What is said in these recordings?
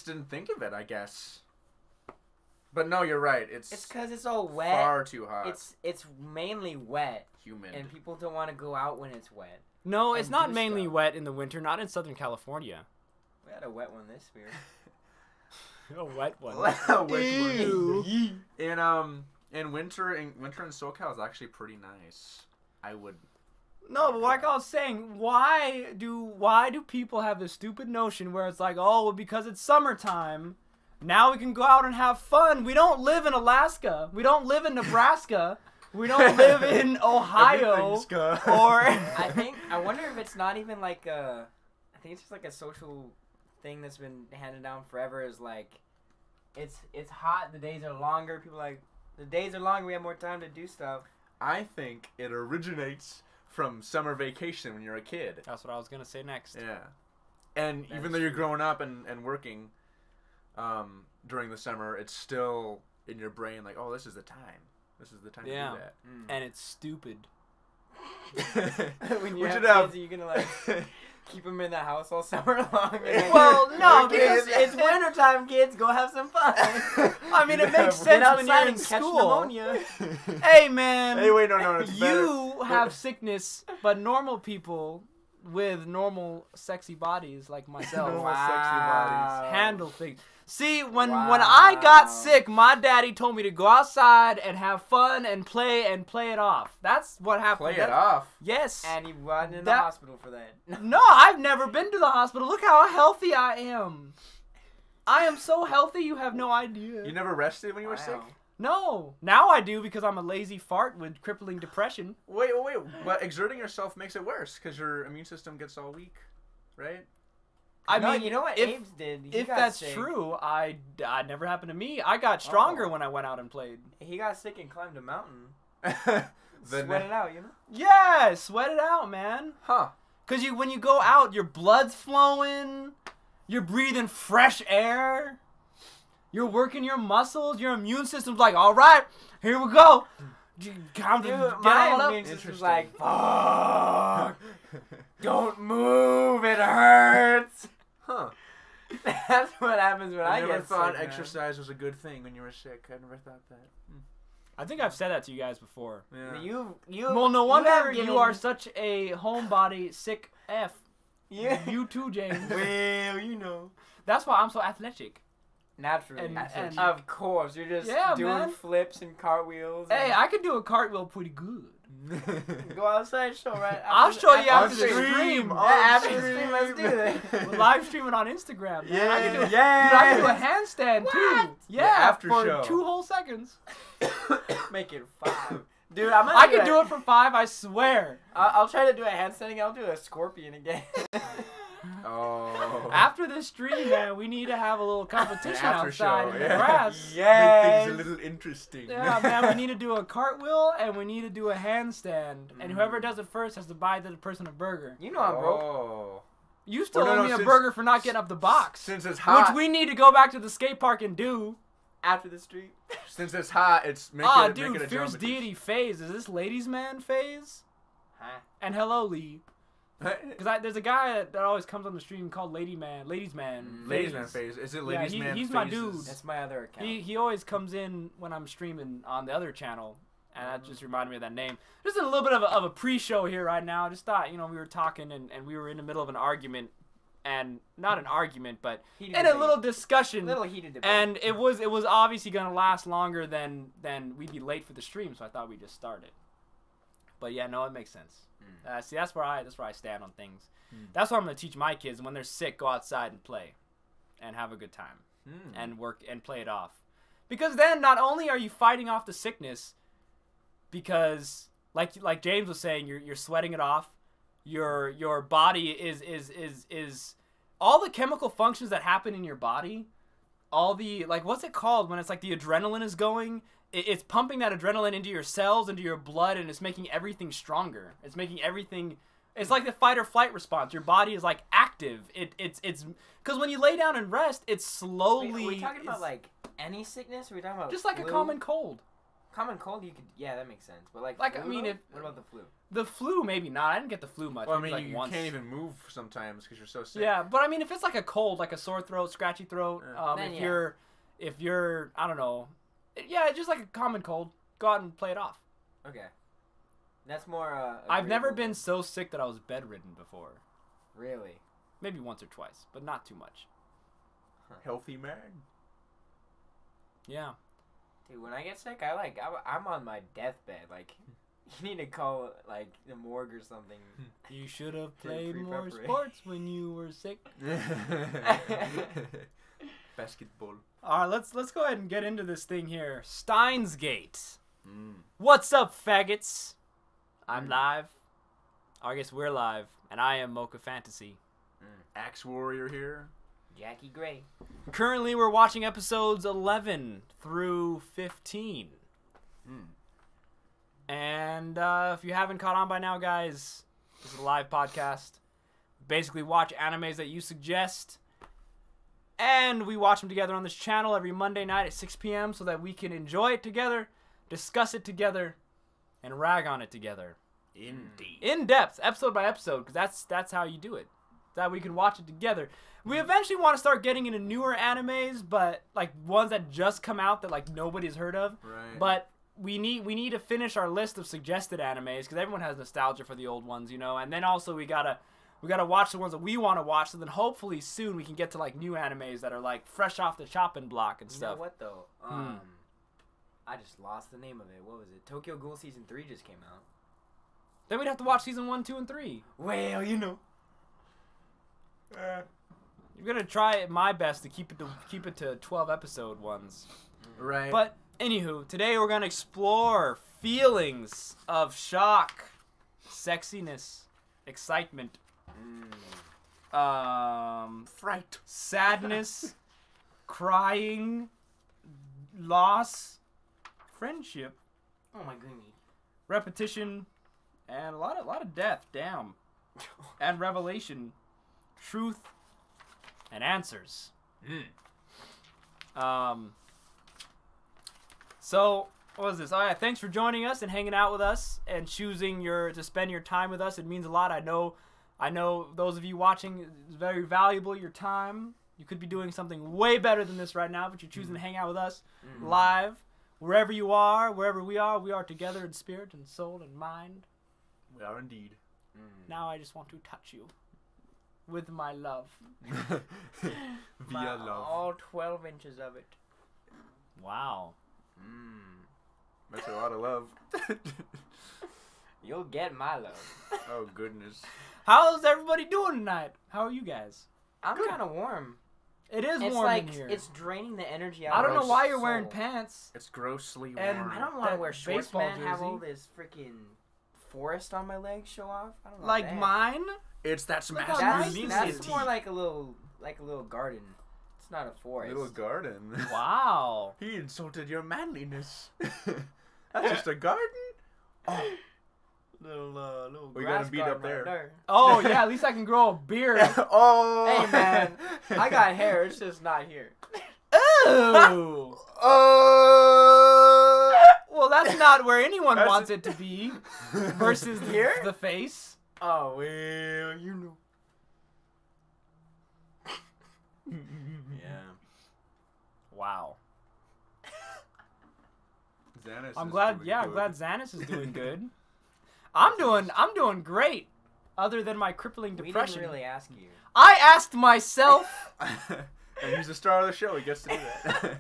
didn't think of it, I guess. But no, you're right. It's because it's all wet. Far too hot. It's mainly wet. Humid. And people don't want to go out when it's wet. No, it's not mainly wet in the winter. Not in Southern California. We had a wet one this year. A wet one. A wet one. In winter in SoCal is actually pretty nice. I would. No, but like I was saying, why do people have this stupid notion where it's like, oh, well, because it's summertime, now we can go out and have fun. We don't live in Alaska. We don't live in Nebraska. We don't live in Ohio. Or I wonder if it's not even like I think it's just like a social thing that's been handed down forever. Is like, it's hot. The days are longer. People are like, the days are longer. We have more time to do stuff. I think it originates from summer vacation when you're a kid. That's what I was gonna say next. Yeah, and even though you're growing up and working, during the summer, it's still in your brain like, oh, this is the time. This is the time to do that. And it's stupid. When you have kids, are you gonna like keep them in the house all summer long? Well, no, because it's wintertime, kids. Go have some fun. I mean, it makes sense when you're in school. Hey, man. Hey, wait, no. It's you have sickness, but normal people with normal sexy bodies like myself Sexy bodies. handle things. See, when I got sick, my daddy told me to go outside and have fun and play it off. That's what happened. Play it off? Yes. And he wasn't in the hospital for that. No, I've never been to the hospital. Look how healthy I am. I am so healthy, you have no idea. You never rested when you were sick? No. Now I do because I'm a lazy fart with crippling depression. Wait. But exerting yourself makes it worse because your immune system gets all weak, right? I mean, you know what Abe's did? If that's true, I never happened to me. I got stronger when I went out and played. He got sick and climbed a mountain. Sweat it out, you know? Yeah, sweat it out, man. Huh. Because when you go out, your blood's flowing. You're breathing fresh air. You're working your muscles. Your immune system's like, all right, here we go. My immune system's like, fuck. Don't move. It hurts. Huh. That's what happens when I get sick. I never thought exercise was a good thing when you were sick. I never thought that. I think I've said that to you guys before. Yeah. Well, no wonder you are such a homebody sick F. Yeah. You too, James. Well, you know. That's why I'm so athletic. Naturally. And of course. You're just doing flips and cartwheels. Hey, I could do a cartwheel pretty good. Go outside, show right. I'll show you after the stream. After the stream, let's do that. We'll live stream it on Instagram. Yeah, I can do a handstand too. Yeah, after for show. 2 whole seconds. Make it 5. Dude, I can do it for 5. I swear. I'll try to do a handstand again. I'll do a scorpion again. Oh. After this stream, man, we need to have a little competition outside in the grass. Make things a little interesting. Yeah, man, we need to do a cartwheel and we need to do a handstand. And whoever does it first has to buy the person a burger. You know I'm broke. You still owe me a burger for not getting up the box. Since it's hot. Which we need to go back to the skate park and do. After the stream. Since it's hot, it's make dude, it a Fierce Deity phase. Is this ladies man phase? Huh? And hello, Lee. Because there's a guy that always comes on the stream called Ladies Man phase. Is it Ladies Man? He's my dude. That's my other account. He always comes in when I'm streaming on the other channel, and that just reminded me of that name. Just a little bit of a pre-show here right now. I just thought, we were talking and we were in the middle of an argument, and not an argument, but in a little discussion. Little heated debate. And it was obviously gonna last longer than we'd be late for the stream, so I thought we'd just start it. But yeah, no, it makes sense. See, that's where I stand on things. That's what I'm gonna teach my kids. When they're sick, go outside and play, and have a good time, and work and play it off. Because then not only are you fighting off the sickness, because like James was saying, you're sweating it off. Your body is all the chemical functions that happen in your body. All the what's it called when it's like the adrenaline is going. It's pumping that adrenaline into your cells, into your blood, and it's making everything stronger. It's making everything. It's like the fight or flight response. Your body is like active. It's because when you lay down and rest, it's slowly. Wait, are we talking about like any sickness? Or are we talking about just like flu? a common cold? Common cold, you could. Yeah, that makes sense. But like I flu, mean, though? if What about the flu? the flu, maybe not. I didn't get the flu much. Well, I maybe, mean, like you once. can't even move sometimes because you're so sick. Yeah, but I mean, if it's like a cold, like a sore throat, scratchy throat, Then, if you're, I don't know, yeah, just like a common cold, go out and play it off. Okay. That's more. I've never agreeable. been so sick that I was bedridden before. Really. Maybe once or twice, but not too much. Healthy man. Yeah. Dude, when I get sick, I'm on my deathbed. Like, you need to call like the morgue or something. You should have played more Pre-preparation. sports when you were sick. Basketball. All right, let's go ahead and get into this thing here. Steins Gate. Mm. What's up, faggots? I'm live. Or I guess we're live, and I am Mocha Fantasy. Axe Warrior here. Jackie Gray. Currently, we're watching episodes 11 through 15. And if you haven't caught on by now, guys, this is a live podcast. Basically, watch animes that you suggest. And we watch them together on this channel every Monday night at 6 p.m. so that we can enjoy it together, discuss it together, and rag on it together. Indeed. In depth, episode by episode, because that's how you do it. That we can watch it together. We eventually want to start getting into newer animes, but like ones that just come out that like nobody's heard of. Right. But we need to finish our list of suggested animes because everyone has nostalgia for the old ones, you know. And then also we gotta watch the ones that we want to watch. So then hopefully soon we can get to like new animes that are like fresh off the chopping block and You stuff. know what though? I just lost the name of it. What was it? Tokyo Ghoul season 3 just came out. Then we'd have to watch season 1, 2, and 3. Well, you know. I'm gonna try my best to keep it to 12 episode ones. Right. But anywho, today we're gonna explore feelings of shock, sexiness, excitement, fright, sadness, crying, loss, friendship, Oh my goodness. repetition, and a lot of death. Damn, and revelation, truth, and answers. So, what was this? All right, thanks for joining us and hanging out with us and choosing to spend your time with us. It means a lot. I know those of you watching, it's very valuable, your time. You could be doing something way better than this right now, but you're choosing to hang out with us live. Wherever you are, wherever we are together in spirit and soul and mind. We are indeed. Now I just want to touch you with my love. Via love. All 12 inches of it. Wow. That's a lot of love. You'll get my love. Oh, goodness. How's everybody doing tonight? How are you guys? I'm kind of warm. It is It's warm like in here. it's draining the energy out. I of don't my know why you're wearing soul. pants. It's grossly warm. And I don't want to that wear shorts, baseball man. Have jersey. all this freaking forest on my legs show off. I don't want Like that. mine? It's that Look how masculine nice this That's is. more like a little garden. It's not a forest. little garden. Wow. He insulted your manliness. That's just a garden? Oh. Little We grass got him beat garden up there. right Oh, yeah, at least I can grow a beard. Oh. Hey man, I got hair. It's just not here. Ooh. Oh. Well, that's not where anyone That's wants it to be. Versus Here? the face. Oh well, you know. Yeah. Wow. Xanis I'm is glad. doing Yeah, I'm good. glad Xanis is doing good. I'm doing great. Other than my crippling We depression. didn't really ask you. I asked myself. And he's the star of the show. He gets to do that.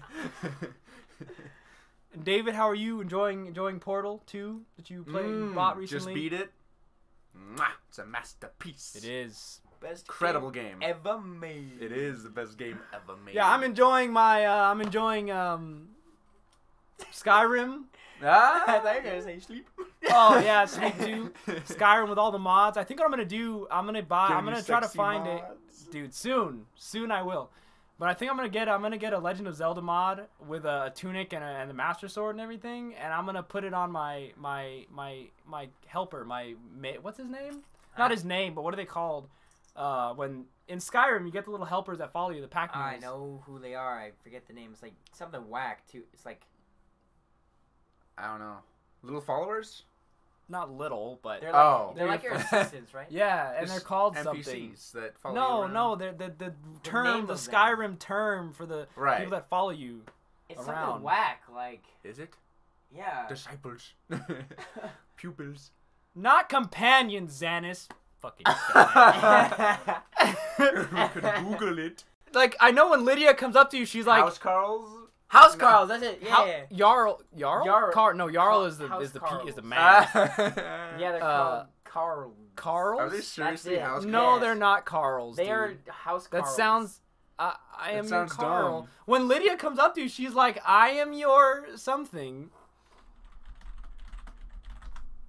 David, how are you enjoying Portal 2 that you played bought recently? Just beat it. Mwah, it's a masterpiece. It is. Best Incredible game. ever made. It is the best game ever made. Yeah, I'm enjoying Skyrim. Ah, I thought you were gonna say sleep. Oh yeah, Sleep 2. Skyrim with all the mods. I think what I'm gonna try to find it. Dude, soon I will. But I think I'm gonna get a Legend of Zelda mod with a tunic and the Master Sword and everything, and I'm gonna put it on my helper, what's his name? Not his name, but what are they called? When in Skyrim you get the little helpers that follow you, the pack mules. I know who they are. I forget the name. It's like something whack too. It's like I don't know. Little followers? Not little, but They're like, Oh. they're like your assistants, right? yeah, and they're Just called NPCs something. that follow No, you around? no, they're the term, name the of them. Skyrim term for the Right. people that follow you. It's Around. something whack, like Is it? yeah. Disciples. Pupils. Not companions, Xanis. Fucking. You could Google it. Like, I know when Lydia comes up to you, she's like, House Carls? House Carls, that's it. Yeah. Jarl? Jarl- No, Jarl is the House is the Carls. man. Yeah, they're called Carl. Carls? Are they seriously it. House No, Yes. they're not Carls. They dude. are House That Carls. sounds. I am your sounds Carl. dumb. When Lydia comes up to you, she's like, I am your something.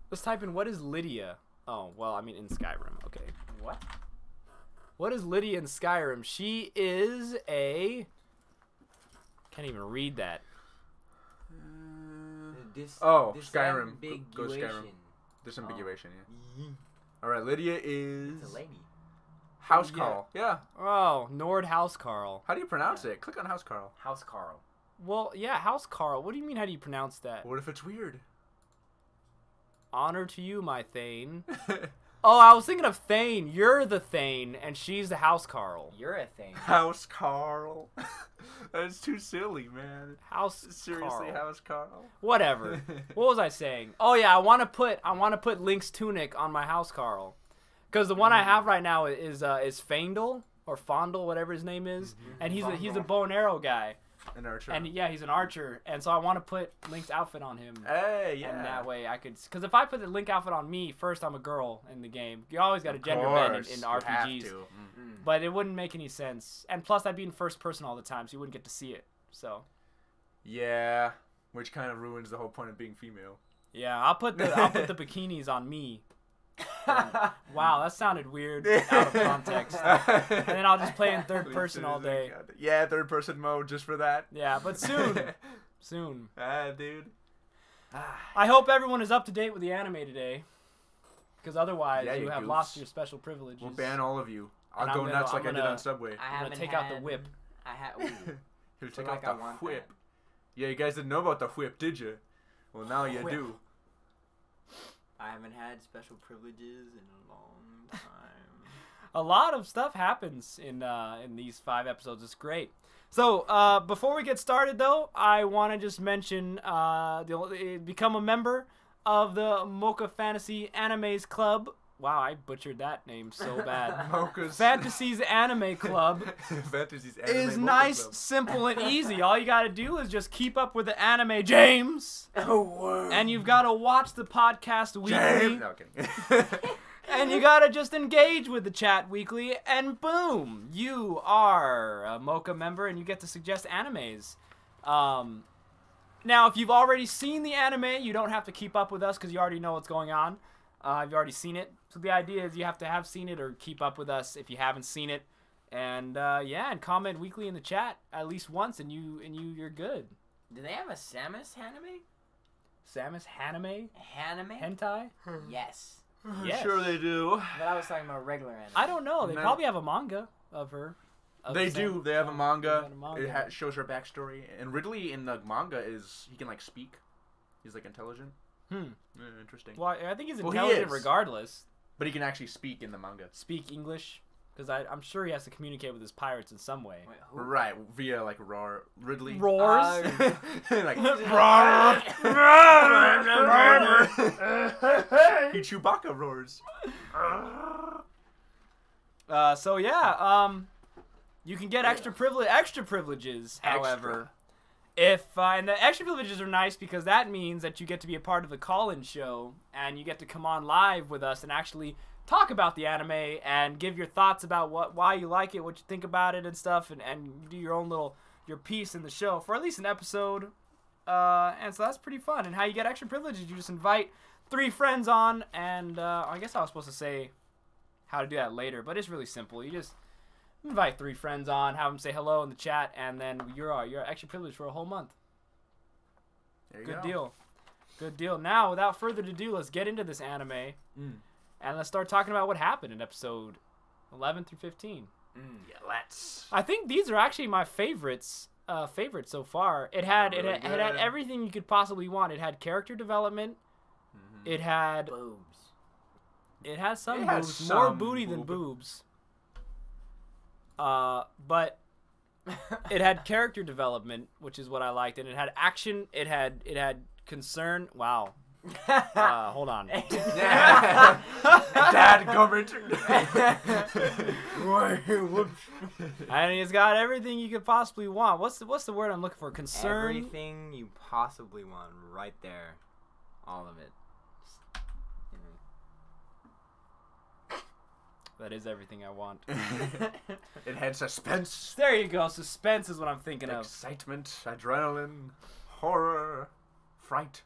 Let's type in, what is Lydia? Oh, well, I mean in Skyrim. Okay. What? What is Lydia in Skyrim? She is a... Can't even read that. Skyrim. Go Skyrim. Disambiguation, yeah. Alright, Lydia is... It's a lady. House Yeah. Carl. Yeah. Oh, Nord Housecarl. How do you pronounce it? Click on House Carl. House Carl. Well, yeah, Housecarl. What do you mean, how do you pronounce that? What if it's weird? Honor to you, my Thane. Oh, I was thinking of Thane. You're the Thane, and she's the Housecarl. You're a thing. House Carl. That's too silly, man. Seriously, Housecarl. House Carl. Whatever. What was I saying? Oh yeah, I want to put Link's tunic on my Housecarl, because the one I have right now is Faendal or Fondle, whatever his name is, and he's a bow and arrow guy, An archer. and yeah, he's an archer, and so I want to put Link's outfit on him. Hey, yeah. And that way I could, because if I put the Link outfit on me, first I'm a girl in the game. You always got a gender bend in RPGs. But it wouldn't make any sense. And plus I'd be in first person all the time, so you wouldn't get to see it. So Yeah, which kind of ruins the whole point of being female. yeah, I'll put the bikinis on me. Wow, that sounded weird out of context. And then I'll just play in third person all day. Yeah, third person mode just for that. Yeah, but soon. Soon. Dude. I hope everyone is up to date with the anime today. Because otherwise Yeah, you you have goofs. lost your special privileges. We'll ban all of you. I'll And go I'm nuts gonna- like I did on Subway. I I'm haven't gonna take out the had- whip. I had. He'll take like out I the want whip. that. Yeah, you guys didn't know about the whip, did you? Well, now you Whip. do. I haven't had special privileges in a long time. A lot of stuff happens in these 5 episodes. It's great. So before we get started, though, I want to just mention become a member of the Mocha Fantasy Animes Club. Wow, I butchered that name so bad. Mocha's Fantasy's Anime Club Fantasy's anime is Mocha nice, Club. simple, and easy. All you got to do is just keep up with the anime, James. Oh, word. And you've got to watch the podcast weekly. James! No, kidding. And you gotta just engage with the chat weekly, and boom, you are a Mocha member, and you get to suggest animes. Now, if you've already seen the anime, you don't have to keep up with us because you already know what's going on. You've already seen it. So the idea is you have to have seen it or keep up with us if you haven't seen it. And yeah, and comment weekly in the chat at least once, and you're good. Do they have a Samus anime? Samus Haname? Anime? Hentai? Yes. Yes. Sure they do. But I was talking about regular anime. I don't know. They No. probably have a manga of her. Of They Samus. do. They have a manga. They got a manga. It shows her backstory. And Ridley in the manga he can like speak. He's like intelligent. Interesting. Well, I think he's Well, he intelligent is. regardless. But he can actually speak in the manga. Speak English, because I'm sure he has to communicate with his pirates in some way. Wait, who? Right, via like roar Ridley. Roars. Like he Chewbacca roars. So yeah, you can get extra privileges. However, if and the extra privileges are nice because that means that you get to be a part of the call-in show and you get to come on live with us and actually talk about the anime and give your thoughts about why you like it, what you think about it and stuff, and do your own your piece in the show for at least an episode. And so that's pretty fun. And how you get extra privileges, you just invite 3 friends on, and I guess I was supposed to say how to do that later, but it's really simple. You just invite 3 friends on, have them say hello in the chat, and then you're extra privileged for a whole month. There you Good go. deal. Good deal. Now, without further ado, let's get into this anime, and let's start talking about what happened in episode 11 through 15. Yeah, let's. I think these are actually my favorites favorite so far. It had Really it had good. everything you could possibly want. It had character development. It had Boobs. it had some It had boobs, more some booty than boob. boobs. But it had character development, which is what I liked, and it had action. It had concern. Wow. Hold on. Dad government. And it's got everything you could possibly want. What's the word I'm looking for? Concern. Everything you possibly want, right there, all of it. That is everything I want. It had suspense, There you go. Suspense is what I'm thinking of. excitement, adrenaline, horror, fright.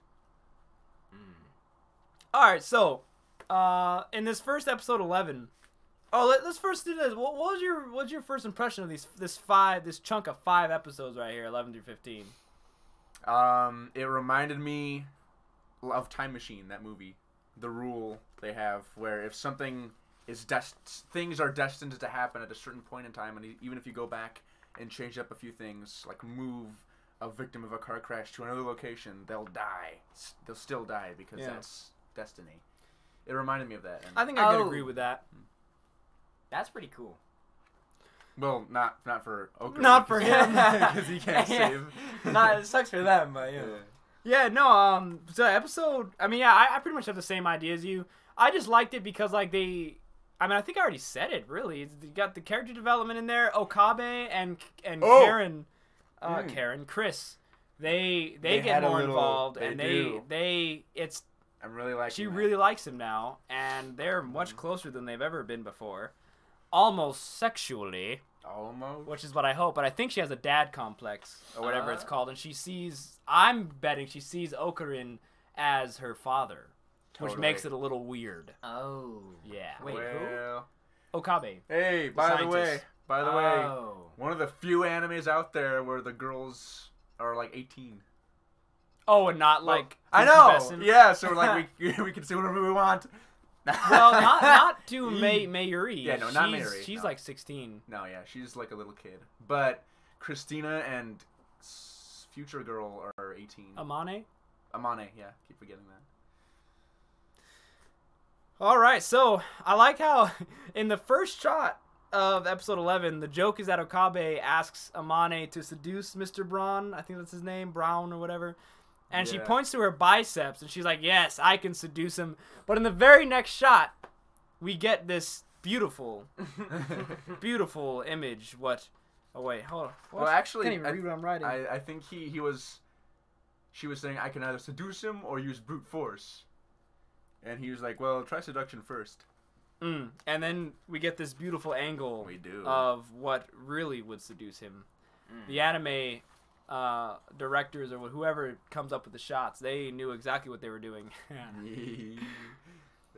All right, so in this first episode 11, let's first do this. What was your first impression of this chunk of 5 episodes right here, 11 through 15? It reminded me of Time Machine, that movie. The rule they have where if something is things are destined to happen at a certain point in time, and even if you go back and change up a few things, like move a victim of a car crash to another location, they'll die. They'll still die because that's destiny. It reminded me of that. And, I think I could agree with that. That's pretty cool. well, not for Oka. Not for him. because he can't save. It sucks for them, but yeah. Yeah, no, so episode, I mean, yeah, I pretty much have the same idea as you. I just liked it because, like, I think I already said it, really. You got the character development in there. Okabe and Karen, Chris, they get had a more little- involved, they and do. I'm really liking she that. really likes him now, and they're much closer than they've ever been before. Almost sexually, Almost. which is what I hope, but I think she has a dad complex, or whatever it's called, and I'm betting she sees Okarin as her father, which Totally. makes it a little weird. Oh. Yeah. Wait, well, Okabe. hey, by the scientist. way, Oh. one of the few animes out there where the girls are like 18. Oh, and not like I know. pubescent? Yeah, so we're like we can say whatever we want. Well, not to Mayuri. Yeah, no, not Mayuri, She's no. like 16. No, yeah, she's like a little kid. But Christina and future girl are 18. Amane. Amane, yeah, keep forgetting that. All right, so I like how in the first shot of episode 11, the joke is that Okabe asks Amane to seduce Mr. Braun. I think that's his name, Brown or whatever. And she Yeah. points to her biceps, and she's like, yes, I can seduce him. But in the very next shot, we get this beautiful, beautiful image. What? Oh, wait, hold on. What? Well, actually, I can't even read what I'm writing. I think she was saying I can either seduce him or use brute force. And he was like, well, try seduction first. And then we get this beautiful angle We do. of what really would seduce him. The anime directors or whoever comes up with the shots, they knew exactly what they were doing.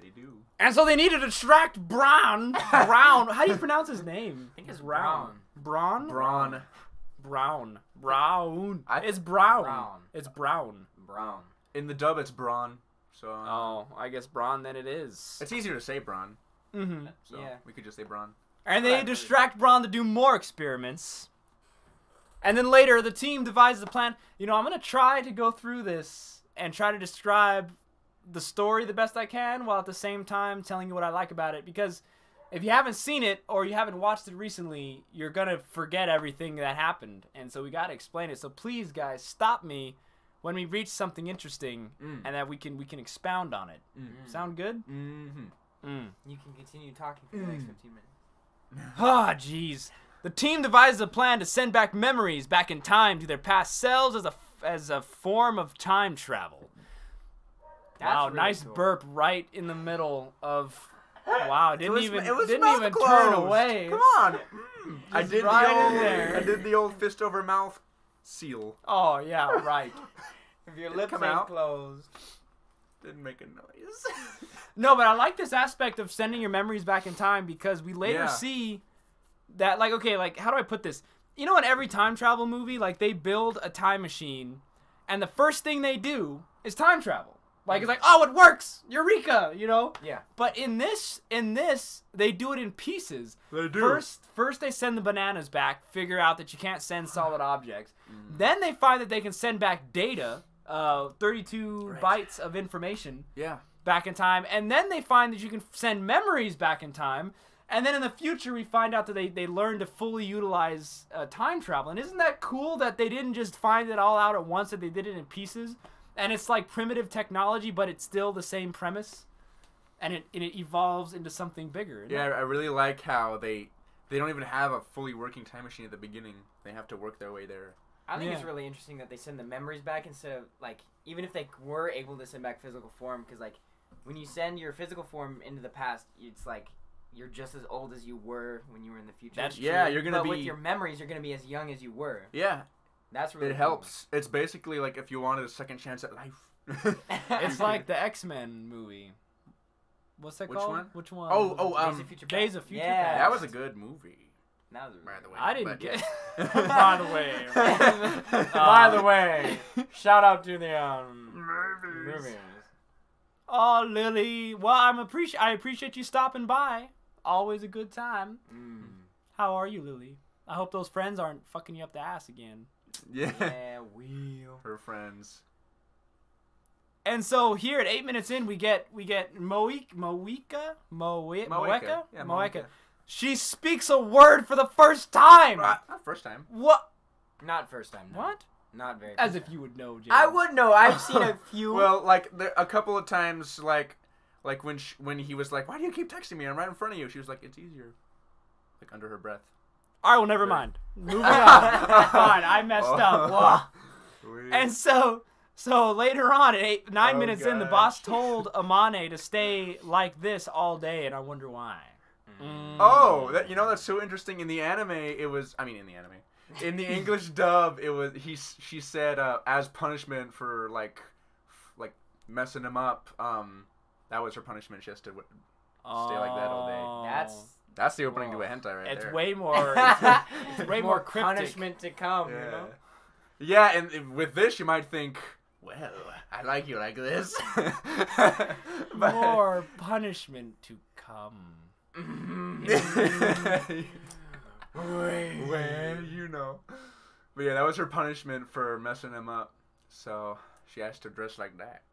They do. And so they needed to distract Brown. Brown. How do you pronounce his name? I think it's Brown. Braun? Braun. Brown. Brown. I- It's Brown. Brown. It's Brown. Brown. In the dub, it's Braun. So Oh, I guess Braun then it is. it's easier to say Braun. Mm-hmm. So Yeah. we could just say Braun. And they distract Braun to do more experiments. And then later, the team devises a plan. You know, I'm going to try to go through this and try to describe the story the best I can while at the same time telling you what I like about it. Because if you haven't seen it or you haven't watched it recently, you're going to forget everything that happened. And so we got to explain it. So please, guys, stop me when we reach something interesting and that we can expound on it. Sound good? Mm-hmm. You can continue talking for the next 15 minutes. Ah, jeez. The team devises a plan to send back memories back in time to their past selves as a form of time travel. That's Wow, really nice cool. burp right in the middle of. Wow, didn't even mouth turn closed. away. Come on. I did right in there. I did the old fist over mouth seal. Oh yeah, right. If your Did it lips come ain't out? closed. Didn't make a noise. No, but I like this aspect of sending your memories back in time because we later Yeah. see that, like, okay, like, how do I put this? You know, in every time travel movie, like, they build a time machine, and the first thing they do is time travel. Like it's like, oh, it works, eureka, you know. Yeah. But in this, they do it in pieces. They do. First they send the bananas back, figure out that you can't send solid objects. Then they find that they can send back data, 32 bytes of information. Yeah. Back in time, and then they find that you can send memories back in time. And then in the future, we find out that they learn to fully utilize time travel. And isn't that cool that they didn't just find it all out at once, that they did it in pieces? And it's like primitive technology, but it's still the same premise. And it evolves into something bigger. Yeah, I really like how they don't even have a fully working time machine at the beginning. They have to work their way there. I think it's really interesting that they send the memories back instead of, like, even if they were able to send back physical form, because, like, when you send your physical form into the past, it's like you're just as old as you were when you were in the future. That's yeah, true. you're gonna be. But with your memories, you're gonna be as young as you were. Yeah, that's really. It helps. It's basically like if you wanted a second chance at life. It's like the X-Men movie. What's that called? One? Which one? Days of Future Past. Days of Future Yeah. Past. That was a good movie. That was By the way, I didn't but get. yeah. By the way. By the way, shout out to the movies. Oh, Lily. Well, I appreciate you stopping by. Always a good time. How are you, Lily? I hope those friends aren't fucking you up the ass again. Yeah. Yeah, will. Her friends. And so here at 8 minutes in, we get Moeka. Yeah, Moeka. She speaks a word for the first time. Not first time. What? Not first time. No. What? Not very. As if you would know, Jay. I would know. I've seen a few. Well, like a couple of times, like when he was like, "Why do you keep texting me? I'm right in front of you." She was like, "It's easier," like under her breath. All right, well, never mind. Moving on. Fine, I messed up. Wow. And so later on, at 9 minutes in, the boss told Amane to stay like this all day, and I wonder why. Oh, that's so interesting. In the anime, in the English dub, she said as punishment for like messing him up. That was her punishment. She has to stay like that all day. That's the opening to a hentai right it's there. Way more. It's way more cryptic. Punishment to come. Yeah. You know? Yeah, and with this, you might think, well, I like you like this. But more punishment to come. Well, you know. But yeah, that was her punishment for messing him up. So she has to dress like that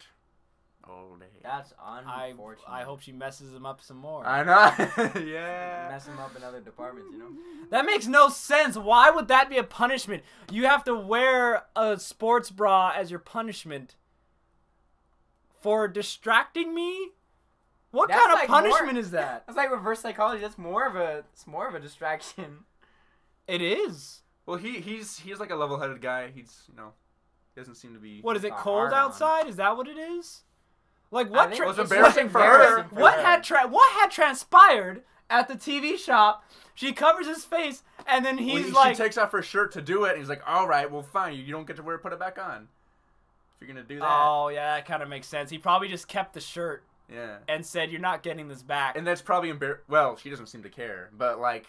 all day. That's unfortunate. I hope she messes him up some more. I know. Yeah. Mess him up in other departments, you know? That makes no sense. Why would that be a punishment? You have to wear a sports bra as your punishment for distracting me? What That's kind of like punishment more- is that? That's like reverse psychology. That's more of a distraction. It is. Well, he's like a level-headed guy. He doesn't seem to be. What is it? a Cold hard-on. outside? Is that what it is? Like I what? think It was it's embarrassing for her. What had transpired at the TV shop? She covers his face, and then he's she takes off her shirt to do it, and he's like, "All right, well, fine. You don't get to put it back on if you're gonna do that." Oh yeah, that kind of makes sense. He probably just kept the shirt Yeah. and said, "You're not getting this back." And that's probably well, she doesn't seem to care, but like,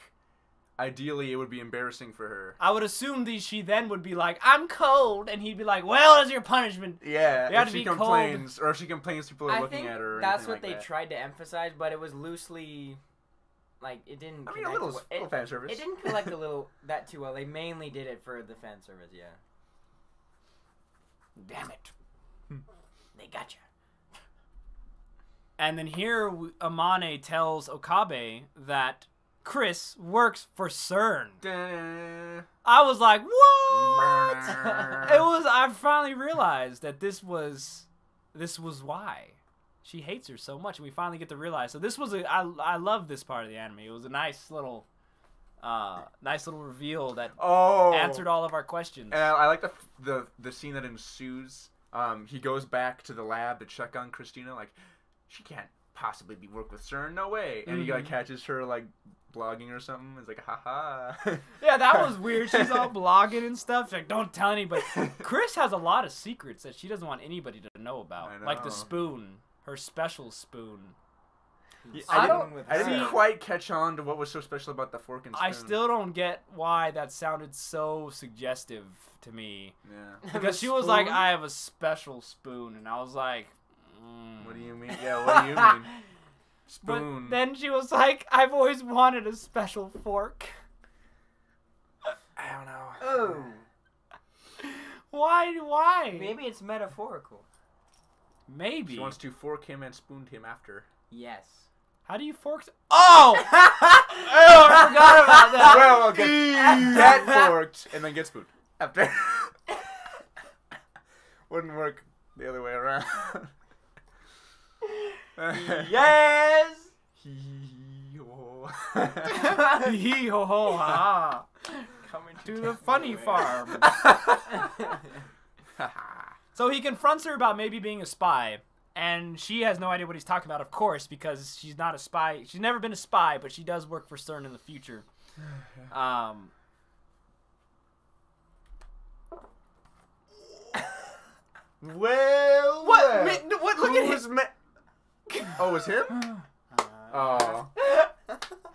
ideally, it would be embarrassing for her. I would assume she then would be like, "I'm cold," and he'd be like, "Well, that's your punishment." Yeah. You have If to she be complains, or if she complains, people are I looking think at her. Or that's anything what like they that. tried to emphasize, but it was loosely, like, it didn't. I mean, a connect little fan service. It didn't connect that too well. They mainly did it for the fan service, yeah. Damn it. They got you. And then here, Amane tells Okabe that Chris works for CERN. I was like, what? I finally realized that this was why she hates her so much, and we finally get to realize. So this was I love this part of the anime. It was a nice little reveal that answered all of our questions. And I like the scene that ensues. He goes back to the lab to check on Christina, like, she can't possibly work with CERN, no way. And he like catches her like blogging or something. It's like, haha. Yeah, that was weird. She's all blogging and stuff. She's like, don't tell anybody. Chris has a lot of secrets that she doesn't want anybody to know about. I know. Like the spoon, her special spoon. Yeah, I I didn't quite catch on to what was so special about the fork and spoon. I still don't get why that sounded so suggestive to me. Yeah. Because she was like, I have a special spoon. And I was like, What do you mean? Yeah, what do you mean? Spoon. But then she was like, I've always wanted a special fork. I don't know. Oh. Why? Maybe it's metaphorical. Maybe. She wants to fork him and spoon him after. Yes. How do you fork? Oh! Oh, I forgot about that. Well, get forked and then get spooned after. Wouldn't work the other way around. Yes! Hee-ho. Hee ho ho ha. Coming To the funny away. farm. So he confronts her about maybe being a spy, and she has no idea what he's talking about, of course, because she's not a spy. She's never been a spy, but she does work for CERN in the future. Well, What? well. What? Look at him. Oh, it was him? Oh.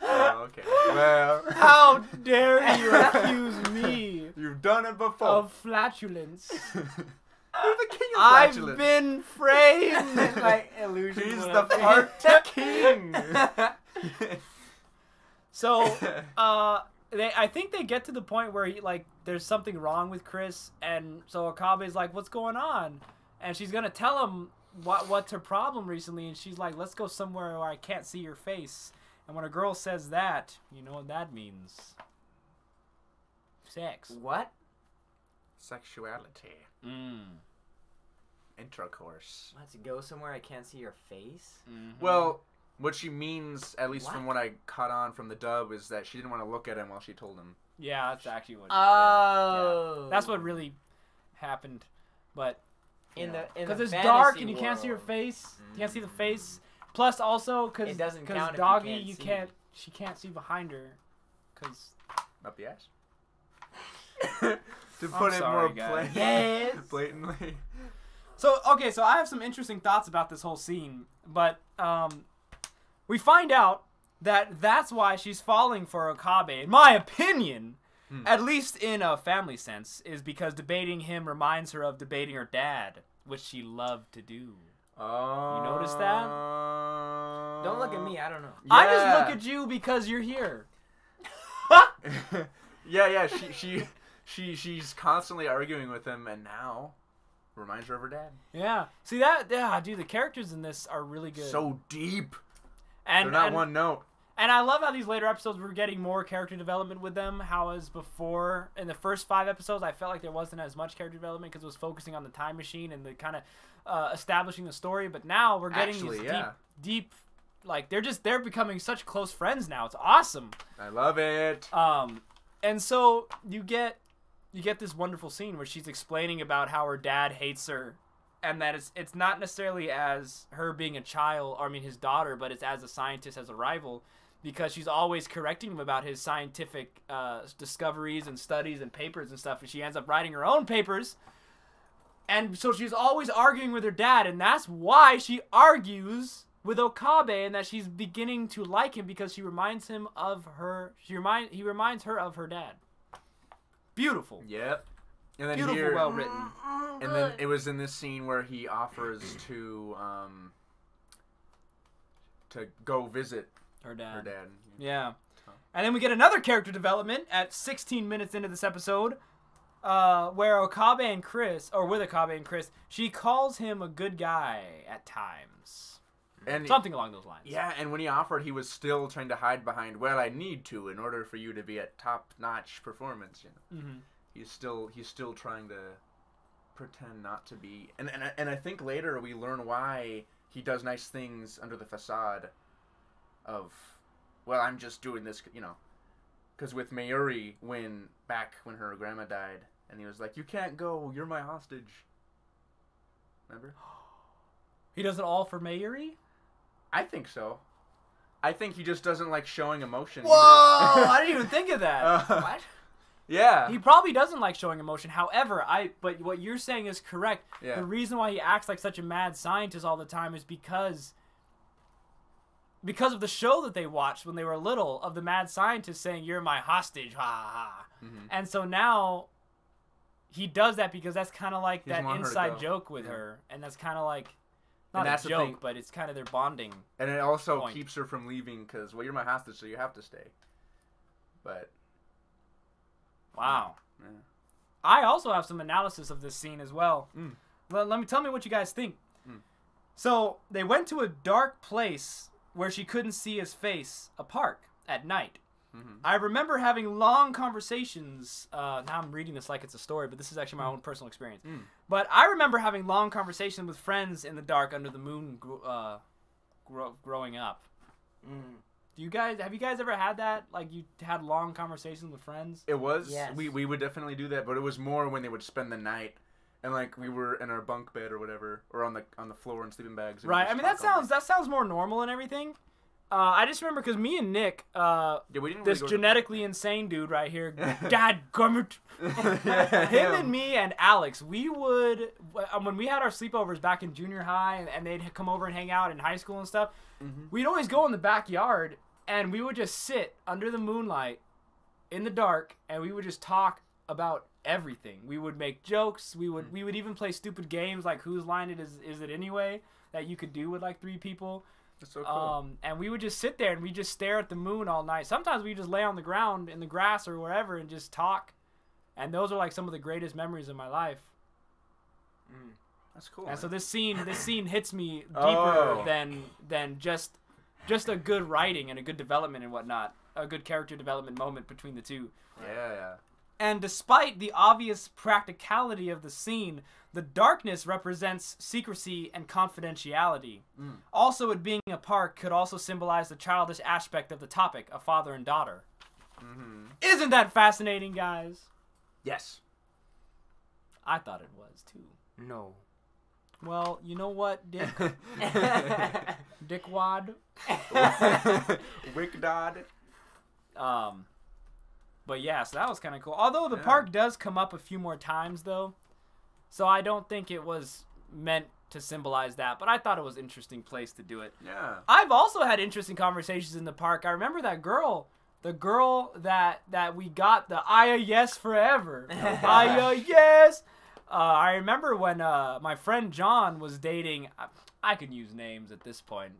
Oh, okay. Well. How dare you accuse me You've done it before. of flatulence? You're the king of I've flatulence. been framed. Like illusion. He's will the appear. fart king. So, I think they get to the point where there's something wrong with Chris, and so Okabe's like, "What's going on?" And she's gonna tell him what's her problem recently, and she's like, "Let's go somewhere where I can't see your face." And when a girl says that, you know what that means? Sex. What? Sexuality. Intercourse. Let's go somewhere I can't see your face? Mm-hmm. Well, what she means, at least from What? what I caught on from the dub, is that she didn't want to look at him while she told him. Yeah, that's actually what. Oh. That's what really happened, but In the because it's fantasy dark and you can't see her world. face, you can't see the face. Plus, also because It doesn't count if you Doggy, can't you see. can't. She can't see behind her, because. Up the ass. To put it sorry, more guys. Yes. blatantly. So okay, so I have some interesting thoughts about this whole scene, but we find out that that's why she's falling for Okabe. In my opinion, at least in a family sense, is because debating him reminds her of debating her dad, which she loved to do. Oh. You notice that? Don't look at me. I don't know. I just look at you because you're here. Yeah. She's constantly arguing with him, and now reminds her of her dad. Yeah. See that? Yeah, dude. The characters in this are really good. So deep. and They're not and, one note. And I love how these later episodes we're getting more character development with them. How as before in the first 5 episodes, I felt like there wasn't as much character development because it was focusing on the time machine and the kind of establishing the story. But now we're getting these deep, like they're becoming such close friends now. It's awesome. I love it. And so you get this wonderful scene where she's explaining about how her dad hates her, and that it's not necessarily as her being a child, or I mean his daughter, but it's as a scientist, as a rival, because she's always correcting him about his scientific discoveries and studies and papers and stuff, and she ends up writing her own papers. And so she's always arguing with her dad, and that's why she argues with Okabe, and that she's beginning to like him because he reminds her of her dad. Beautiful. Yep. And then Beautiful, here, well written. and then it was in this scene where he offers to go visit Her dad. her dad. Yeah. And then we get another character development at 16 minutes into this episode, where with Okabe and Chris, she calls him a good guy at times. And Something along those lines. yeah, and when he offered, he was still trying to hide behind, well, I need to in order for you to be at top-notch performance. You know, he's still trying to pretend not to be. And I think later we learn why he does nice things under the facade of, well, I'm just doing this, you know, because with Mayuri, when her grandma died, and he was like, you can't go, you're my hostage. Remember? He does it all for Mayuri? I think so. I think he just doesn't like showing emotion. Whoa! I didn't even think of that. What? Yeah. He probably doesn't like showing emotion. However, but what you're saying is correct. Yeah. The reason why he acts like such a mad scientist all the time is because of the show that they watched when they were little, of the mad scientist saying, you're my hostage, ha ha. And so now he does that because that's kind of like He doesn't that want her to inside go. joke with her, and that's kind of like not that's a the joke, thing. but it's kind of their bonding. And it also point. keeps her from leaving because, well, you're my hostage, so you have to stay. But Wow. yeah. I also have some analysis of this scene as well. Mm. Let me tell me what you guys think. Mm. So they went to a dark place where she couldn't see his face, a park, at night. Mm-hmm. I remember having long conversations. Now I'm reading this like it's a story, but this is actually my own personal experience. Mm. But I remember having long conversations with friends in the dark under the moon growing up. Mm. Have you guys ever had that? Like you had long conversations with friends? It was. Yes. We would definitely do that, but it was more when they would spend the night, and like we were in our bunk bed or whatever, or on the floor in sleeping bags. and we Right. just I mean that talk all night. sounds more normal and everything. I just remember because me and Nick, Yeah, we didn't. this really go genetically insane dude right here, God gummit, to... him and me and Alex, we would when we had our sleepovers back in junior high, and they'd come over and hang out in high school and stuff. Mhm. We'd always go in the backyard, and we would just sit under the moonlight in the dark, and we would just talk about everything. We would make jokes. We would even play stupid games like Whose Line Is It Anyway that you could do with like 3 people. That's so cool. And we would just sit there and we just stare at the moon all night. Sometimes we just lay on the ground in the grass or wherever and just talk. And those are like some of the greatest memories of my life. That's cool. And Man. so this scene hits me deeper Oh. than just a good writing and a good development and whatnot. A good character development moment between the two. Yeah. And despite the obvious practicality of the scene, the darkness represents secrecy and confidentiality. Mm. Also, it being a park could also symbolize the childish aspect of the topic, a father and daughter. Mm-hmm. Isn't that fascinating, guys? Yes. I thought it was, too. No. Well, you know what, Dick? Dickwad? Wickdod. But yeah, so that was kind of cool. Although the Yeah. park does come up a few more times, though. So I don't think it was meant to symbolize that. But I thought it was an interesting place to do it. Yeah. I've also had interesting conversations in the park. I remember that girl, the girl that we got the Aya Yes Forever. Aya Yes. I remember when my friend John was dating. I could use names at this point.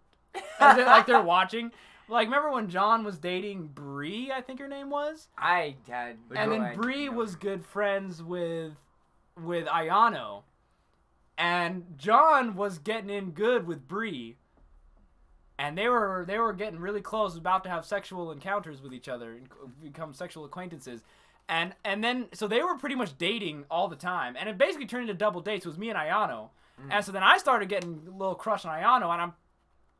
Like they're watching. Like, remember when John was dating Bree, I think her name was? I had. And then Bree was good friends with Ayano. And John was getting in good with Bree. And they were getting really close, about to have sexual encounters with each other and become sexual acquaintances. And then, so they were pretty much dating all the time. And it basically turned into double dates. It was me and Ayano. And so then I started getting a little crush on Ayano, and I'm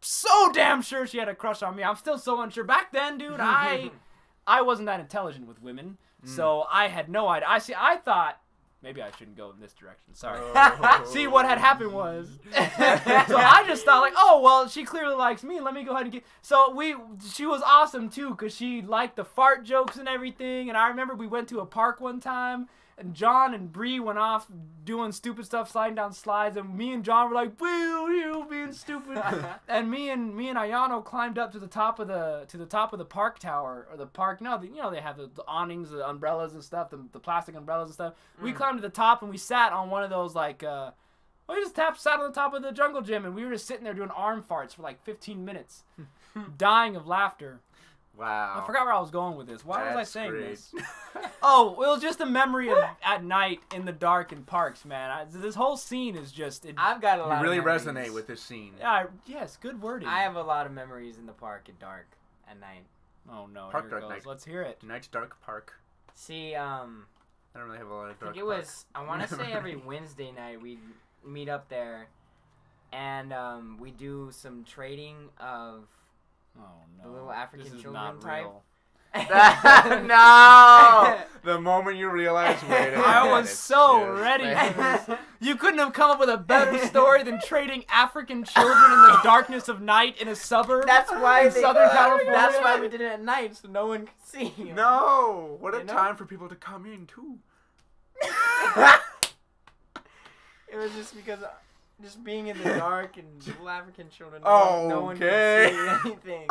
so damn sure she had a crush on me. I'm still so unsure. Back then, dude, I wasn't that intelligent with women, so I had no idea. I thought maybe I shouldn't go in this direction. Sorry. See, what had happened was, so I just thought like, oh well, she clearly likes me. Let me go ahead and get. So she was awesome too, cause she liked the fart jokes and everything. And I remember we went to a park one time. And John and Bree went off doing stupid stuff, sliding down slides, and me and John were like, "Boo, you being stupid." And me and Ayano climbed up to the top of the park tower or the park. No, they have the awnings, the umbrellas and stuff, the plastic umbrellas and stuff. We climbed to the top and we sat on one of those like. We just sat on the top of the jungle gym, and we were just sitting there doing arm farts for like 15 minutes, dying of laughter. Wow. I forgot where I was going with this. Why was I That's saying great. this? Oh, it was just a memory of at night in the dark in parks, man. This whole scene is just... I've got a lot You really of memories. resonate with this scene. Yes, good wording. I have a lot of memories in the park at dark at night. Oh, no. Park Here dark it goes. night. Let's hear it. Tonight's Dark Park. See, I don't really have a lot of I dark think it was, I want to say every Wednesday night we'd meet up there and we do some trading of Oh, no. the little African This is children not type. real. No! The moment you realize, wait a minute. I was it's so just- ready for this. You couldn't have come up with a better story than trading African children in the darkness of night in a suburb That's why in Southern California. That's why we did it at night so no one could see. No! What a You know? time for people to come in, too. It was just because just being in the dark and little African children, no one could Okay. see anything.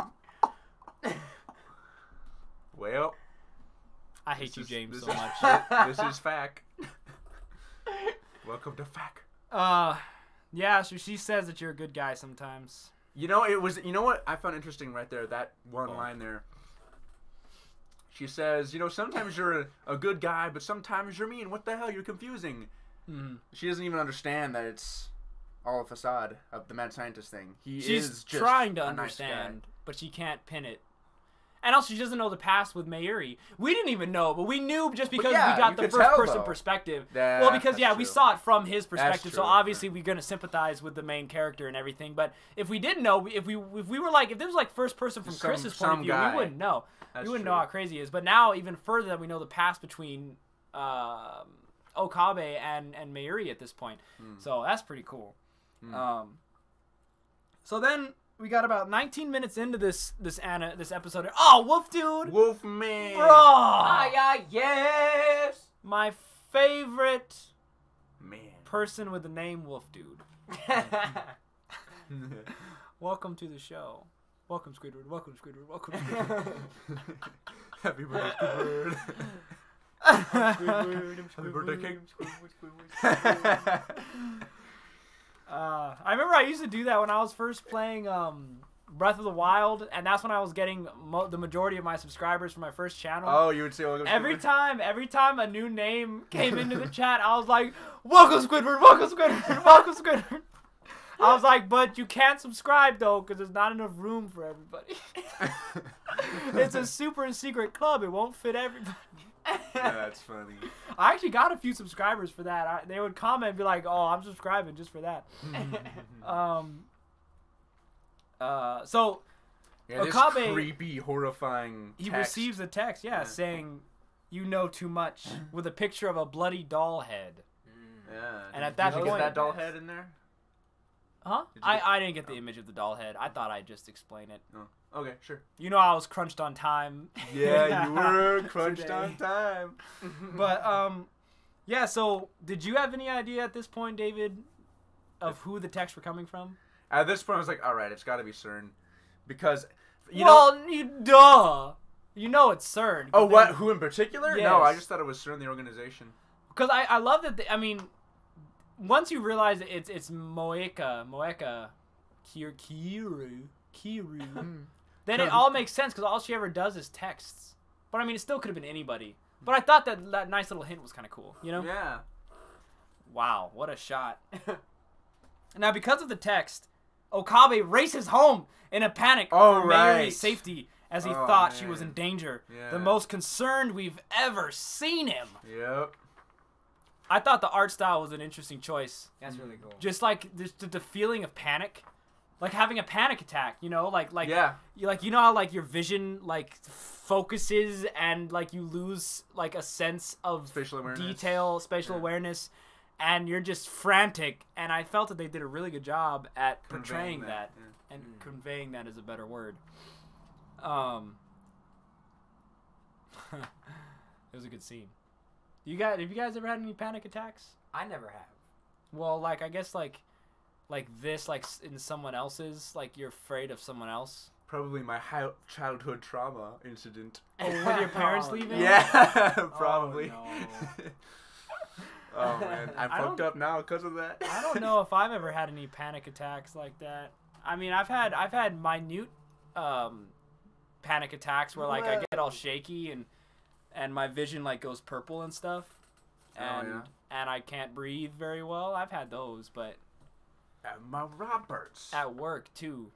Well, I hate you, this is- James, this so is- much. This is FAC. Welcome to FAC. Yeah, so she says that you're a good guy sometimes. You know, you know what I found interesting right there? That one line there. She says, you know, sometimes you're a good guy, but sometimes you're mean. What the hell? You're confusing. Mm-hmm. She doesn't even understand that it's all a facade of the mad scientist thing. She's is just trying to a understand, nice guy. but she can't pin it. And also, she doesn't know the past with Mayuri. We didn't even know, but we knew just because yeah, we got you the could first-person tell, though. perspective. Yeah, Well, because, that's we true. saw it from his perspective, so true. obviously we're going to sympathize with the main character and everything. But if we didn't know, if we were like, if there was like first-person from Chris's point of view, guy. we wouldn't know. That's we wouldn't true. know how crazy he is. But now, even further, that we know the past between Okabe and Mayuri at this point. So that's pretty cool. So then we got about 19 minutes into this episode. Oh, Wolf Dude! Wolf Man! Bro! Yes! My favorite Man. person with the name Wolf Dude. Welcome to the show. Welcome, Squidward. Welcome, Squidward. Welcome, Squidward. Happy birthday, Squidward. Happy birthday, King. I remember I used to do that when I was first playing Breath of the Wild, and that's when I was getting the majority of my subscribers for my first channel. Oh, you would say welcome, Every Squidward? time a new name came into the chat, I was like, "Welcome, Squidward! Welcome, Squidward! Welcome, Squidward!" I was like, "But you can't subscribe though, because there's not enough room for everybody. It's a super secret club; it won't fit everybody." Yeah, that's funny. I actually got a few subscribers for that. They would comment and be like, "Oh, I'm subscribing just for that." So Yeah, this Okabe, creepy, horrifying he text. receives a text, saying, "You know too much," with a picture of a bloody doll head. Yeah. And at Did that you point- get that doll head in there? Huh? Did you I didn't get the image of the doll head. I thought I'd just explain it. No. Okay, sure. You know, I was crunched on time. Yeah, you were crunched Today. on time. But yeah. So, did you have any idea at this point, David, of who the texts were coming from? At this point, I was like, all right, it's got to be CERN, because you duh. You know it's CERN. Oh, what? Who in particular? Yes. No, I just thought it was CERN, the organization. Because I love that. I mean, once you realize that it's Moeka, Kiru, then it all makes sense because all she ever does is texts. But I mean, it still could have been anybody. But I thought that nice little hint was kind of cool, you know? Yeah. Wow, what a shot. Now, because of the text, Okabe races home in a panic for Mayuri's safety as he thought she was in danger. Yeah. The most concerned we've ever seen him. Yep. I thought the art style was an interesting choice. That's really cool. Just like the feeling of panic. Like having a panic attack, you know? Yeah. You know how like your vision like focuses and like you lose like a sense of Spatial awareness. detail, spatial awareness, and you're just frantic. And I felt that they did a really good job at portraying that. Yeah. And conveying that is a better word. It was a good scene. Have you guys ever had any panic attacks? I never have. Well, like I guess like this, like in someone else's, like you're afraid of someone else. Probably my childhood trauma incident. Oh, with your parents leaving? Yeah, probably. Oh, Oh man, I'm I fucked don't- up now because of that. I don't know if I've ever had any panic attacks like that. I mean, I've had minute panic attacks where like I get all shaky and my vision like goes purple and stuff, and I can't breathe very well. I've had those, but Emma Roberts. at work too.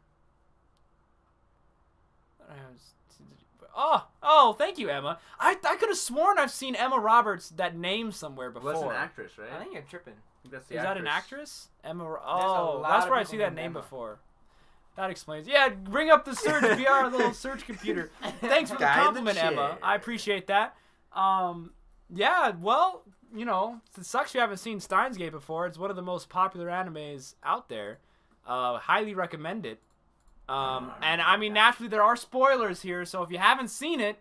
Thank you, Emma. I could have sworn I've seen Emma Roberts, that name, somewhere before. Well, that's an actress, right? I think you're tripping. That's the Is that an actress? Emma. lot That's of where I people see that named name Emma. before. That explains. Yeah, bring up the search via our little search computer. Thanks for the Guy in the compliment, Emma. chair. I appreciate that. Yeah. Well, you know, it sucks you haven't seen Steins Gate before. It's one of the most popular animes out there. Highly recommend it. And I mean, naturally, there are spoilers here, so if you haven't seen it,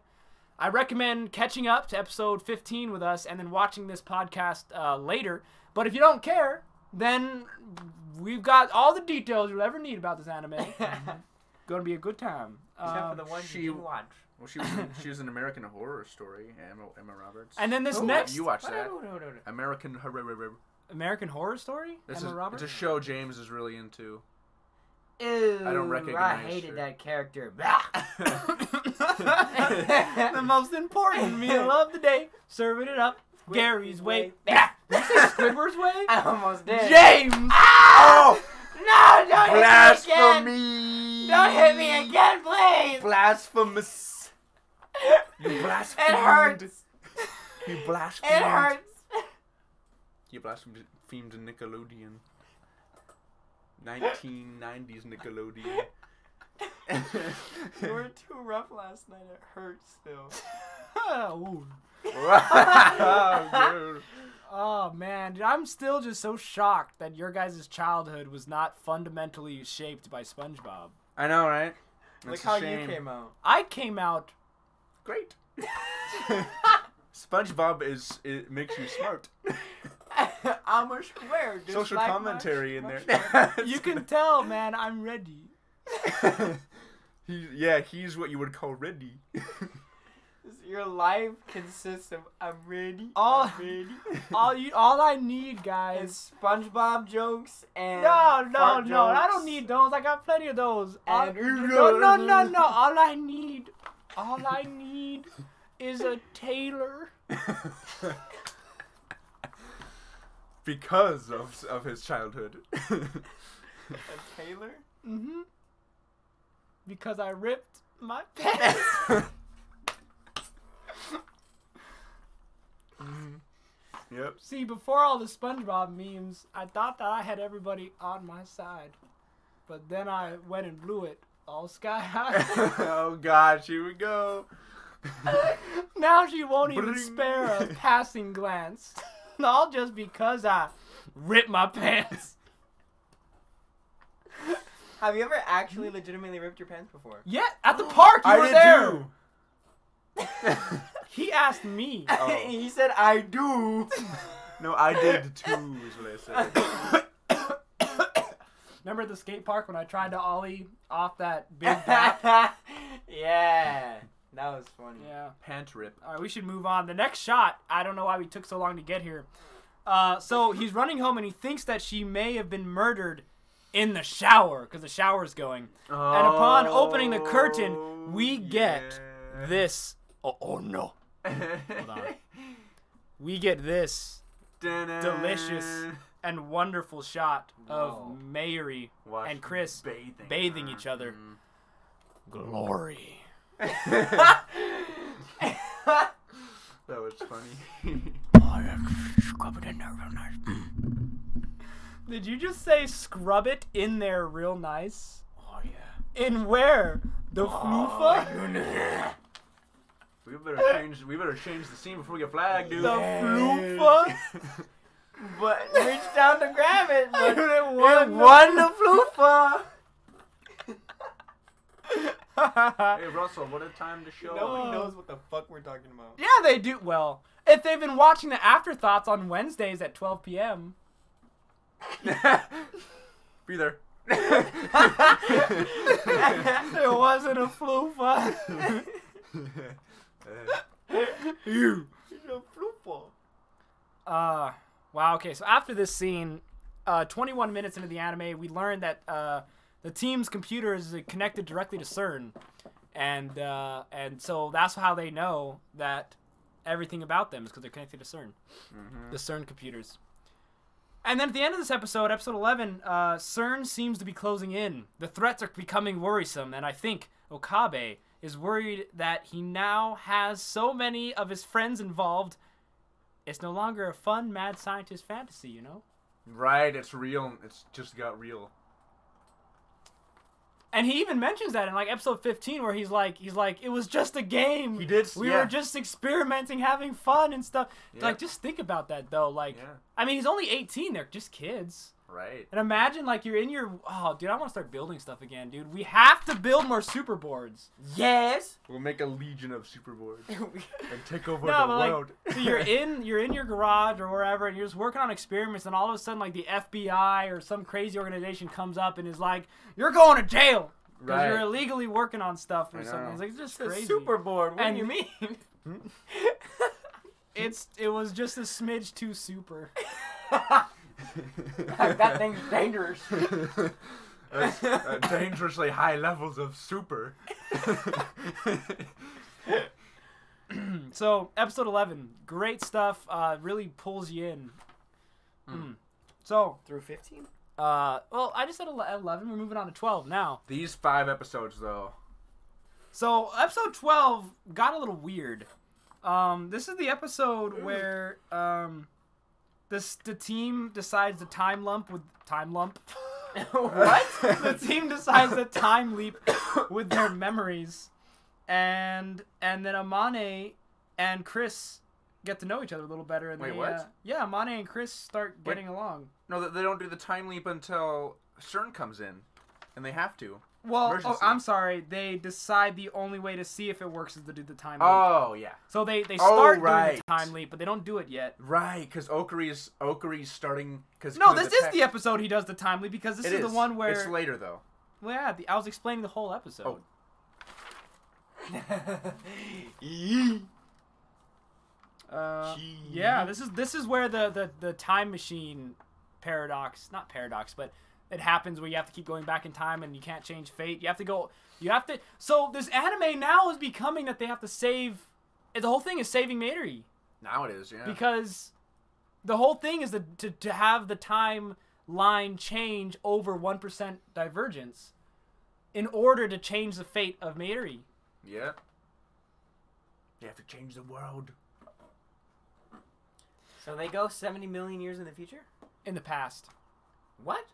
I recommend catching up to episode 15 with us and then watching this podcast later. But if you don't care, then we've got all the details you'll ever need about this anime. Gonna be a good time. Except for the ones you didn't watch. Well, she was an American Horror Story, Emma Roberts. And then this Oh, next... you watched that. No. American Horror. American Horror Story? It's Emma Roberts? a show James is really into. Ew, I don't recognize I hated her. that character. The most important meal of the day. Serving it up. Gary's way. Way. Did you say Squidward's way? I almost did. James! Oh! No, don't hit me Blasphemy! again. Don't hit me again, please. Blasphemous! You blasphemed. It hurts. You blasphemed. It hurts. You blasphemed Nickelodeon. 1990s Nickelodeon. You were too rough last night. It hurts still. Ooh. Wow, dude. Oh man, dude, I'm still just so shocked that your guys' childhood was not fundamentally shaped by SpongeBob. I know, right? Look It's a how shame. you came out. I came out. Great. SpongeBob it makes you smart. I'm a square. Just Social like commentary in my there. You can tell, man. I'm ready. He's what you would call ready. Your life consists of I'm ready. All- I'm ready. All I need, guys. It's SpongeBob jokes and No. fart I jokes. don't need those. I got plenty of those. And No. All I need is a tailor. Because of his childhood. A tailor? Mm-hmm. Because I ripped my pants. Yep. See, before all the SpongeBob memes, I thought that I had everybody on my side. But then I went and blew it all sky high. Oh gosh, here we go. Now she won't even Bring. spare a passing glance. All just because I ripped my pants. Have you ever actually legitimately ripped your pants before? Yeah, at the park, you I were did there. too. He asked me. Oh. He said, I do. No, I did too, is what I said. Remember at the skate park when I tried to ollie off that big gap? Yeah. That was funny. Yeah. Pant rip. All right, we should move on. The next shot, I don't know why we took so long to get here. So he's running home and he thinks that she may have been murdered in the shower because the shower's going. And upon opening the curtain, we get this. Oh no. Hold on. We get this delicious and wonderful shot of Mary and Chris bathing each other. Glory. That was funny. Scrub it in there real nice. Did you just say scrub it in there real nice? Oh, yeah. In where? The floofa? We better change the scene before we get flagged, dude. The floofa? But reach down to grab it. But It won the floofa. Hey, Russell, what a time to show. Nobody knows what the fuck we're talking about. Yeah, they do. Well, if they've been watching the Afterthoughts on Wednesdays at 12 p.m. Be there. It wasn't a floofa. You. The floofa. Wow, okay, so after this scene, 21 minutes into the anime, we learn that the team's computer is connected directly to CERN. And so that's how they know that everything about them is because they're connected to CERN. The CERN computers. And then at the end of this episode 11, CERN seems to be closing in. The threats are becoming worrisome, and I think Okabe is worried that he now has so many of his friends involved. It's no longer a fun mad scientist fantasy, you know? Right, it's real. It's just got real. And he even mentions that in like episode 15 where he's like, it was just a game. He did. We were just experimenting, having fun and stuff. Yeah. Like, just think about that though. Like, Yeah. I mean, he's only 18. They're just kids. Right. And imagine like you're in your, oh dude, I want to start building stuff again, dude. We have to build more super boards. Yes. We'll make a legion of superboards and take over No, the but like, world. so you're in your garage or wherever, and you're just working on experiments, and all of a sudden, like the FBI or some crazy organization comes up and is like, "You're going to jail because Right. you're illegally working on stuff or I know. something." It's like, it's just It's crazy. super bored. What And- do you mean? It was just a smidge too super. That thing's dangerous. That's, dangerously high levels of super. So, episode 11, great stuff. Really pulls you in. So, Through 15? well, I just said 11. We're moving on to 12 now. These 5 episodes, though. So, episode 12 got a little weird. This is the episode where the team decides to time lump. What? The team decides to time leap with their memories, and then Amane and Chris get to know each other a little better. And Wait, they, what? Yeah, Amane and Chris start getting along. No, they don't do the time leap until CERN comes in, and they have to. Well, Emergency. I'm sorry. They decide the only way to see if it works is to do the time leap. Oh, yeah. So they start doing right. the time leap, but they don't do it yet. Right, because Okuri's starting... No, this is the episode he does the time leap, because this is the one where... It's later, though. Well, yeah, I was explaining the whole episode. Yeah, this is where the time machine paradox, not paradox, but it happens where you have to keep going back in time and you can't change fate. So this anime now is becoming that they have to save, the whole thing is saving Mairi. Now it is, yeah. Because the whole thing is to have the timeline change over 1% divergence in order to change the fate of Mairi. Yeah. They have to change the world. So they go 70 million years in the future? In the past. What?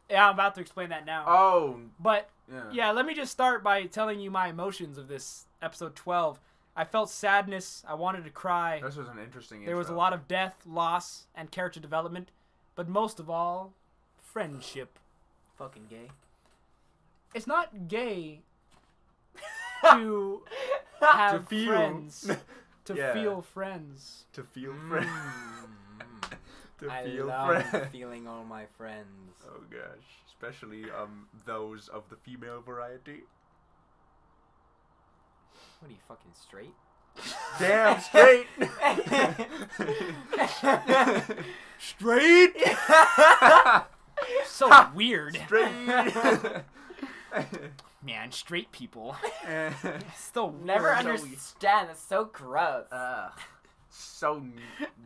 Yeah, I'm about to explain that now. Oh. But, yeah, let me just start by telling you my emotions of this episode 12. I felt sadness. I wanted to cry. This was an interesting intro. There was a lot of death, loss, and character development. But most of all, friendship. Fucking gay. It's not gay to have feel. friends. To Yeah. feel friends. To feel friends. I love feeling all my friends. Oh gosh, especially those of the female variety. What are you, fucking straight? Damn straight. Straight. So weird. Straight. Man, straight people. Still Never understand. That's so gross. So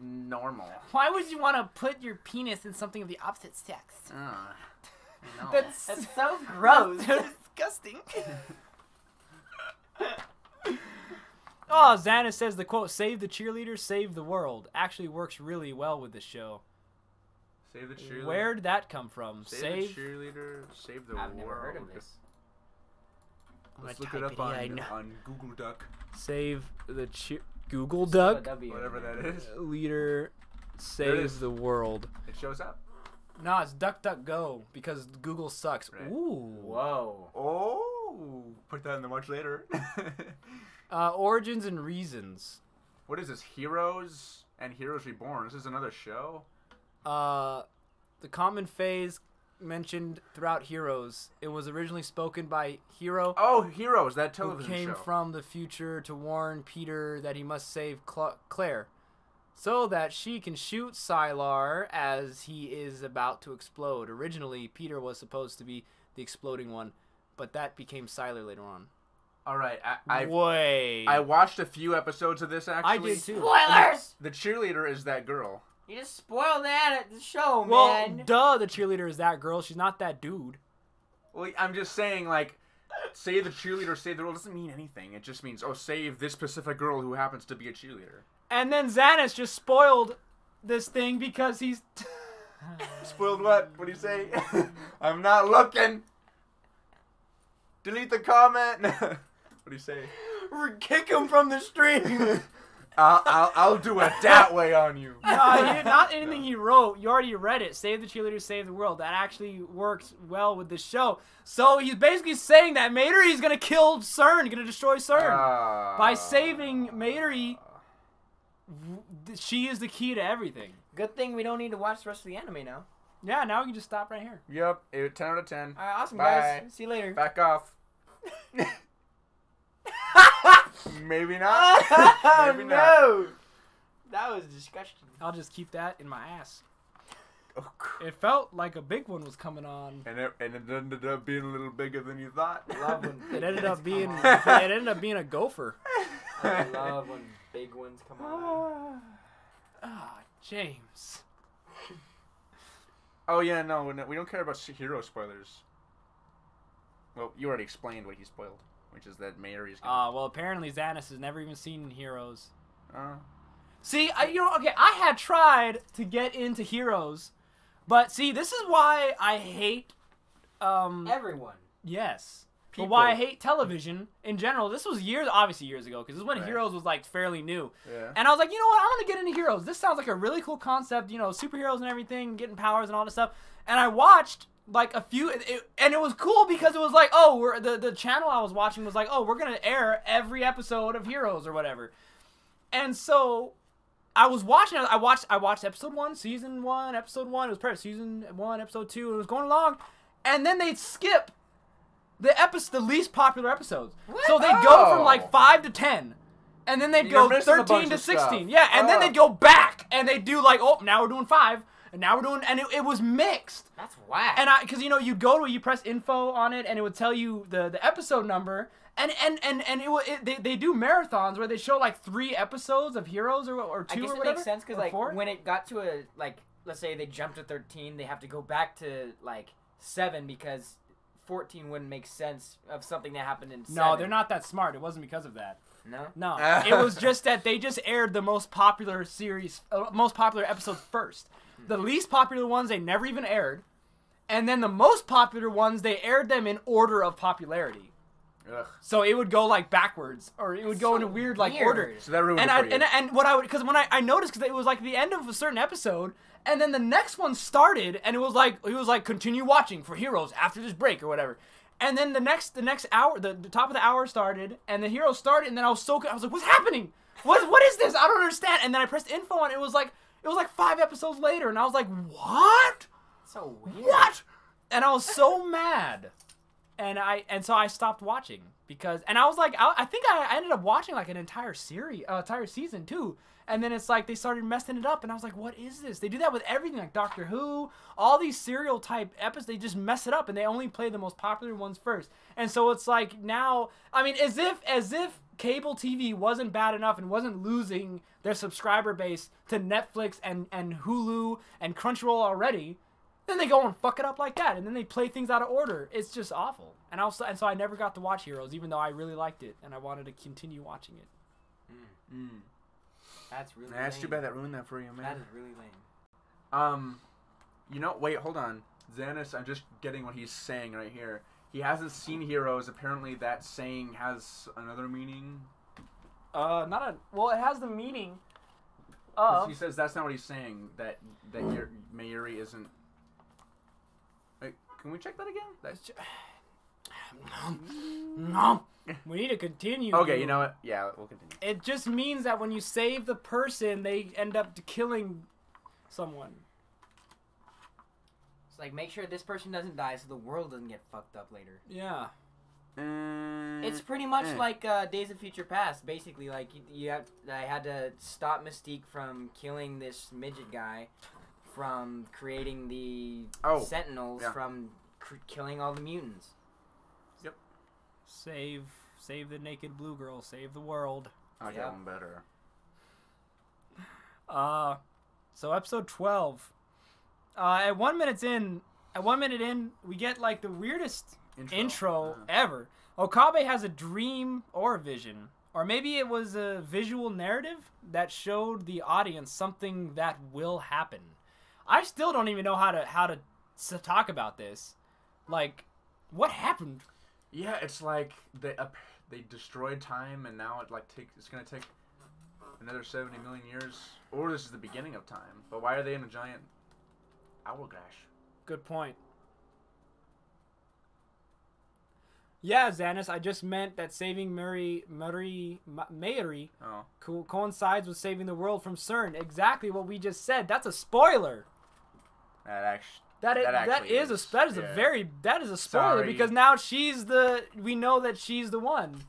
normal. Why would you want to put your penis in something of the opposite sex? No. That's so gross. So disgusting. Oh, Xana says the quote, "Save the cheerleader, save the world," actually works really well with the show. Save the cheerleader. Where did that come from? Save the cheerleader, save the world. I've never heard of this. Let's look it up on Google Duck. Save the Google Duck Whatever that is. leader, save the world. It shows up. No, it's DuckDuckGo because Google sucks. Right. Ooh. Whoa. Oh, put that in the watch later. Origins and reasons. What is this? Heroes and Heroes Reborn. This is another show. The common phase mentioned throughout Heroes. It was originally spoken by Hero. Oh, Heroes, that who television came show. from the future to warn Peter that he must save Claire, so that she can shoot Sylar as he is about to explode. Originally, Peter was supposed to be the exploding one, but that became Sylar later on. All right, Wait. I watched a few episodes of this actually. I did too. Spoilers! The cheerleader is that girl. You just spoiled that at the show, Well, man. duh, the cheerleader is that girl. She's not that dude. Well, I'm just saying, like, save the cheerleader, save the girl doesn't mean anything. It just means, oh, save this specific girl who happens to be a cheerleader. And then Xanis just spoiled this thing because he's... Spoiled what? What do you say? I'm not looking. Delete the comment. What do you say? Kick him from the stream. I'll do it that way on you. Not anything he wrote. You already read it. Save the cheerleader, save the world. That actually works well with this show. So he's basically saying that Mairi is going to kill CERN, going to destroy CERN. By saving Mairi, she is the key to everything. Good thing we don't need to watch the rest of the anime now. Yeah, now we can just stop right here. Yep, 10 out of 10. All right, awesome, Bye. guys. See you later. Back off. Maybe not. Oh, Maybe not. no. That was disgusting. I'll just keep that in my ass. It felt like a big one was coming on. And it ended up being a little bigger than you thought. Love when It ended up being a gopher. I love when big ones come on. James. Oh yeah, no, we don't care about hero spoilers. Well, you already explained what he spoiled, which is that Mary's gonna... Well, apparently Xanis has never even seen Heroes. Uh, See, I had tried to get into Heroes, but see, this is why I hate, Everyone. yes. People. But why I hate television in general. This was obviously years ago, because this is when Right. Heroes was, like, fairly new. yeah. And I was like, you know what, I'm going to get into Heroes. This sounds like a really cool concept, superheroes and everything, getting powers and all this stuff. And I watched, like, a few, and it was cool because it was like, the channel I was watching was like, we're going to air every episode of Heroes or whatever. And so I was watching, I watched episode 1, season 1, episode 1. It was part season 1, episode 2. It was going along. And then they'd skip the least popular episodes. What? So they'd go from like 5 to 10. And then they'd You're go missing a 13 bunch to of 16. stuff. Yeah, and then they'd go back and they'd do like, now we're doing 5. And now we're doing, and it was mixed. That's whack. And because you press info on it, and it would tell you the episode number, and they do marathons where they show like 3 episodes of Heroes or 2 I guess or it whatever. makes sense because or like 4. when it got to let's say they jumped to 13, they have to go back to like 7 because 14 wouldn't make sense of something that happened in 7. No, they're not that smart. It wasn't because of that. No. No, it was just that they just aired the most popular episodes first. The least popular ones they never even aired, and then the most popular ones they aired them in order of popularity. Ugh. So it would go like backwards, or it would go in a weird like order. So that ruined And it for you. and what because when I noticed, because it was like the end of a certain episode, and then the next one started, and it was like continue watching for Heroes after this break or whatever. And then the next hour, the top of the hour started, and the Heroes started, and then I was like, what's happening? What is this? I don't understand. And then I pressed info on it. It was like 5 episodes later, and I was like, what? So weird. What? And I was so mad. And so I stopped watching and I was like, I think I ended up watching like an entire season too. And then it's like they started messing it up, and I was like, what is this? They do that with everything, like Doctor Who, all these serial type episodes. They just mess it up, and they only play the most popular ones first. And so it's like now, I mean, as if cable TV wasn't bad enough and wasn't losing their subscriber base to Netflix and Hulu and Crunchyroll already. Then they go and fuck it up like that, and then they play things out of order. It's just awful. And so I never got to watch Heroes, even though I really liked it, and I wanted to continue watching it. That's really That's lame. too bad that ruined that for you, man. That is really lame. Wait, hold on. Xanis, I'm just getting what he's saying right here. He hasn't seen Heroes. Apparently that saying has another meaning. Well, it has the meaning 'Cause of... he says that's not what he's saying, that Mayuri isn't... Wait, can we check that again? No. We need to continue. Okay, you know what? Yeah, we'll continue. It just means that when you save the person, they end up killing someone. It's like, make sure this person doesn't die so the world doesn't get fucked up later. Yeah. It's pretty much like Days of Future Past. Basically, like I had to stop Mystique from killing this midget guy, from creating the Sentinels, from killing all the mutants. Yep. Save the naked blue girl. Save the world. I got one better. So episode 12. At 1 minute in, we get like the weirdest intro ever. Okabe has a dream or a vision, or maybe it was a visual narrative that showed the audience something that will happen. I still don't even know how to talk about this. Like, what happened? Yeah, it's like they destroyed time, and now it's gonna take another 70 million years, or this is the beginning of time. But why are they in a giant hourglass? Good point. Yeah, Xanis, I just meant that saving Mayuri coincides with saving the world from CERN. Exactly what we just said. That's a spoiler. That is a spoiler. Sorry. Because now we know that she's the one.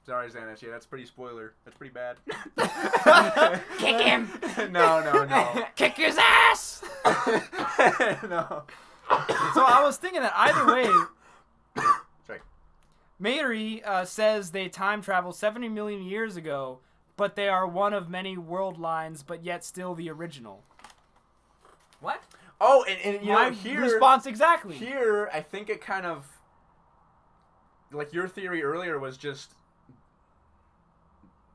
Sorry, Xanax. Yeah, that's pretty spoiler. That's pretty bad. Kick him! No. Kick his ass! No. So I was thinking that either way, Sorry. Mary says they time traveled 70 million years ago, but they are one of many world lines, but yet still the original. What? Oh, and you My know, here... response exactly. Here, I think it kind of... Like, your theory earlier was just...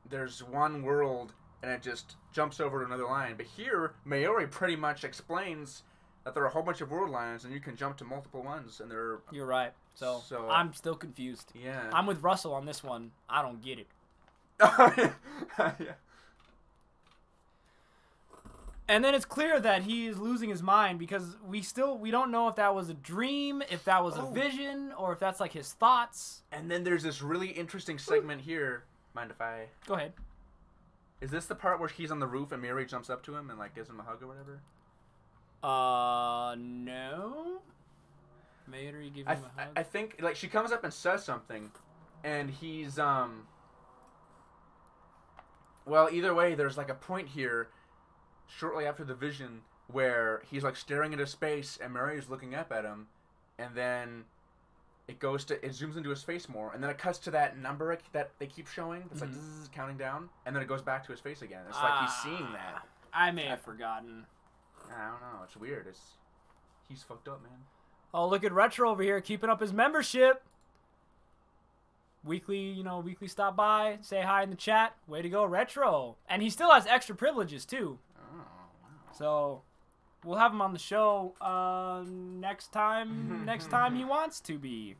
There's one world, and it just jumps over to another line. But here, Maori pretty much explains that there are a whole bunch of world lines, and you can jump to multiple ones, and they're... You're right. So I'm still confused. Yeah. I'm with Russell on this one. I don't get it. Yeah. And then it's clear that he is losing his mind because we don't know if that was a dream, if that was a vision, or if that's like his thoughts. And then there's this really interesting segment here. Mind if I... Go ahead. Is this the part where he's on the roof and Mary jumps up to him and like gives him a hug or whatever? No. Mary give him a hug? I think like she comes up and says something, and he's Well, either way, there's like a point here, shortly after the vision, where he's like staring into space and Mary's looking up at him, and then it zooms into his face more, and then it cuts to that number that they keep showing. It's like counting down, and then it goes back to his face again. It's like he's seeing that. I may have forgotten. I don't know. It's weird. He's fucked up, man. Oh, look at Retro over here keeping up his membership. Weekly stop by, say hi in the chat. Way to go, Retro. And he still has extra privileges, too. Oh, wow. So, we'll have him on the show next time he wants to be.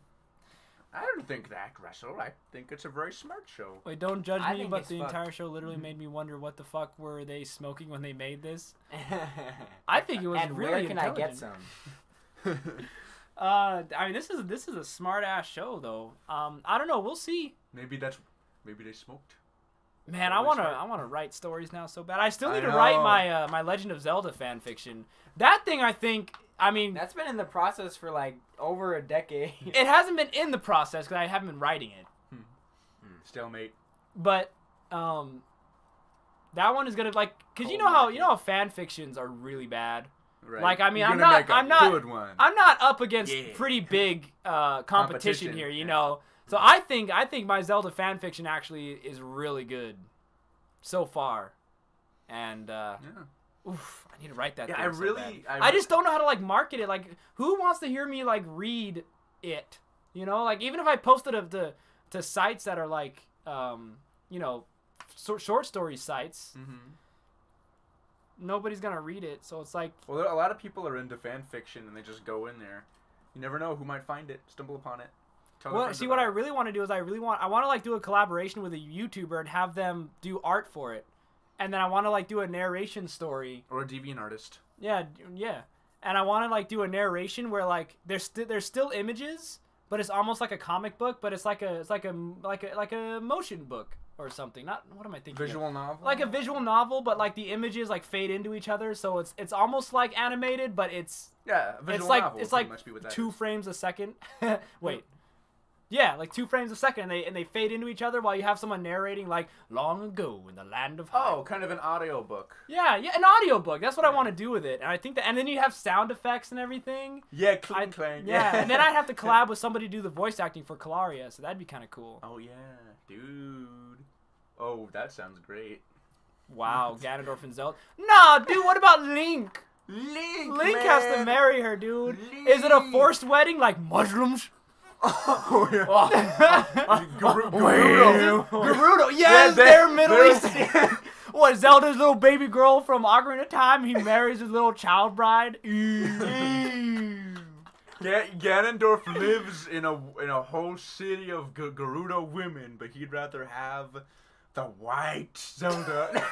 I don't think that, Russell. I think it's a very smart show. Wait, don't judge I me, think but it's the fucked. entire show literally made me wonder what the fuck were they smoking when they made this. I think it was and really where can I get intelligent. some? I mean, this is a smart ass show though. I don't know. We'll see. Maybe they smoked. Man, I wanna write stories now so bad. I still need to know. write my Legend of Zelda fan fiction. That thing, I think. I mean, That's been in the process for like over a decade. it hasn't been in the process because I haven't been writing it. Stalemate. But that one is gonna like, cause you know how fan fictions are really bad. Right. Like, I mean, You're I'm gonna not, make a I'm not, good one. I'm not up against Yeah. pretty big competition here, you Yeah. know. So I think my Zelda fan fiction actually is really good so far, and oof, I need to write that. Yeah, thing I so really- bad. I I just don't know how to like market it. Like, who wants to hear me like read it? You know, like even if I posted it to sites that are like, you know, short story sites. Nobody's gonna read it, so it's like, Well, a lot of people are into fan fiction and they just go in there. You never know who might find it, stumble upon it. Tell their well, friends see, what about I it. really want to do is I want to like do a collaboration with a YouTuber and have them do art for it, and then I want to like do a narration story. Or a deviant artist. Yeah, and I want to like do a narration where like there's still images, but it's almost like a comic book, but it's like a motion book or something. Not what am I thinking? Visual novel. Like a visual novel, but like the images like fade into each other, so it's almost like animated, but it's a visual it's like novel would it's pretty like much be what that 2 is. frames a second. Wait. Yeah, like 2 frames a second, and they fade into each other while you have someone narrating like long ago in the land of Hyrule. Oh, kind of an audio book. Yeah, an audiobook. That's what I want to do with it. And I think and then you have sound effects and everything. Yeah, clang clang. Yeah, and then I'd have to collab with somebody to do the voice acting for Kalaria, so that'd be kind of cool. Oh yeah, dude. Oh, that sounds great. Wow, Ganondorf and Zelda. Nah, dude, what about Link? Link Link has to marry her, dude. Link. Is it a forced wedding like mushrooms? Oh yeah. Gerudo, yes, they're Middle Eastern. What, Zelda's little baby girl from Ocarina of Time? He marries his little child bride. Ganondorf lives in a whole city of Gerudo women, but he'd rather have the white Zelda.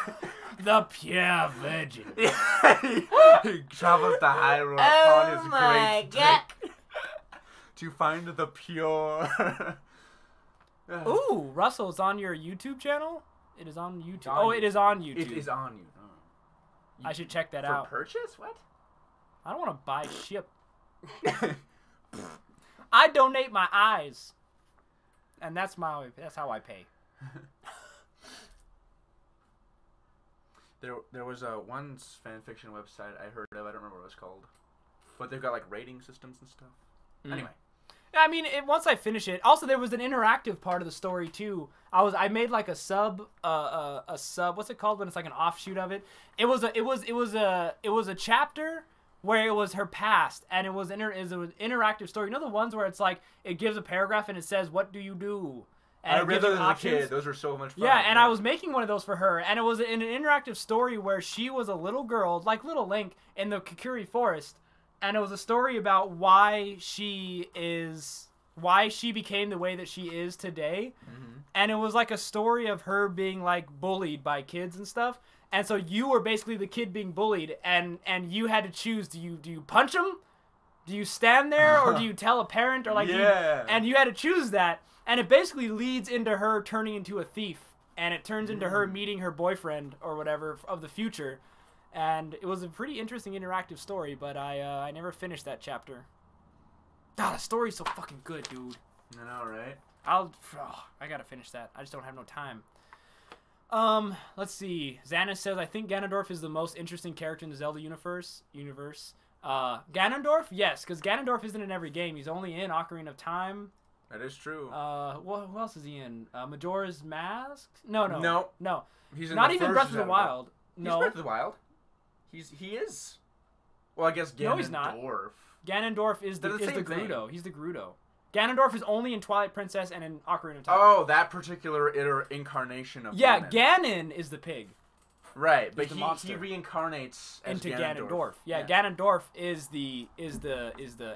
The pure virgin. He travels to Hyrule upon his great trek to find the pure. Ooh, Russell, it's on your YouTube channel? It is on YouTube. On It is on YouTube. It is on you. I should check that For out. purchase? What? I don't want to buy shit. I donate my eyes. And that's how I pay. There was a one fan fiction website I heard of. I don't remember what it was called, but they've got like rating systems and stuff. Anyway. I mean, once I finish it. Also, there was an interactive part of the story too. I made like a sub. What's it called when it's like an offshoot of it? It was a chapter where it was her past, and it was an interactive story. You know the ones where it's like it gives a paragraph and it says, "What do you do?" And I read those as a kid. Those were so much fun. Yeah, and I was making one of those for her, and it was in an interactive story where she was a little girl, like little Link, in the Kakuri Forest, and it was a story about why she became the way that she is today, and it was like a story of her being like bullied by kids and stuff, and so you were basically the kid being bullied, and you had to choose: do you punch him, do you stand there, or do you tell a parent, or like and you had to choose that. And it basically leads into her turning into a thief. And it turns into her meeting her boyfriend or whatever of the future. And it was a pretty interesting interactive story, but I never finished that chapter. God, the story's so fucking good, dude. I know, right? I gotta finish that. I just don't have no time. Let's see. Xanis says, I think Ganondorf is the most interesting character in the Zelda universe. Ganondorf? Yes, because Ganondorf isn't in every game. He's only in Ocarina of Time. That is true. Who else is he in? Majora's Mask? No. He's in not the even first Breath of the Zelda. Wild. He's No. Breath of the Wild. He is. Well, I guess Ganondorf. No, he's not. Ganondorf is the same thing. Gerudo. He's the Gerudo. Ganondorf is only in Twilight Princess and in Ocarina of Time. Oh, that particular incarnation of yeah, Ganon. Ganon is the pig. Right, but the he monster. reincarnates as Into Ganondorf. Ganondorf. Yeah, Ganondorf is the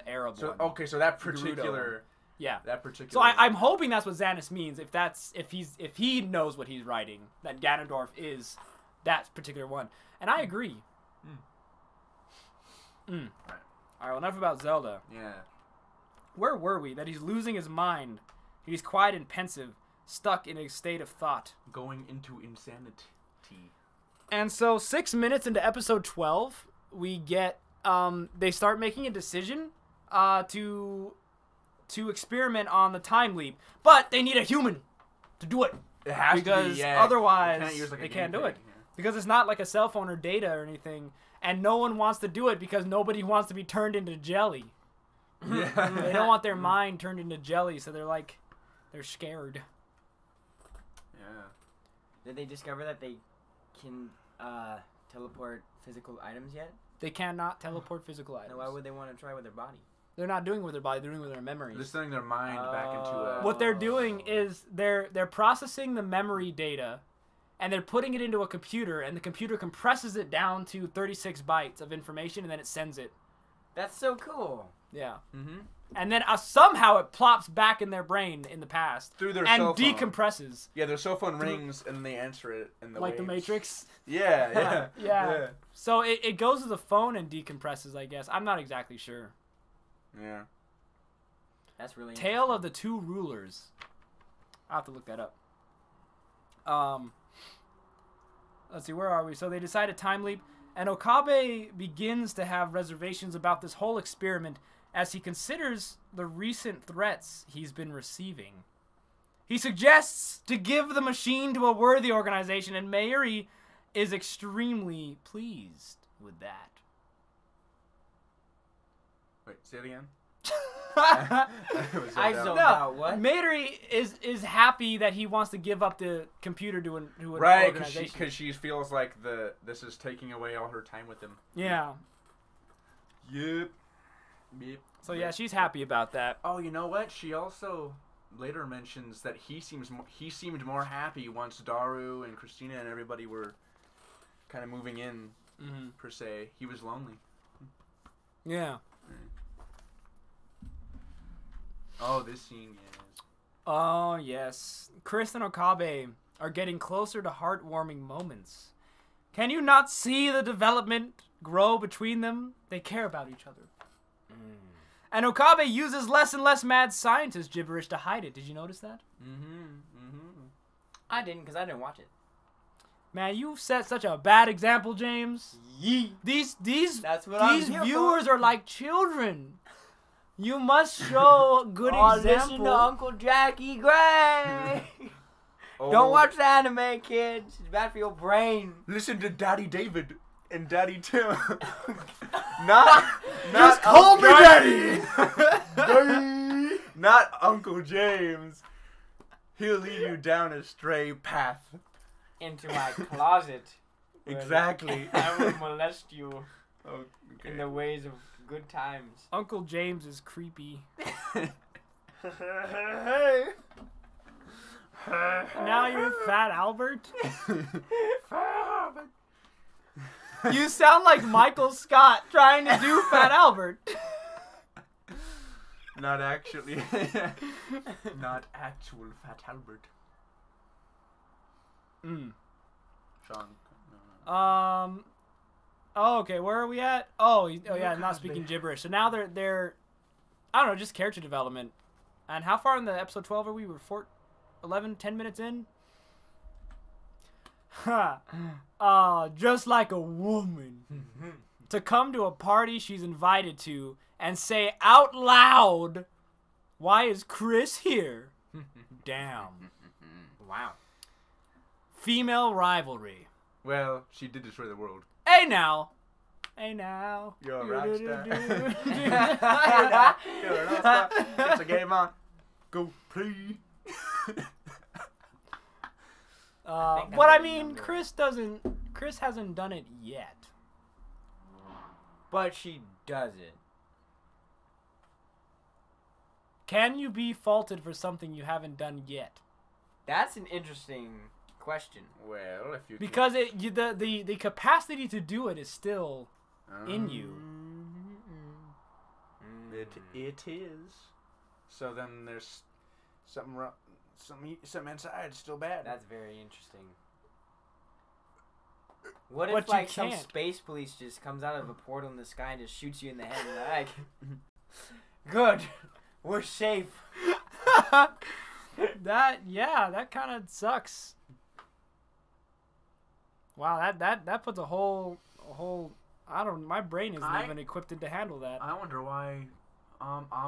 Arab So one. okay, so that particular. Yeah. That particular. So I'm hoping that's what Xanis means. If he knows what he's writing, that Ganondorf is that particular one, and I agree. All right, well, enough about Zelda. Yeah. Where were we? That he's losing his mind. He's quiet and pensive, stuck in a state of thought. Going into insanity. And so 6 minutes into episode 12, we get they start making a decision to experiment on the time leap, but they need a human to do it. It has because to be, yeah. otherwise they can't do it. Yeah. Because it's not like a cell phone or data or anything, and no one wants to do it because nobody wants to be turned into jelly. Yeah. They don't want their mind turned into jelly, so they're scared. Yeah. Did they discover that they can teleport physical items yet? They cannot teleport physical items. Now, why would they want to try with their body? They're not doing it with their body, they're doing it with their memories. They're sending their mind back into a... What they're doing is they're processing the memory data, and they're putting it into a computer, and the computer compresses it down to 36 bytes of information, and then it sends it. That's so cool. Yeah. Mm-hmm. And then somehow it plops back in their brain in the past. Through their and cell phone. decompresses. Yeah, their cell phone rings, and then they answer it in the Like waves. the Matrix. Yeah. Yeah. So it goes to the phone and decompresses, I guess. I'm not exactly sure. Yeah. That's really Tale of the Two Rulers. I'll have to look that up. Let's see, where are we? So they decide a time leap, and Okabe begins to have reservations about this whole experiment as he considers the recent threats he's been receiving. He suggests to give the machine to a worthy organization, and Mayuri is extremely pleased with that. Wait, say it again? I zoned out. What? Mayuri is happy that he wants to give up the computer to an right, organization. because she feels like this is taking away all her time with him. Yeah. Yep. So yeah, she's happy about that. Oh, you know what? She also later mentions that he seemed more happy once Daru and Christina and everybody were kind of moving in, per se. He was lonely. Yeah. Oh, this scene is... Oh, yes. Chris and Okabe are getting closer to heartwarming moments. Can you not see the development grow between them? They care about each other. And Okabe uses less and less mad scientist gibberish to hide it. Did you notice that? I didn't, because I didn't watch it. Man, you've set such a bad example, James. These That's what I'm here viewers for. are like children. You must show a good example. Listen to Uncle Jackie Gray. Don't watch the anime, kids. It's bad for your brain. Listen to Daddy David and Daddy Tim. not Just call me Daddy. Not Uncle James. He'll lead you down a stray path. Into my closet. Exactly. I will molest you Okay. in the ways of good times. Uncle James is creepy. Now you're Fat Albert? You sound like Michael Scott trying to do Fat Albert. Not actually. Not actual Fat Albert. Sean. Oh, okay. Where are we at? Oh yeah, not speaking gibberish. So now they're, I don't know, just character development. And how far in the episode 12 are we? We're 10 minutes in. Just like a woman. To come to a party she's invited to and say out loud, "Why is Chris here?" Damn. Wow. Female rivalry. Well, she did destroy the world. Hey now. You're a rock star. Do-do-do-do. You're a rock star. It's a game on. Go play. But I mean, Chris hasn't done it yet. But she does it. Can you be faulted for something you haven't done yet? That's an interesting question. Well, if you Because the capacity to do it is still in you. It is. So then there's something wrong. Something inside still bad. That's very interesting. What But if you like some can't. space police just comes out of a portal in the sky and just shoots you in the head and like, good, we're safe. that kind of sucks. Wow, that puts a whole my brain isn't even equipped to handle that. I wonder why Amine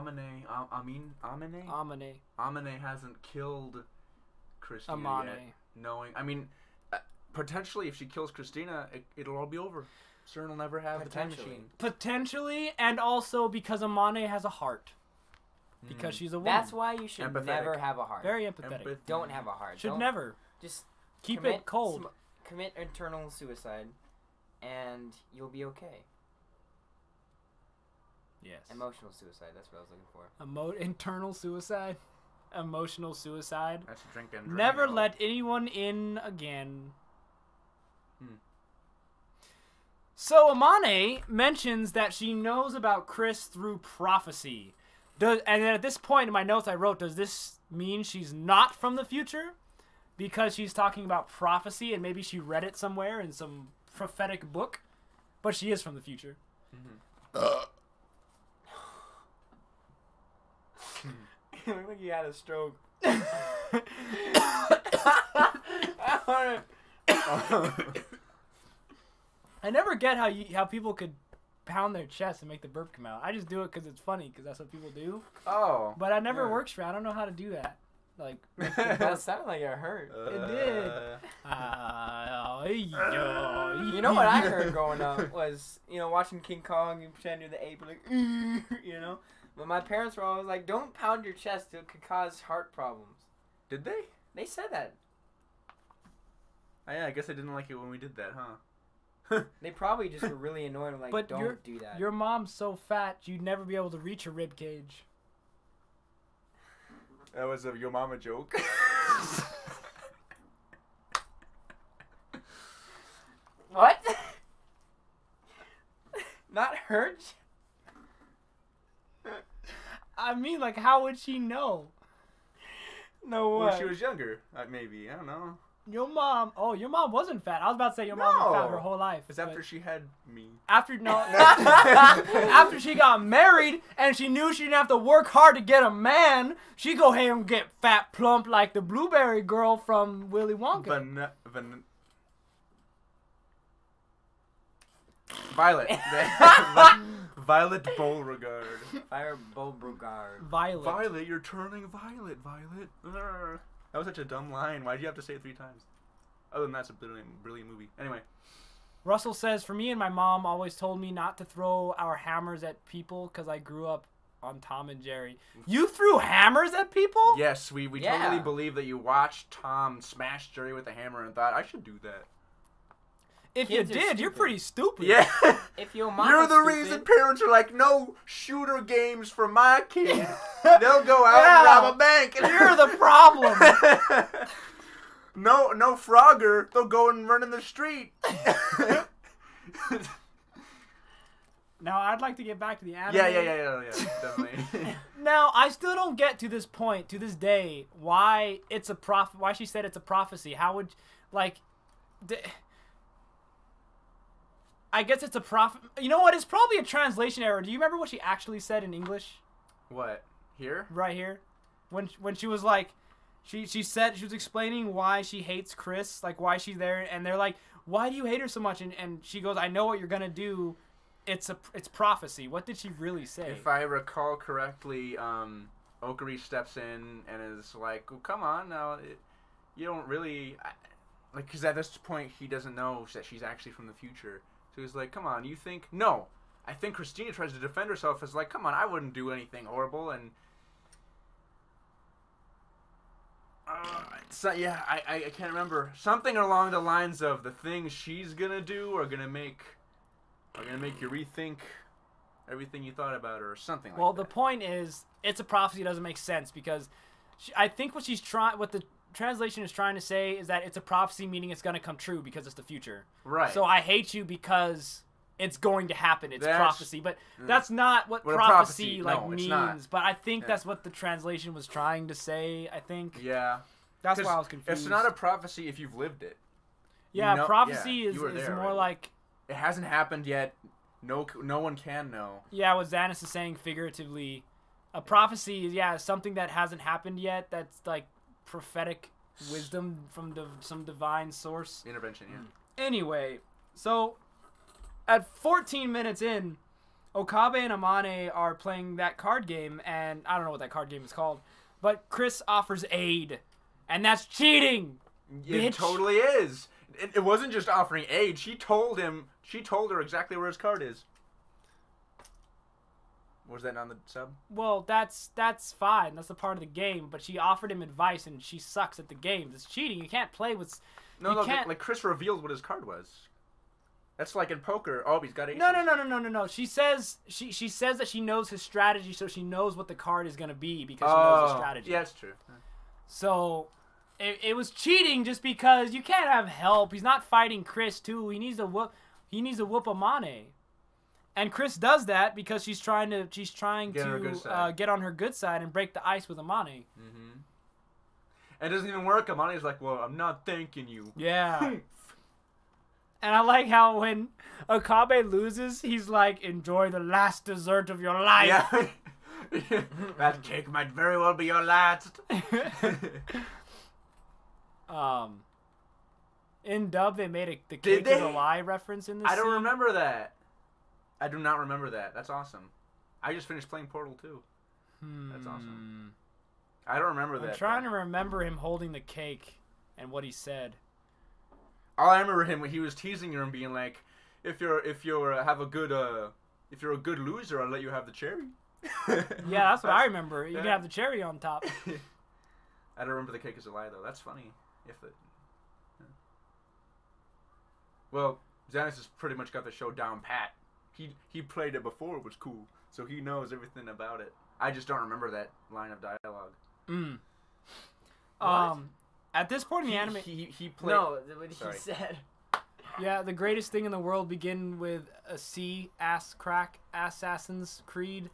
hasn't killed Christina yet. Knowing, I mean, potentially if she kills Christina, it'll all be over. CERN will never have the time machine. Potentially, and also because Amane has a heart. Because she's a woman. That's why you should never have a heart. Very empathetic. Don't have a heart. Should never. Just keep it cold. Commit internal suicide, and you'll be okay. Yes. Emotional suicide. That's what I was looking for. Internal suicide. Emotional suicide. That's a drink and drink. Never let anyone in again. So Amane mentions that she knows about Chris through prophecy. And then at this point in my notes I wrote, does this mean she's not from the future? Because she's talking about prophecy and maybe she read it somewhere in some prophetic book. But she is from the future. You look like you had a stroke. I never get how people could pound their chest and make the burp come out. I just do it because it's funny, because that's what people do. Oh. But it never works for me. I don't know how to do that. Like, That sounded like it hurt. it did. You know what I heard growing up was, watching King Kong and pretend you're the ape, like, But my parents were always like, don't pound your chest, it could cause heart problems. Did they? They said that. Oh, yeah, I guess I didn't like it when we did that, huh? They probably just were really annoyed and like, But don't do that. Your mom's so fat, you'd never be able to reach her rib cage. That was a your mama joke. What? Not hurt? I mean, like, how would she know? No way. When she was younger, maybe. I don't know. Your mom wasn't fat. I was about to say your mom was fat her whole life. It's after she had me. After she got married and she knew she didn't have to work hard to get a man, she go ahead and get fat plump like the blueberry girl from Willy Wonka. Violet. Violet Beauregard. Fire Beauregard. Violet. Violet, you're turning violet, Violet. That was such a dumb line. Why'd you have to say it 3 times? Other than that's a brilliant movie. Anyway. Russell says, for me and my mom always told me not to throw our hammers at people because I grew up on Tom and Jerry. You threw hammers at people? Yes, we totally believe that you watched Tom smash Jerry with a hammer and thought, I should do that. If you did, you're pretty stupid. Yeah. If your mom You're was the stupid, reason parents are like, no shooter games for my kid. They'll go out and rob a bank. You're the problem. No Frogger. They'll go and run in the street. Now, I'd like to get back to the anime. Yeah, definitely. Now, I still don't get to this point, to this day, why it's a why she said it's a prophecy. How would, like, I guess it's a prophet. You know what? It's probably a translation error. Do you remember what she actually said in English? What? Here? Right here, when she was like, she said she was explaining why she hates Chris, like why she's there, and they're like, why do you hate her so much? And she goes, I know what you're gonna do. It's prophecy. What did she really say? If I recall correctly, Okari steps in and is like, well, come on now, you don't really, like, because at this point he doesn't know that she's actually from the future. So he's like, come on, you think, no. I think Christina tries to defend herself as like, come on, I wouldn't do anything horrible. And so, yeah, I can't remember. Something along the lines of the things she's gonna do are gonna make you rethink everything you thought about her, or something like that. Well, the point is, it's a prophecy doesn't make sense because I think what the translation is trying to say is that it's a prophecy, meaning it's going to come true because it's the future. Right. So I hate you because it's going to happen. It's prophecy, but that's not what prophecy means. Not. But I think that's what the translation was trying to say. I think. Yeah. That's why I was confused. It's not a prophecy if you've lived it. Yeah, prophecy is more right? like. It hasn't happened yet. No one can know. Yeah, what Xanis is saying figuratively, a prophecy is something that hasn't happened yet. That's like prophetic wisdom from some divine source. Intervention, yeah. Anyway, so at 14 minutes in, Okabe and Amane are playing that card game, and I don't know what that card game is called, but Chris offers aid, and that's cheating. It totally is. It wasn't just offering aid. She told her exactly where his card is. Was that on the sub? Well, that's fine. That's a part of the game. But she offered him advice, and she sucks at the game. It's cheating. You can't play with. Like Chris revealed what his card was. That's like in poker. Oh, he's got aces. No. She says that she knows his strategy, so she knows what the card is gonna be because she knows his strategy. Yeah, that's true. So. It was cheating just because you can't have help. He's not fighting Chris too. He needs to whoop Amane, and Chris does that because she's trying to get on her good side and break the ice with Amane. Mm-hmm. And it doesn't even work. Amane's like, well, I'm not thanking you. Yeah. And I like how when Okabe loses, he's like, enjoy the last dessert of your life. Yeah. That cake might very well be your last. In dub, they made the cake is a lie reference in this. I don't remember that. I do not remember that. That's awesome. I just finished playing Portal 2. That's awesome. I don't remember that. I'm trying to remember him holding the cake and what he said. All I remember him when he was teasing her and being like, if you're a good loser, I'll let you have the cherry. Yeah, that's what I remember. You can have the cherry on top. I don't remember the cake is a lie though. That's funny. Well, Xanis has pretty much got the show down pat. He played it before it was cool, so he knows everything about it. I just don't remember that line of dialogue. At this point in the anime, he played. No, what he said. Yeah, the greatest thing in the world begin with a C, ass crack, Assassin's Creed,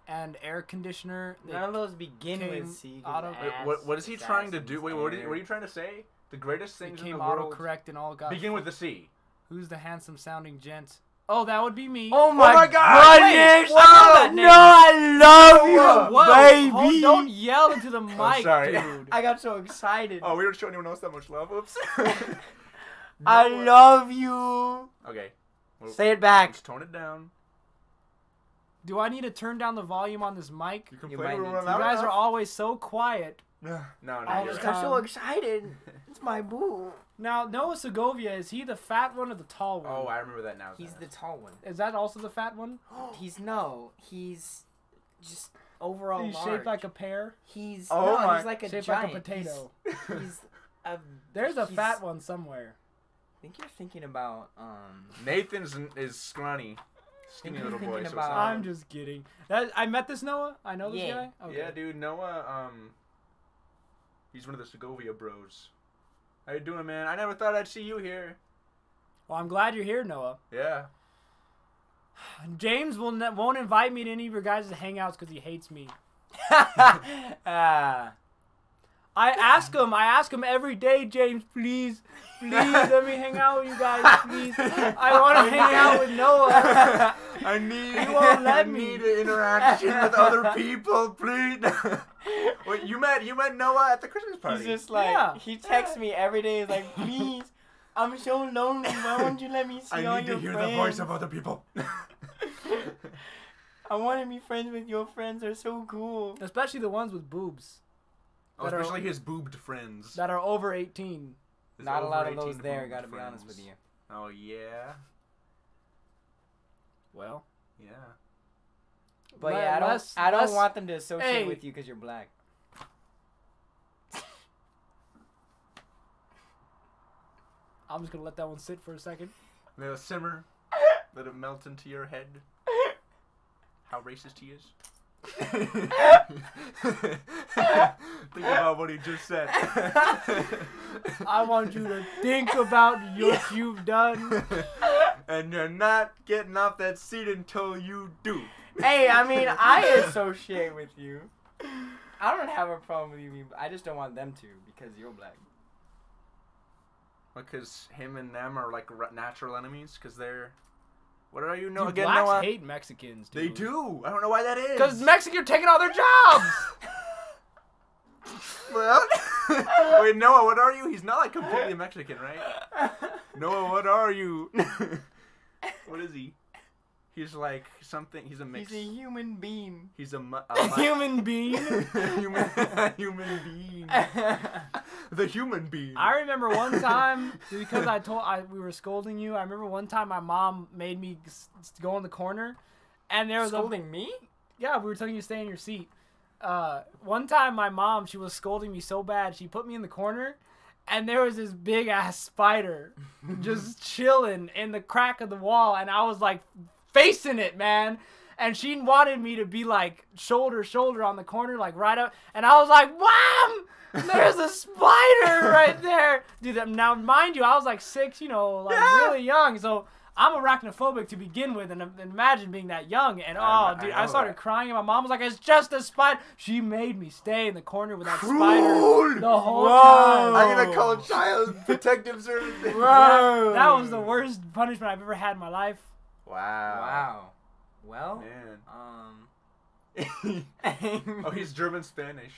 and air conditioner. None of those begin with C. What is he trying to do? Wait, what are you trying to say? The greatest things in the world autocorrect and all got begin with the C. Who's the handsome sounding gent? Oh, that would be me. Oh my God! Wait, I love you, baby. Don't yell into the mic, sorry. dude. I got so excited. Oh, we don't show anyone else that much love. Oops. I love you. Okay. Say it back. Let's tone it down. Do I need to turn down the volume on this mic? You can You play might it need when to. we're You loud guys are enough. always so quiet. No, All you're the right. time. I'm so excited. It's my boo. Now, Noah Segovia, is he the fat one or the tall one? Oh, I remember that now. He's the tall one. Is that also the fat one? He's just overall He's large. shaped like a pear. He's Oh my- he's like a Shaped giant. like a potato. He's a. There's a he's- fat one somewhere. I think you're thinking about Nathan's is scrawny, skinny you're little boy. thinking So about- it's not- I'm just kidding. I met this Noah. I know this Yeah. guy. Okay. Yeah, dude, Noah. He's one of the Segovia bros. How you doing, man? I never thought I'd see you here. Well, I'm glad you're here, Noah. Yeah. James won't invite me to any of your guys' hangouts because he hates me. I ask him every day, James, please let me hang out with you guys, please. I want to hang out with Noah. I need. He won't let I me. need an interaction with other people, please. Wait, you met Noah at the Christmas party. He's just like Yeah. he texts me every day. He's like, please, I'm so lonely. Why won't you let me see all I need your to hear friends? the voice of other people. I want to be friends with your friends. They're so cool. Especially the ones with boobs Oh, especially his boobed friends. that are over 18. His Not a over lot of 18 those there. boobed Gotta be honest friends. with you. Oh yeah, Well, yeah. But yeah, I don't want them to associate Hey. with you because you're black. I'm just gonna let that one sit for a second. Let it simmer. Let it melt into your head. How racist he is. Think about what he just said. I want you to think about what you've done. And you're not getting off that seat until you do. Hey, I mean, I associate with you. I don't have a problem with you. I just don't want them to because you're black. Because him and them are like natural enemies. Because they're. What are you know Dude, again, blacks Noah? hate Mexicans, dude. They do. I don't know why that is. Because Mexicans are taking all their jobs. Well, wait, Noah, what are you? He's not like completely Mexican, right? Noah, what are you? What is he? He's like something. He's a mix. He's a human being. He's a Human being. human being. The human being. I remember one time because we were scolding you. I remember one time my mom made me go in the corner, and there was Scolding me? Yeah, we were telling you to stay in your seat. One time my mom, she was scolding me so bad, she put me in the corner, and there was this big ass spider just chilling in the crack of the wall, and I was like facing it, man. And she wanted me to be like shoulder to shoulder on the corner, like right up, and I was like, wham! There's a spider right there, dude. Now, mind you, I was like 6, really young, so I'm arachnophobic to begin with, and imagine being that young. And I started crying, and my mom was like, "It's just a spider." She made me stay in the corner with that spider the whole time. I'm gonna call Child Protective Services. That was the worst punishment I've ever had in my life. Wow. Well, Man. Oh, he's German Spanish.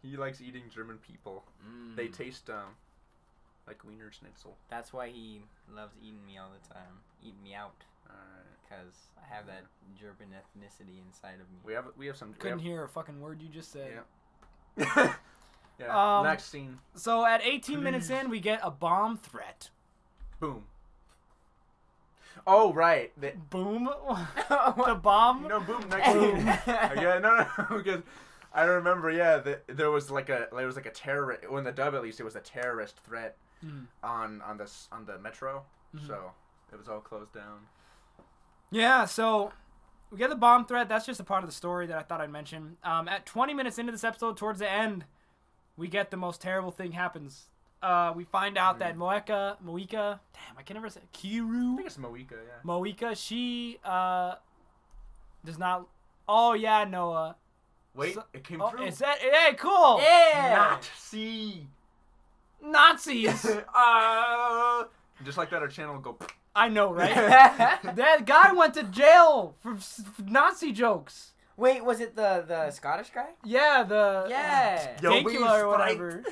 He likes eating German people. They taste like Wiener Schnitzel. that's why he loves eating me all the time. Eating me out. Alright. Because I have that German ethnicity inside of me. We have some. Couldn't hear a fucking word you just said. Yeah. Yeah. Next scene. So at 18 minutes in, we get a bomb threat. Boom. Oh right. Boom. The bomb. No, boom. Next scene. Yeah. No. Because I remember. Yeah. There was like a terrorist. Well, in the dub at least, it was a terrorist threat on the metro. So it was all closed down. Yeah, so we get the bomb threat. That's just a part of the story that I thought I'd mention. At 20 minutes into this episode, towards the end, we get the most terrible thing happens. We find out that Mocha, damn, I can never say, Kiru? I think it's Moika, yeah. Mocha, she does not, oh yeah, Noah. Wait, it came through. Is that, hey, cool. Yeah! Not see. Nazis. Just like that, our channel will go. I know, right? That guy went to jail for Nazi jokes. Wait, was it the Scottish guy? Yeah, the Yeah. Dankula or whatever.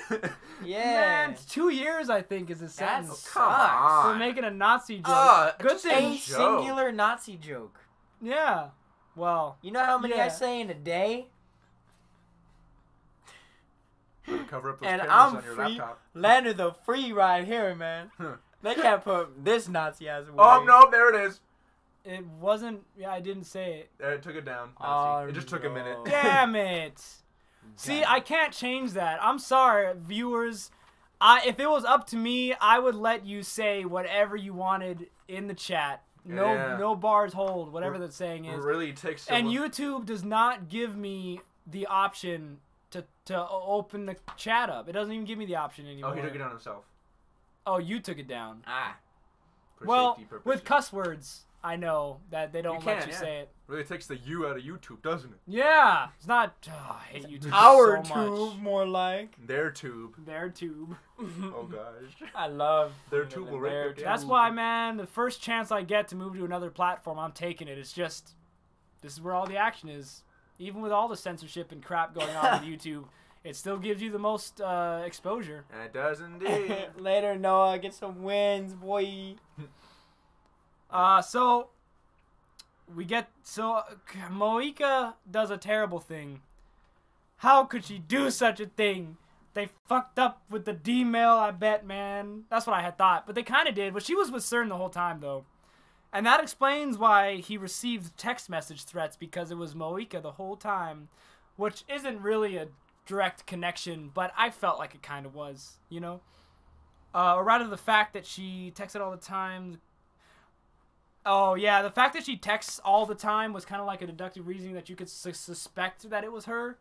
Yeah. Man, 2 years I think is his That sentence sucks. Come on. for making a Nazi joke. Good just thing. A joke. singular Nazi joke. Yeah. Well. You know how many Yeah. I say in a day? Cover up those And cameras I'm on your free. laptop. Landed the free ride here, man. They can't put this Nazi ass away. Oh no, there it is. It wasn't. Yeah, I didn't say it. It took it down. Oh, It just took a minute. no. Damn it. See, I can't change that. I'm sorry, viewers. If it was up to me, I would let you say whatever you wanted in the chat. No bars hold, whatever the saying is. Really takes. And YouTube does not give me the option to open the chat up. It doesn't even give me the option anymore. Oh, he took it down himself. Oh, you took it down. For Well, safety purposes. with cuss words, I know that they don't let you yeah. say it. Really takes the U out of YouTube, doesn't it? Yeah, it's not. Oh, I hate YouTube Our so tube, much. more like. Their tube. Their tube. Oh gosh. I love Their tube will rip it down. That's why, man, the first chance I get to move to another platform, I'm taking it. It's just, this is where all the action is. Even with all the censorship and crap going on with YouTube, it still gives you the most exposure. It does indeed. Later, Noah, get some wins, boy. So Moika does a terrible thing. How could she do such a thing? They fucked up with the D-mail, I bet, man. That's what I had thought. But they kind of did. But she was with CERN the whole time, though. And that explains why he received text message threats, because it was Moika the whole time. Which isn't really a direct connection, but I felt like it kind of was, you know? Or rather the fact that she texted all the time. Oh, yeah, the fact that she texts all the time was kind of like a deductive reasoning that you could suspect that it was her.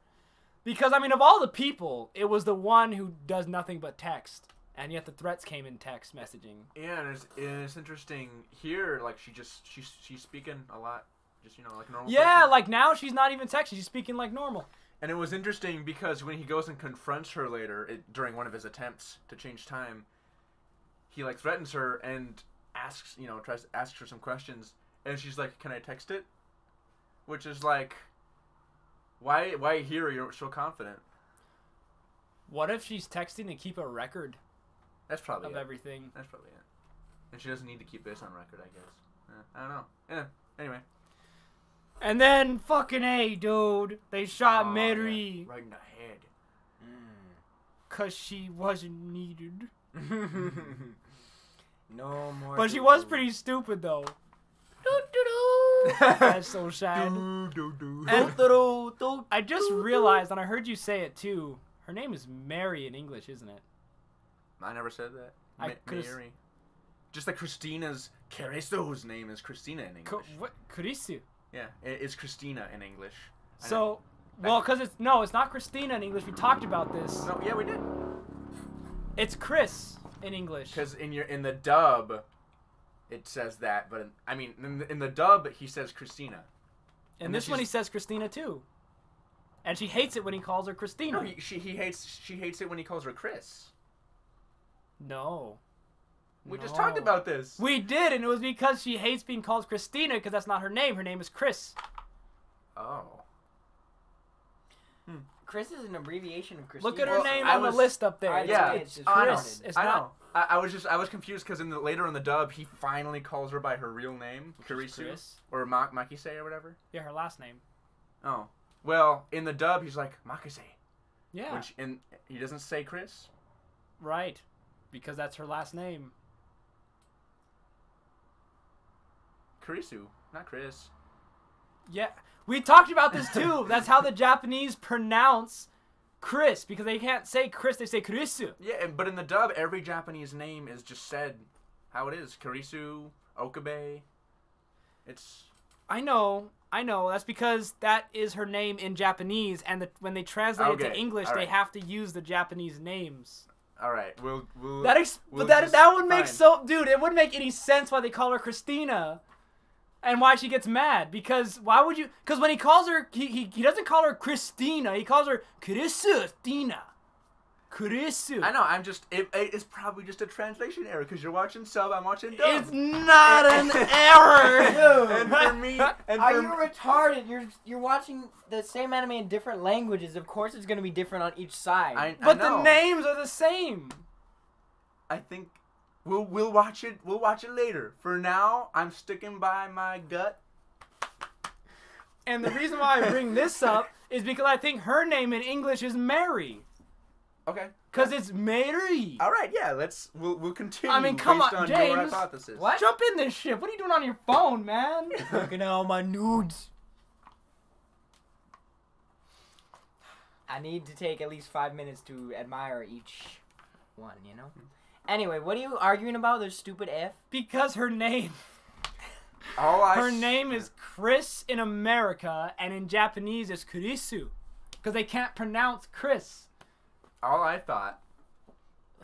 Because, I mean, of all the people, it was the one who does nothing but text. And yet the threats came in text messaging. Yeah, and it's interesting here, like, she's speaking a lot, just, you know, like normal Yeah, person. like now she's not even texting, she's speaking like normal. And it was interesting because when he goes and confronts her later, during one of his attempts to change time, he, like, threatens her and asks, you know, tries to ask her some questions, and she's like, "Can I text it?" Which is like, why here are you so confident? What if she's texting to keep a record That's probably of it. everything? That's probably it. And she doesn't need to keep this on record, I guess. I don't know. Yeah. Anyway. And then, fucking A, dude, they shot Oh, Mary yeah. Right in the head. because she wasn't needed. No more. But she was pretty stupid, though. That's so sad. And I just realized, and I heard you say it too, her name is Mary in English, isn't it? I never said that. I could've Mary. Just like Christina's Caristo's name is Christina in English. What? Kurisu. Yeah, it's Christina in English. So, well, because it's not Christina in English. We talked about this. No, yeah, we did. It's Chris in English. Because in the dub, it says that, but in the dub he says Christina. And this one he says Christina too. And she hates it when he calls her Christina. No, she hates it when he calls her Chris. No. We just talked about this. We did, and it was because she hates being called Christina because that's not her name. Her name is Chris. Oh. Chris is an abbreviation of Christina. Look at her name I on the was- list up there. Yeah, it's I know. Chris. It's I not. know. I was confused because later in the dub he finally calls her by her real name, Kurisu, Chris. or Makise or whatever. Yeah, her last name. Oh, well, in the dub he's like Makise, Yeah. which he doesn't say Chris. Right. Because that's her last name. Kurisu, not Chris. Yeah. We talked about this too. That's how the Japanese pronounce Chris, because they can't say Chris, they say Kurisu. Yeah, but in the dub, every Japanese name is just said how it is. Kurisu, Okabe. It's... I know. That's because that is her name in Japanese, and when they translate it to English, all they right. have to use the Japanese names. All right, we'll But that would make dude, it wouldn't make any sense why they call her Christina. And why she gets mad, because why would you? Because when he calls her, he doesn't call her Christina. He calls her Christina. Kurisu. I know. It's probably just a translation error because you're watching sub, I'm watching dub. It's not an error. And for me, Are you retarded? You're watching the same anime in different languages. Of course, it's gonna be different on each side. But the names are the same. I think we'll watch it. We'll watch it later. For now, I'm sticking by my gut. And the reason why I bring this up is because I think her name in English is Mary. Okay. Cause it's Mary. All right, yeah. We'll continue. I mean, come based on, your James. hypothesis. What? Jump in this shit. What are you doing on your phone, man? Looking at all my nudes. I need to take at least 5 minutes to admire each one, you know? Anyway, what are you arguing about? There's stupid F? Because her name. Her Her name is Chris in America, and in Japanese it's Kurisu. Because they can't pronounce Chris. All I thought.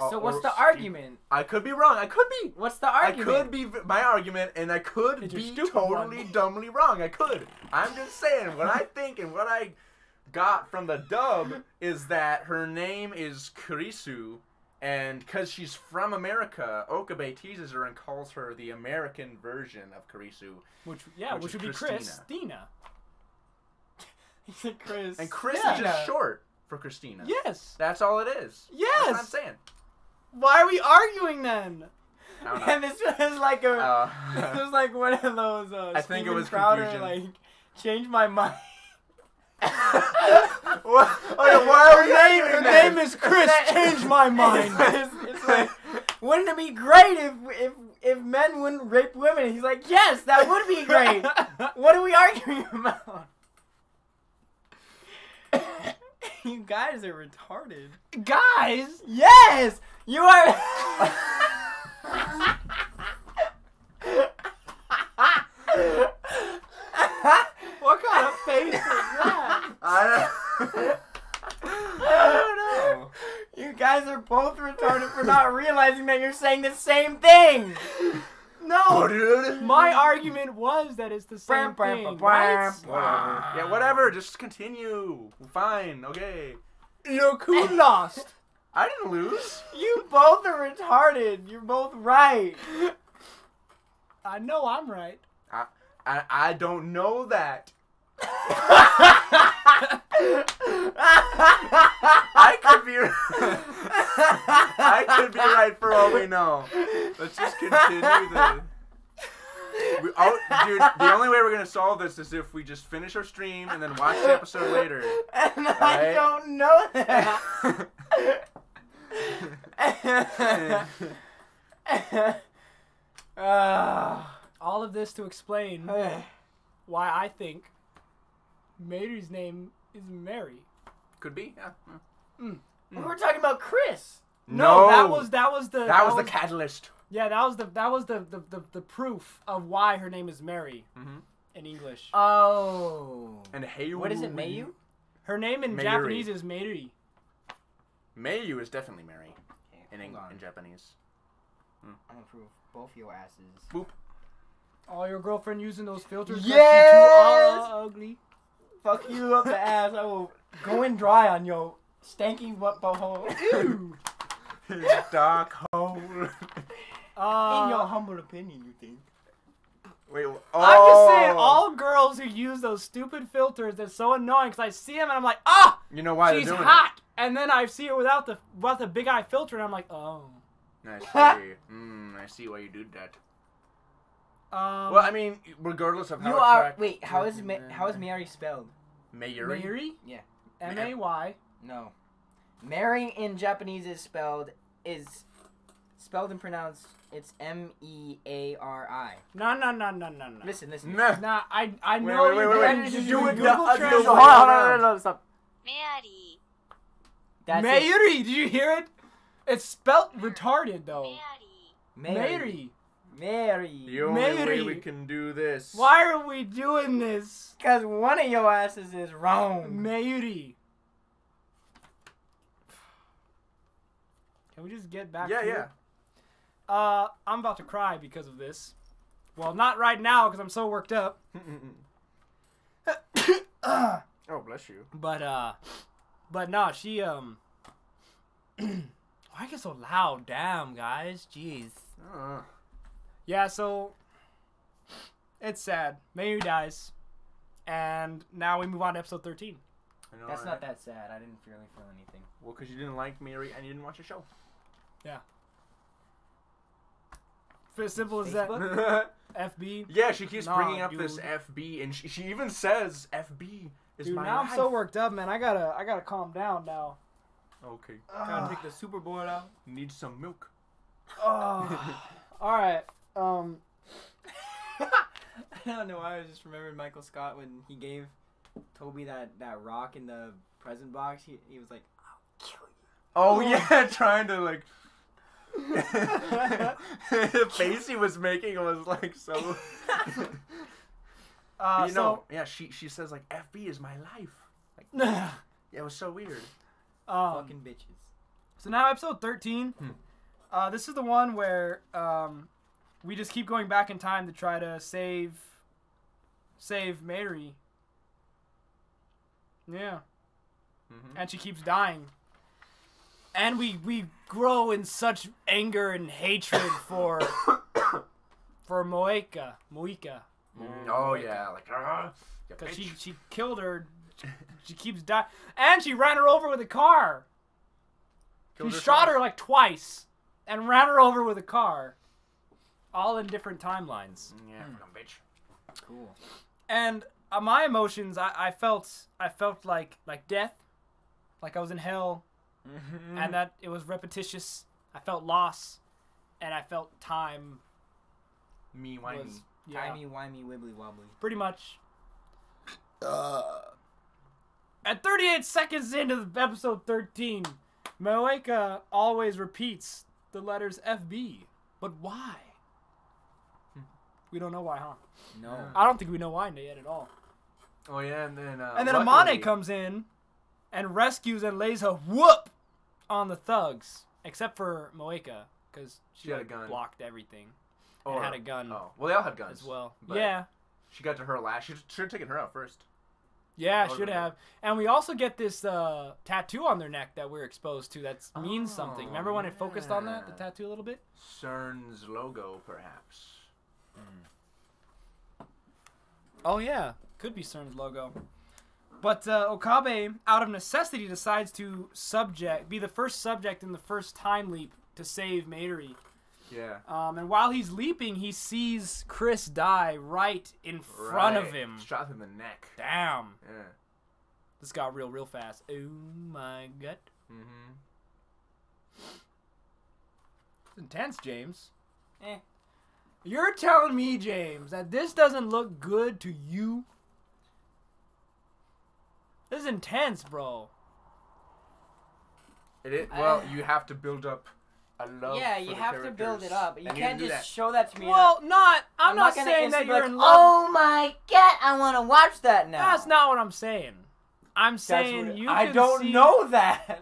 So what's the argument? I could be wrong. I could be. What's the argument? I could be my argument, and I could It's your be stupid totally one. dumbly wrong. I could. I'm just saying what I think and what I got from the dub is that her name is Kurisu, and because she's from America, Okabe teases her and calls her the American version of Kurisu. Which Which would be is Christina. Christina. He said Chris. And Chris Yeah. is just short for Christina. Yes. That's all it is. Yes. That's what I'm saying. Why are we arguing then? I don't know. And this was like this was like one of those I think it Steven was Crowder, confusion. like, change my mind. What? Why are we naming Her that? name is Chris. Change my mind. It's like, wouldn't it be great if men wouldn't rape women? He's like, yes, that would be great. What are we arguing about? You guys are retarded. Guys. Yes, you are. What kind of face is that? I don't know. You guys are both retarded for not realizing that you're saying the same thing. No. Dude. My argument was that it's the same thing, right? Yeah, whatever. Just continue. Fine. Okay. Look who lost. I didn't lose. You both are retarded. You're both right. I know I'm right. I don't know that. I could be. I could be right for all we know. Let's just continue the. Dude, the only way we're gonna solve this is if we just finish our stream and then watch the episode later. And I Right? don't know that. All of this to explain why I think Mary's name is Mary. Could be. Yeah. We were talking about Chris. No, that was the catalyst. Yeah, that was the proof of why her name is Mary in English. Oh. And hey, What is it, Mayu? Her name in Mary. Japanese is Mary. Mayu is definitely Mary Okay, in hold on. Japanese. I'm gonna prove both your asses. Boop. Oh, your girlfriend using those filters? 'cause Yes! She's too ugly. Fuck you up the ass. I will go in dry on your stanky butthole. Ew. Dark hole. In your humble opinion, you think? Wait. Oh. I'm just saying, all girls who use those stupid filters, they're so annoying because I see them and I'm like, ah, You know why she's they're doing hot. And then I see her without the big eye filter and I'm like, oh. it? I see. I see why you do that. Well, Well, I mean, regardless of how You are. attract- Wait, how is Mary spelled? Mayuri? Mary? Yeah. M-A-Y. No. Mary in Japanese is spelled and pronounced. It's M-E-A-R-I. No. Listen. Nah. Nah, I Wait, know wait, you wait, guys wait. just Do use it. Google Hold Translate. on, stop. Mary. That's it. Mary, did you hear it? It's spelt retarded though. Mary. Mary. The only way Mary. we can do this. Why are we doing this? Because one of your asses is wrong. Mary. Can we just get back to Yeah. it? I'm about to cry because of this. Well, not right now because I'm so worked up. Oh, bless you. But no, she why I get so loud? Damn, guys, jeez. Yeah, so it's sad. Mayu dies, and now we move on to episode 13. I know, That's right? not that sad. I didn't really feel anything. Well, because you didn't like Mary and you didn't watch the show. Yeah. For as simple as Facebook? that. FB. Yeah, she keeps Nah, bringing up this dude. FB, and she even says FB is Dude, my now life. I'm so worked up, man. I gotta calm down now. Okay. Gotta take the super board out. Need some milk. Oh. All right. I don't know why I was just remembering Michael Scott when he gave Toby that rock in the present box. He was like, "I'll kill you." Oh yeah, trying to like. The face he was making was like so. She says like FB is my life. Like, yeah, it was so weird. Fucking bitches. So now episode 13. This is the one where we just keep going back in time to try to save Mary. Yeah. Mm-hmm. And she keeps dying. And we grow in such anger and hatred for Mocha. Oh yeah, like because she killed her. She keeps dying, and she ran her over with a car. She shot her like twice, and ran her over with a car. All in different timelines. Yeah, bitch. Cool. And my emotions, I felt like death, like I was in hell, and that it was repetitious. I felt loss, and I felt time. Me whiny. Timey wimey wibbly wobbly. Pretty much. At 38 seconds into episode 13, Mocha always repeats the letters FB. But why? We don't know why, huh? No. I don't think we know why yet at all. Oh yeah, and then Amane comes in and rescues and lays a whoop on the thugs, except for Mocha, because she had a gun. blocked everything. And had a gun. Oh, well, they all had guns as well. But yeah. She got to her last. She should have taken her out first. Yeah, should have. And we also get this tattoo on their neck that we're exposed to that means something. Remember when it focused on that, the tattoo a little bit? CERN's logo, perhaps. Oh, yeah. Could be CERN's logo. But Okabe, out of necessity, decides to be the first subject in the first time leap to save Mairi. Yeah. And while he's leaping, he sees Chris die right in front of him. Shot him in the neck. Damn. Yeah. This got real fast. Oh my god. Mm-hmm. It's intense, James. You're telling me, James, that this doesn't look good to you? This is intense, bro. It is. Well, you have to build up a love. Yeah, for you the have to build it up. You and can't do just that. show that to me. Well, I'm not gonna saying that instantly you're be in like, love. oh my god, I want to watch that now. That's not what I'm saying. I'm saying you I can don't see know that.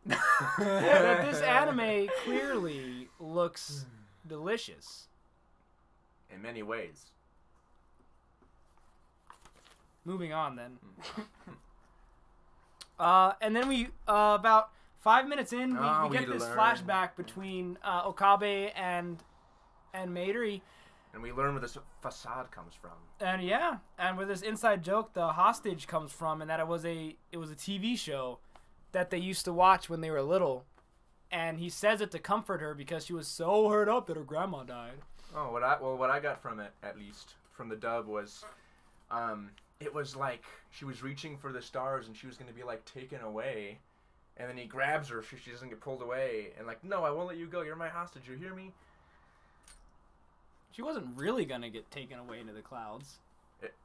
that this anime clearly looks delicious. In many ways. Moving on, then. And then we, about 5 minutes in, we get this flashback between Okabe and Mairi. And we learn where this facade comes from. And yeah, and where this inside joke the hostage comes from, and that it was a TV show that they used to watch when they were little. And he says it to comfort her because she was so hurt up that her grandma died. Oh, what I got from it, at least from the dub, was, it was like she was reaching for the stars and she was gonna be like taken away, and then he grabs her so she doesn't get pulled away, and like, no, I won't let you go. You're my hostage. You hear me? She wasn't really gonna get taken away into the clouds.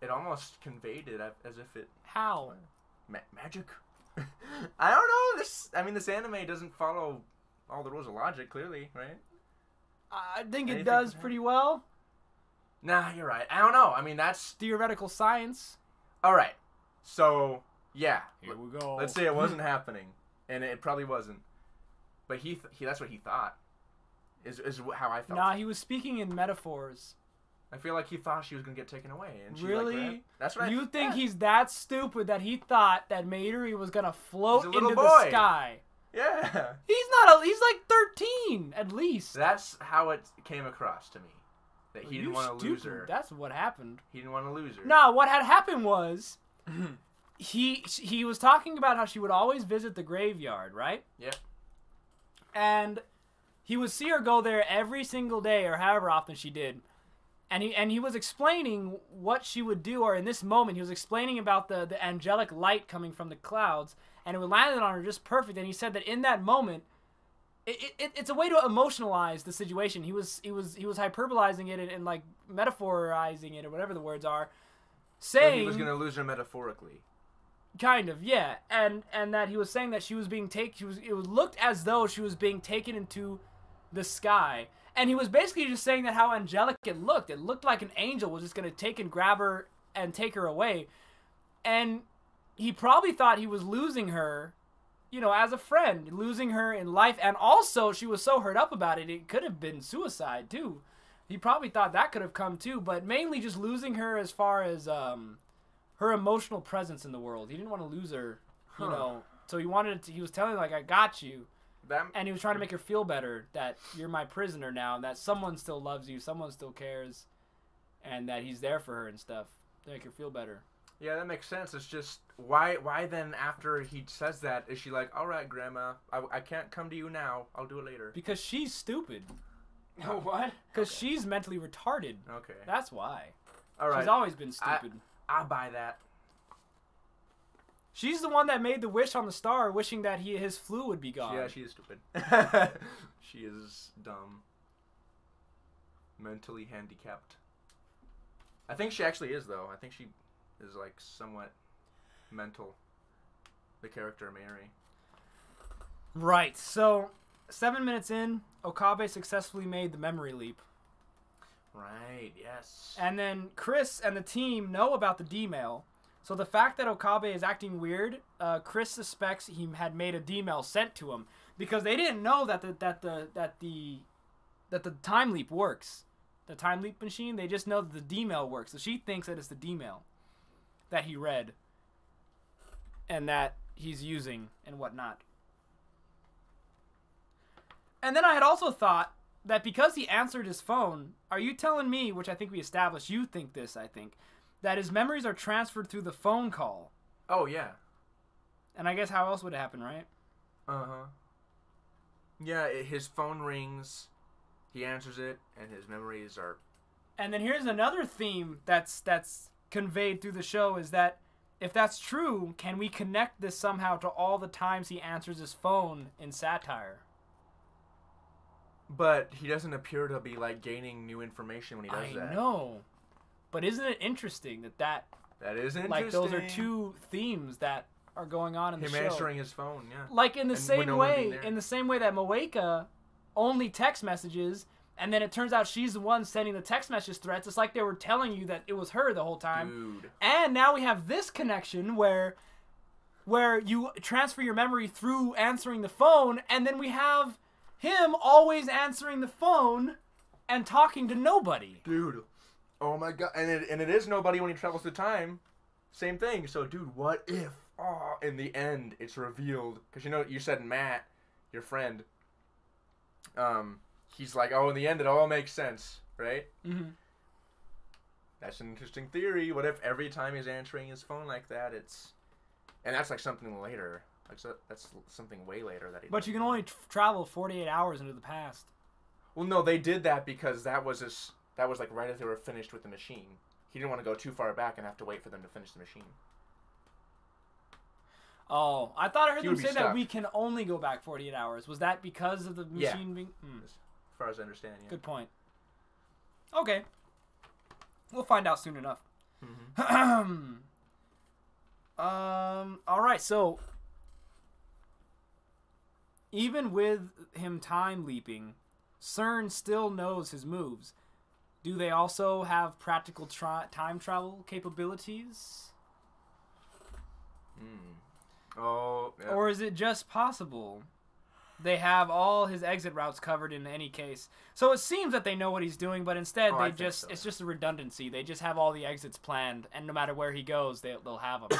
It almost conveyed it as if it. How? Magic. I don't know. This anime doesn't follow all the rules of logic, clearly, right? I think it does pretty well. Nah, you're right. I don't know. I mean, that's theoretical science. All right. So, yeah. Here we go. Let's say it wasn't happening, and it probably wasn't. But he that's what he thought. Is how I felt. Nah, he was speaking in metaphors. I feel like he thought she was going to get taken away. And she really? That's right. You think he's that stupid that he thought that Mairi was going to float into boy. the sky? Yeah. He's like 13 at least. That's how it came across to me. That he didn't want to lose her. That's what happened. He didn't want to lose her. No, what had happened was he was talking about how she would always visit the graveyard, right? Yep. And he would see her go there every single day or however often she did. And he was explaining what she would do, or in this moment he was explaining about the angelic light coming from the clouds, and it landed on her just perfect. And he said that in that moment, it's a way to emotionalize the situation. He was hyperbolizing it and like metaphorizing it or whatever the words are, saying so he was gonna lose her metaphorically. Kind of, yeah, and that he was saying that she was being taken. It looked as though she was being taken into the sky, and he was basically just saying that how angelic it looked. It looked like an angel was just gonna take and grab her and take her away, and he probably thought he was losing her, you know, as a friend, losing her in life, and also she was so hurt up about it, it could have been suicide too. He probably thought that could have come too, but mainly just losing her as far as her emotional presence in the world. He didn't want to lose her, you know. So he was telling her, like, I got you. And he was trying to make her feel better, that you're my prisoner now, and that someone still loves you, someone still cares, and that he's there for her and stuff to make her feel better. Yeah, that makes sense. It's just, why then after he says that, is she like, all right, Grandma, I can't come to you now. I'll do it later. Because she's stupid. Oh, what? Because she's mentally retarded. Okay. That's why. All right. She's always been stupid. I'll buy that. She's the one that made the wish on the star, wishing that his flu would be gone. Yeah, she is stupid. She is dumb. Mentally handicapped. I think she actually is, though. I think she is, like, somewhat mental. The character Mary. Right. So, 7 minutes in, Okabe successfully made the memory leap. Right, yes. And then Chris and the team know about the D-mail. So the fact that Okabe is acting weird, Chris suspects he had made a D-mail sent to him because they didn't know that the time leap works. The time leap machine, they just know that the D-mail works. So she thinks that it's the D-mail that he read and that he's using and whatnot. And then I had also thought that because he answered his phone, are you telling me, which I think we established, you think this, I think, that his memories are transferred through the phone call? Oh, yeah. And I guess how else would it happen, right? Uh-huh. Yeah, his phone rings, he answers it, and his memories are... And then here's another theme that's conveyed through the show is that if that's true, can we connect this somehow to all the times he answers his phone in Satire? But he doesn't appear to be, like, gaining new information when he does that. I know. But isn't it interesting that is interesting. Like, those are two themes that are going on in the show. Him answering his phone, yeah. Like, in the same way that Moeka only text messages, and then it turns out she's the one sending the text message threats. It's like they were telling you that it was her the whole time. Dude. And now we have this connection where you transfer your memory through answering the phone, and then we have him always answering the phone and talking to nobody. Dude. Oh my god. And it is nobody when he travels through time. Same thing. So, dude, what if, in the end, it's revealed? Because, you know, you said Matt, your friend, he's like, in the end, it all makes sense, right? Mm-hmm. That's an interesting theory. What if every time he's answering his phone like that, it's... And that's, like, something later. Like, so that's something way later that he... But you can only travel 48 hours into the past. Well, no, they did that because that was like right as they were finished with the machine. He didn't want to go too far back and have to wait for them to finish the machine. Oh, I thought I heard them say stuck. that we can only go back 48 hours. Was that because of the machine being... As far as I understand, yeah. Good point. Okay. We'll find out soon enough. Mm-hmm. All right, so... Even with him time leaping, CERN still knows his moves. Do they also have practical time travel capabilities? Oh, yeah. Or is it just possible? They have all his exit routes covered in any case. So it seems that they know what he's doing, but instead it's just a redundancy. They just have all the exits planned, and no matter where he goes, they'll have them.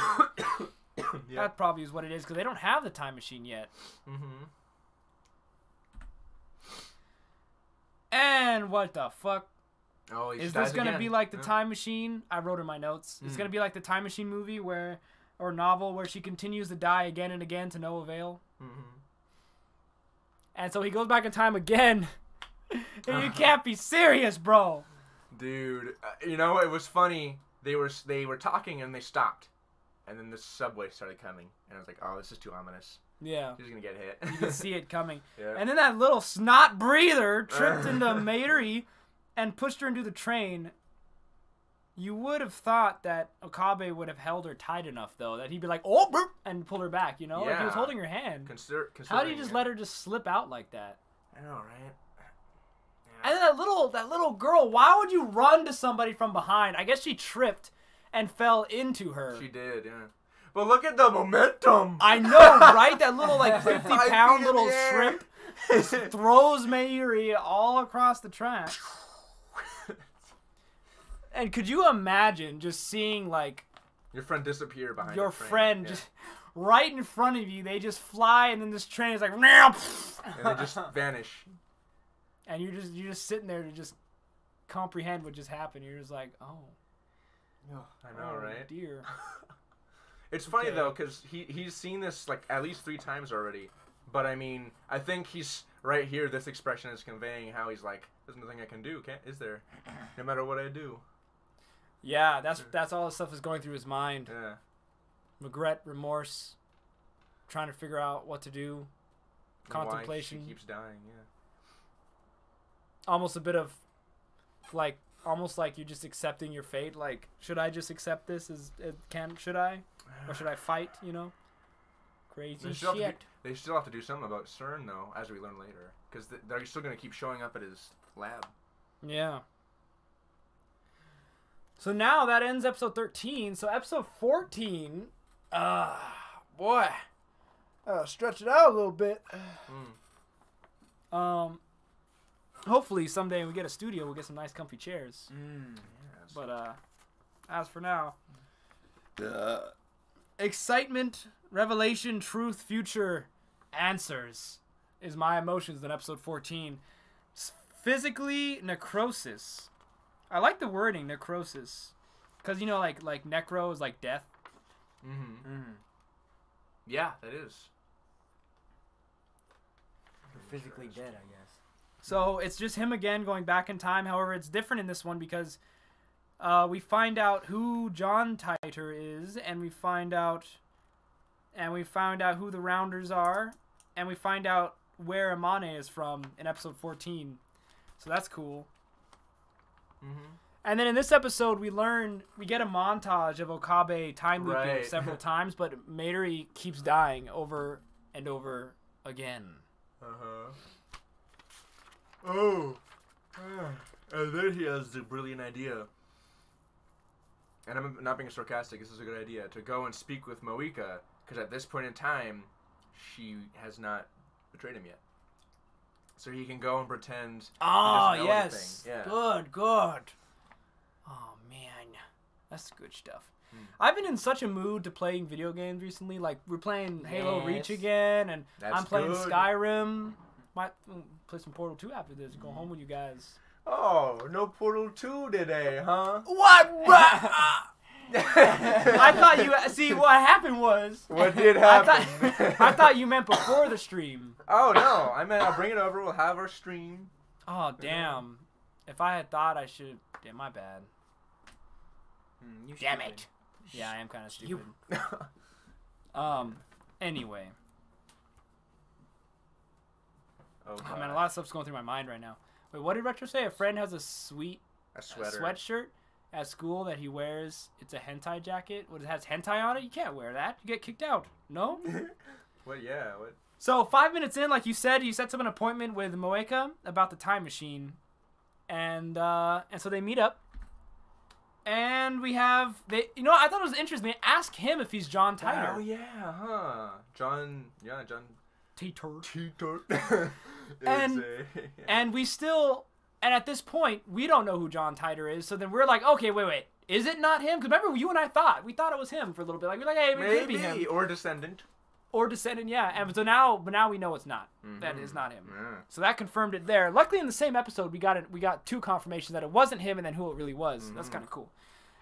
Yeah. That probably is what it is, because they don't have the time machine yet. Mm-hmm. And what the fuck? Oh, is this going to be like the time machine? I wrote in my notes. It's going to be like the time machine movie or novel where she continues to die again and again to no avail. Mm-hmm. And so he goes back in time again. You can't be serious, bro. Dude, you know, it was funny. They were talking and they stopped. and then the subway started coming, and I was like, oh, this is too ominous. Yeah. He's gonna get hit. You can see it coming. Yeah. And then that little snot breather tripped into Mayuri and pushed her into the train. You would have thought that Okabe would have held her tight enough, though, that he'd be like, oh, burp, and pull her back, you know? Like, he was holding her hand. How do you just let her just slip out like that? I know, right? Yeah. And then that little girl, why would you run to somebody from behind? I guess she tripped and fell into her. She did, yeah. But look at the momentum. I know, right? That little, like, 50-pound little shrimp just throws Mayuri all across the track. And could you imagine just seeing, like... Your friend disappear behind your train. friend Yeah. just right in front of you. They just fly, and then this train is like... And they just vanish. And you're just sitting there to just comprehend what just happened. You're just like, oh. I know, right? Dear. It's funny, though, because he's seen this, like, at least 3 times already. But, I mean, I think he's... Right here, this expression is conveying how he's like, there's nothing I can do, is there? No matter what I do. Yeah, that's all the stuff that's going through his mind. Yeah. Regret, remorse, trying to figure out what to do, contemplation. Why she keeps dying, yeah. Almost a bit of, like, almost like you're just accepting your fate. Like, should I just accept this? Should I? Or should I fight, you know? Crazy shit. They still have to do something about CERN, though, as we learn later. Because they're still going to keep showing up at his lab. Yeah. So now that ends episode 13. So episode 14, boy, stretch it out a little bit. Hopefully someday when we get a studio, we'll get some nice comfy chairs. Yes. But as for now, excitement, revelation, truth, future, answers is my emotions in episode 14. Physically, necrosis. I like the wording, necrosis. Because, you know, like necro is like death. Yeah, that is. Physically dead, I guess. So it's just him again going back in time. However, it's different in this one because we find out who John Titor is, and we find out who the Rounders are, and we find out where Amane is from in episode 14. So that's cool. And then in this episode, we get a montage of Okabe time looping several times, but Mayuri keeps dying over and over again. Oh. And then he has the brilliant idea. And I'm not being sarcastic, this is a good idea. To go and speak with Moika, because at this point in time, she has not betrayed him yet. So he can go and pretend he doesn't know anything. Yeah. Good. Oh, man. That's good stuff. I've been in such a mood to playing video games recently. Like, we're playing Halo Reach again, and I'm playing Skyrim. Might play some Portal 2 after this. Go home with you guys. Oh, no Portal 2 today, huh? What? I thought you... See, what happened was... What did happen? I thought you meant before the stream. Oh, no. I meant I'll bring it over. We'll have our stream. Oh, damn. If I had thought I should... Damn, my bad. Damn it. Yeah, I am kind of stupid. Anyway. Oh, man, a lot of stuff's going through my mind right now. Wait, what did Retro say? A friend has a sweatshirt at school that he wears. It's a hentai jacket. What, it has hentai on it? You can't wear that. You get kicked out. No? What? Yeah. What? So 5 minutes in, like you said, you set up an appointment with Moeka about the time machine, and so they meet up. And we have you know what? I thought it was interesting. They ask him if he's John Titor. Oh yeah, huh? John Titor. And we still, and at this point, we don't know who John Titor is. So then we're like, okay, wait, is it not him? Because remember, you and I thought it was him for a little bit. Like we're like, hey, it could be him. Or Descendant. Yeah. And so now we know it's not. That is not him. Yeah. So that confirmed it there. Luckily, in the same episode, we got 2 confirmations that it wasn't him and then who it really was. That's kind of cool.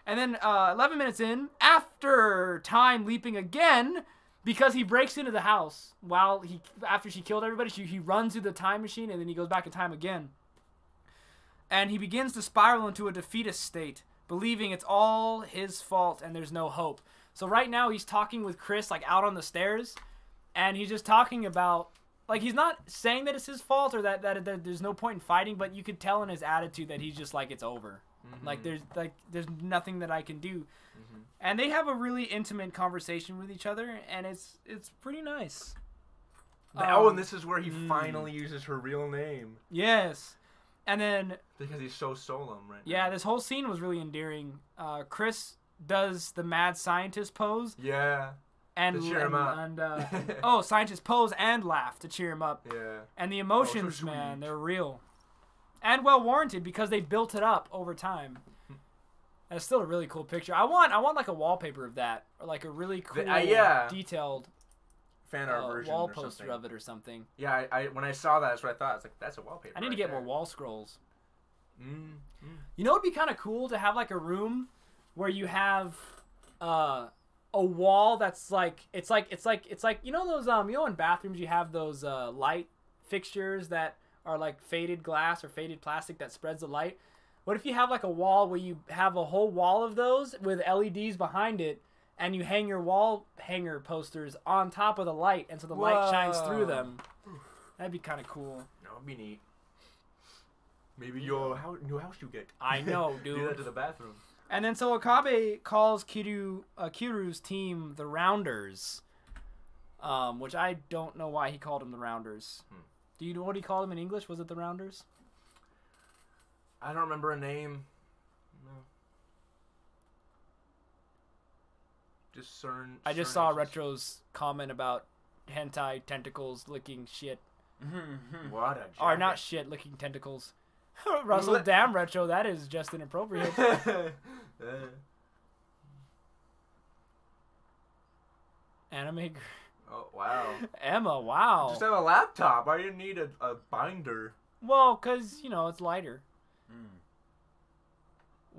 And then 11 minutes in, after time leaping again, because he breaks into the house after she killed everybody, he runs through the time machine and then he goes back in time again. And he begins to spiral into a defeatist state believing it's all his fault and there's no hope. So right now he's talking with Chris like out on the stairs, and he's just talking about like he's not saying that it's his fault or that there's no point in fighting, but you could tell in his attitude that he's just like it's over. Like there's nothing that I can do. And they have a really intimate conversation with each other, and it's pretty nice. And this is where he finally uses her real name. Yes. And then because he's so solemn right now. Yeah, this whole scene was really endearing. Chris does the mad scientist pose. Yeah. And to cheer him up. And scientist pose and laugh to cheer him up. Yeah. And the emotions, man, they're real. And well warranted because they built it up over time. That's still a really cool picture. I want like a wallpaper of that, or like a really cool, detailed fan art version wall or poster something. of it or something. Yeah, I when I saw that, that's what I thought. It's like that's a wallpaper. I need to get more wall scrolls. You know, it'd be kind of cool to have like a room where you have a wall that's like it's like you know those in bathrooms you have those light fixtures that are like faded glass or faded plastic that spreads the light. What if you have like a wall where you have a whole wall of those with LEDs behind it, and you hang your wall hanger posters on top of the light, and so the light shines through them? That'd be kind of cool. That would be neat. Maybe your new house you get. I know, dude. Do that to the bathroom. And then so Okabe calls Kiru's team the Rounders, which I don't know why he called them the Rounders. Do you know what he called them in English? Was it the Rounders? I don't remember a name. No. Just certain. I just saw Retro's comment about hentai tentacles licking shit. What a jacket. Or not shit, licking tentacles. Russell, damn Retro, that is just inappropriate. Anime. Oh wow. Emma, wow. Just have a laptop. Why do you need a binder? Well, cause it's lighter.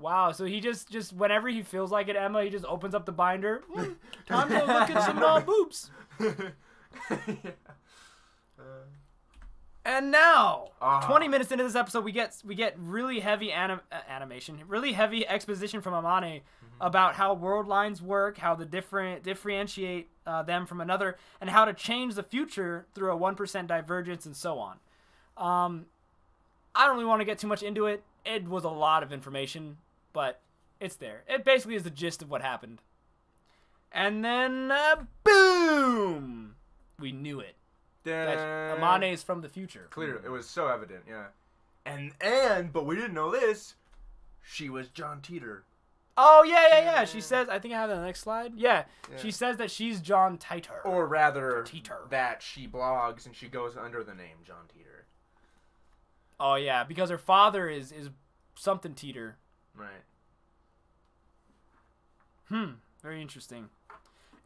Wow, so he just whenever he feels like it, Emma, he just opens up the binder. Time to look at some boobs. And now, 20 minutes into this episode, we get really heavy animation, really heavy exposition from Amane about how world lines work, how the differentiate them from another, and how to change the future through a 1% divergence and so on. I don't really want to get too much into it. It was a lot of information, but it's there. It basically is the gist of what happened. And then, boom! We knew it. That Amane is from the future. Clear. It was so evident, yeah. But we didn't know this. She was John Teeter. Oh, yeah. She says, I think I have it on the next slide. Yeah. She says that she's John Teeter. Or rather, that she blogs and she goes under the name John Teeter. Oh, yeah, because her father is something Teeter. Right. Very interesting.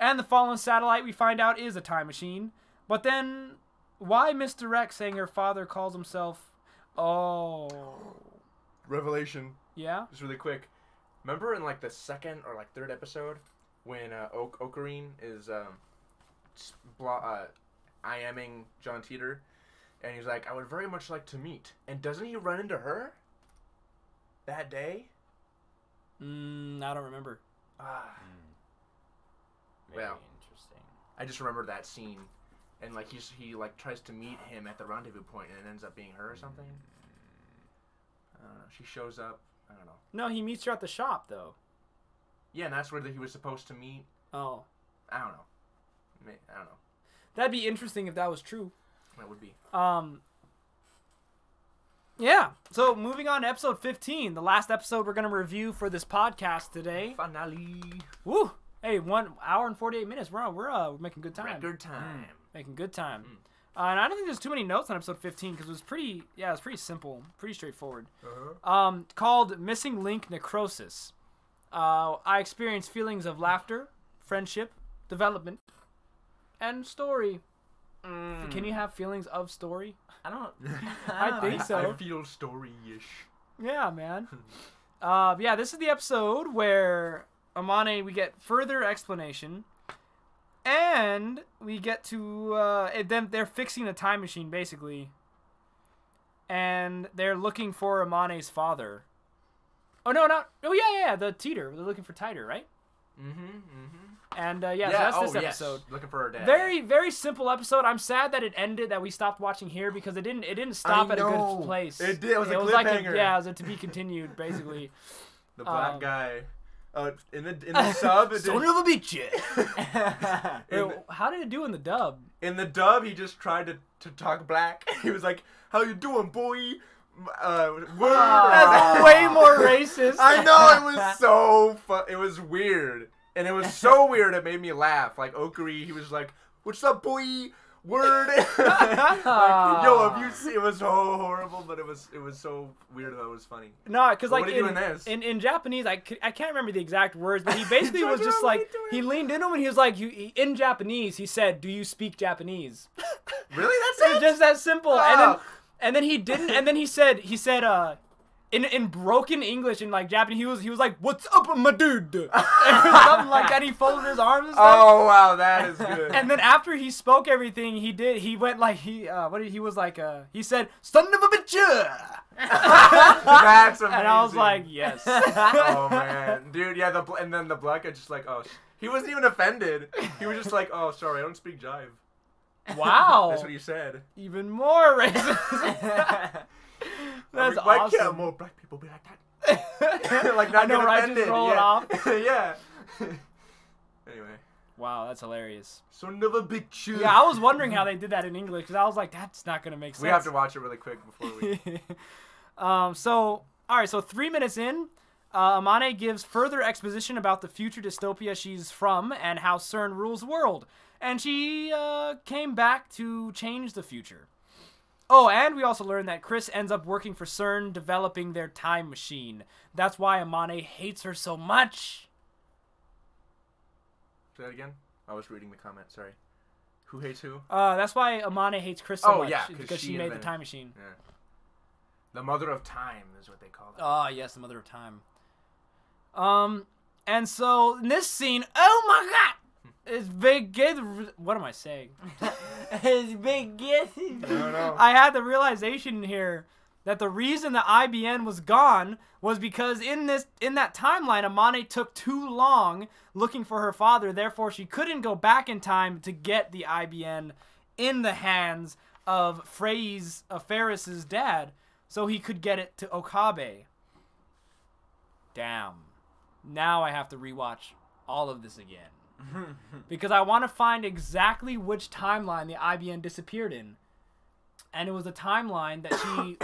And the fallen satellite, we find out, is a time machine. But then, why misdirect saying her father calls himself... Oh. Revelation. Yeah? Just really quick. Remember in like the second or like third episode when Ocarine is IMing John Teeter? And he's like, I would very much like to meet. And doesn't he run into her that day? I don't remember. Very well, interesting. I just remember that scene. And like he like tries to meet him at the rendezvous point, and it ends up being her or something. I don't know. She shows up. I don't know. No, he meets her at the shop though. Yeah, and that's where he was supposed to meet. Oh. I don't know. I don't know. That'd be interesting if that was true. That would be. Yeah. So moving on to episode 15, the last episode we're gonna review for this podcast today. Finale. Woo! Hey, 1 hour and 48 minutes. We're making good time. Record time. Making good time. And I don't think there's too many notes on episode 15 because it was pretty simple, pretty straightforward. Called Missing Link Necrosis. I experienced feelings of laughter, friendship, development, and story. Can you have feelings of story? I don't. I think so. I feel story-ish. Yeah, man. This is the episode where Amane, we get further explanation, and we get to them. They're fixing the time machine basically, and they're looking for Amane's father. Oh no, not. Oh yeah. The Teeter. They're looking for Titer, right? And so that's this episode. Yes. Looking for her dad. Very, very simple episode. I'm sad that it ended. That we stopped watching here because it didn't stop at a good place. It did. It was a cliffhanger. Like it was a to be continued, basically. The black guy. In the sub. Son of a bitch. How did it do in the dub? In the dub, he just tried to talk black. He was like, "How you doing, boy?" That's way more racist. I know, it was so fun. It was weird, and it was so weird. It made me laugh. Like Okari, he was like, "What's up, boy?" Word. Like, yo, have you seen? It was so horrible, but it was so weird that it was funny. No, because like in Japanese, I can't remember the exact words, but he basically was just like he leaned into him and he was like, in Japanese, he said, "Do you speak Japanese?" Really? That's it? Just that simple. And then he didn't. And then he said, in broken English in like Japanese, he was like, "What's up, my dude?" Or something like that. He folded his arms and stuff. Oh wow, that is good. And then after he spoke everything, he went like he said, "Son of a bitch." That's amazing. And I was like, yes. Oh man, dude, yeah. And then the black guy just like, oh, he wasn't even offended. He was just like, "Oh, sorry, I don't speak jive." Wow. That's what he said. Even more racist. That's awesome. Why can't more black people be like that? Like not I know, get right? offended. Just roll it off. Yeah. Anyway. Wow, that's hilarious. Son of a bitch. Yeah, I was wondering how they did that in English because I was like, that's not gonna make sense. We have to watch it really quick before we. So 3 minutes in, Amane gives further exposition about the future dystopia she's from and how CERN rules the world. And she came back to change the future. Oh, and we also learned that Chris ends up working for CERN, developing their time machine. That's why Amane hates her so much. Say that again? I was reading the comment, sorry. Who hates who? That's why Amane hates Chris so much. Yeah, because she made the time machine. Yeah. The mother of time is what they call it. Oh, yes, the mother of time. And so in this scene, oh my god! It's big. What am I saying? It's big. I had the realization here that the reason the IBN was gone was because in that timeline, Amane took too long looking for her father. Therefore, she couldn't go back in time to get the IBN in the hands of Ferris's dad, so he could get it to Okabe. Damn. Now I have to rewatch all of this again. Because I want to find exactly which timeline the IBN disappeared in. And it was a timeline that she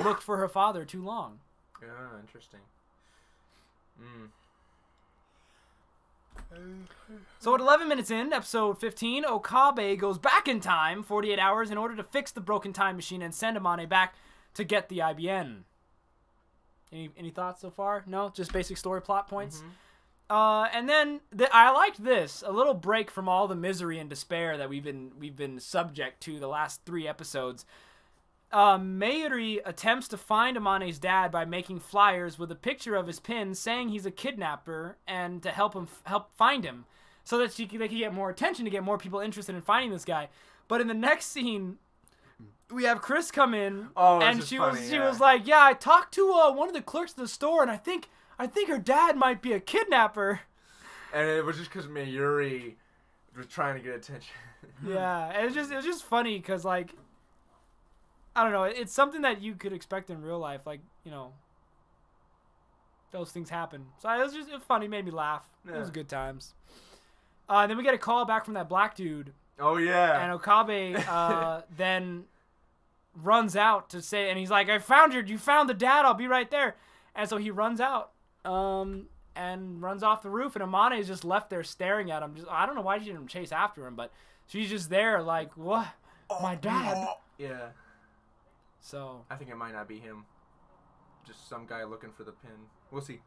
looked for her father too long. Yeah, interesting. So at 11 minutes in, episode 15, Okabe goes back in time 48 hours in order to fix the broken time machine and send Amane back to get the IBN. Any thoughts so far? No? Just basic story plot points? Mm-hmm. And then I liked this, a little break from all the misery and despair that we've been subject to the last 3 episodes. Mayuri attempts to find Amane's dad by making flyers with a picture of his pin saying he's a kidnapper and to help find him so that they can get more attention to get more people interested in finding this guy. But in the next scene, we have Chris come in and she was like, "Yeah, I talked to one of the clerks at the store and I think her dad might be a kidnapper." And it was just because Mayuri was trying to get attention. Yeah, and it was just funny because, like, I don't know, it's something that you could expect in real life, like, you know, those things happen. So it was funny, made me laugh. Yeah. It was good times. Then we get a call back from that black dude. Oh yeah. And Okabe then runs out to say, and he's like, "You found the dad. I'll be right there." And so he runs out. And runs off the roof, and Amane is just left there staring at him. I don't know why she didn't chase after him, but she's just there like, "What? My dad?" Yeah. So I think it might not be him. Just some guy looking for the pin. We'll see.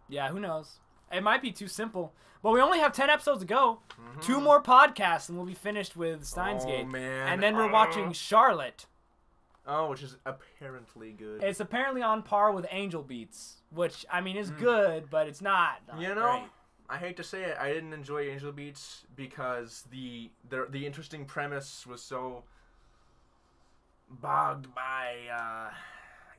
Yeah, who knows? It might be too simple. But we only have 10 episodes to go. Mm-hmm. 2 more podcasts, and we'll be finished with Steins Gate. Oh, man. And then we're watching Charlotte. Oh, which is apparently good. It's apparently on par with Angel Beats, which, I mean, is good, but it's not great. I hate to say it, I didn't enjoy Angel Beats because the interesting premise was so bogged by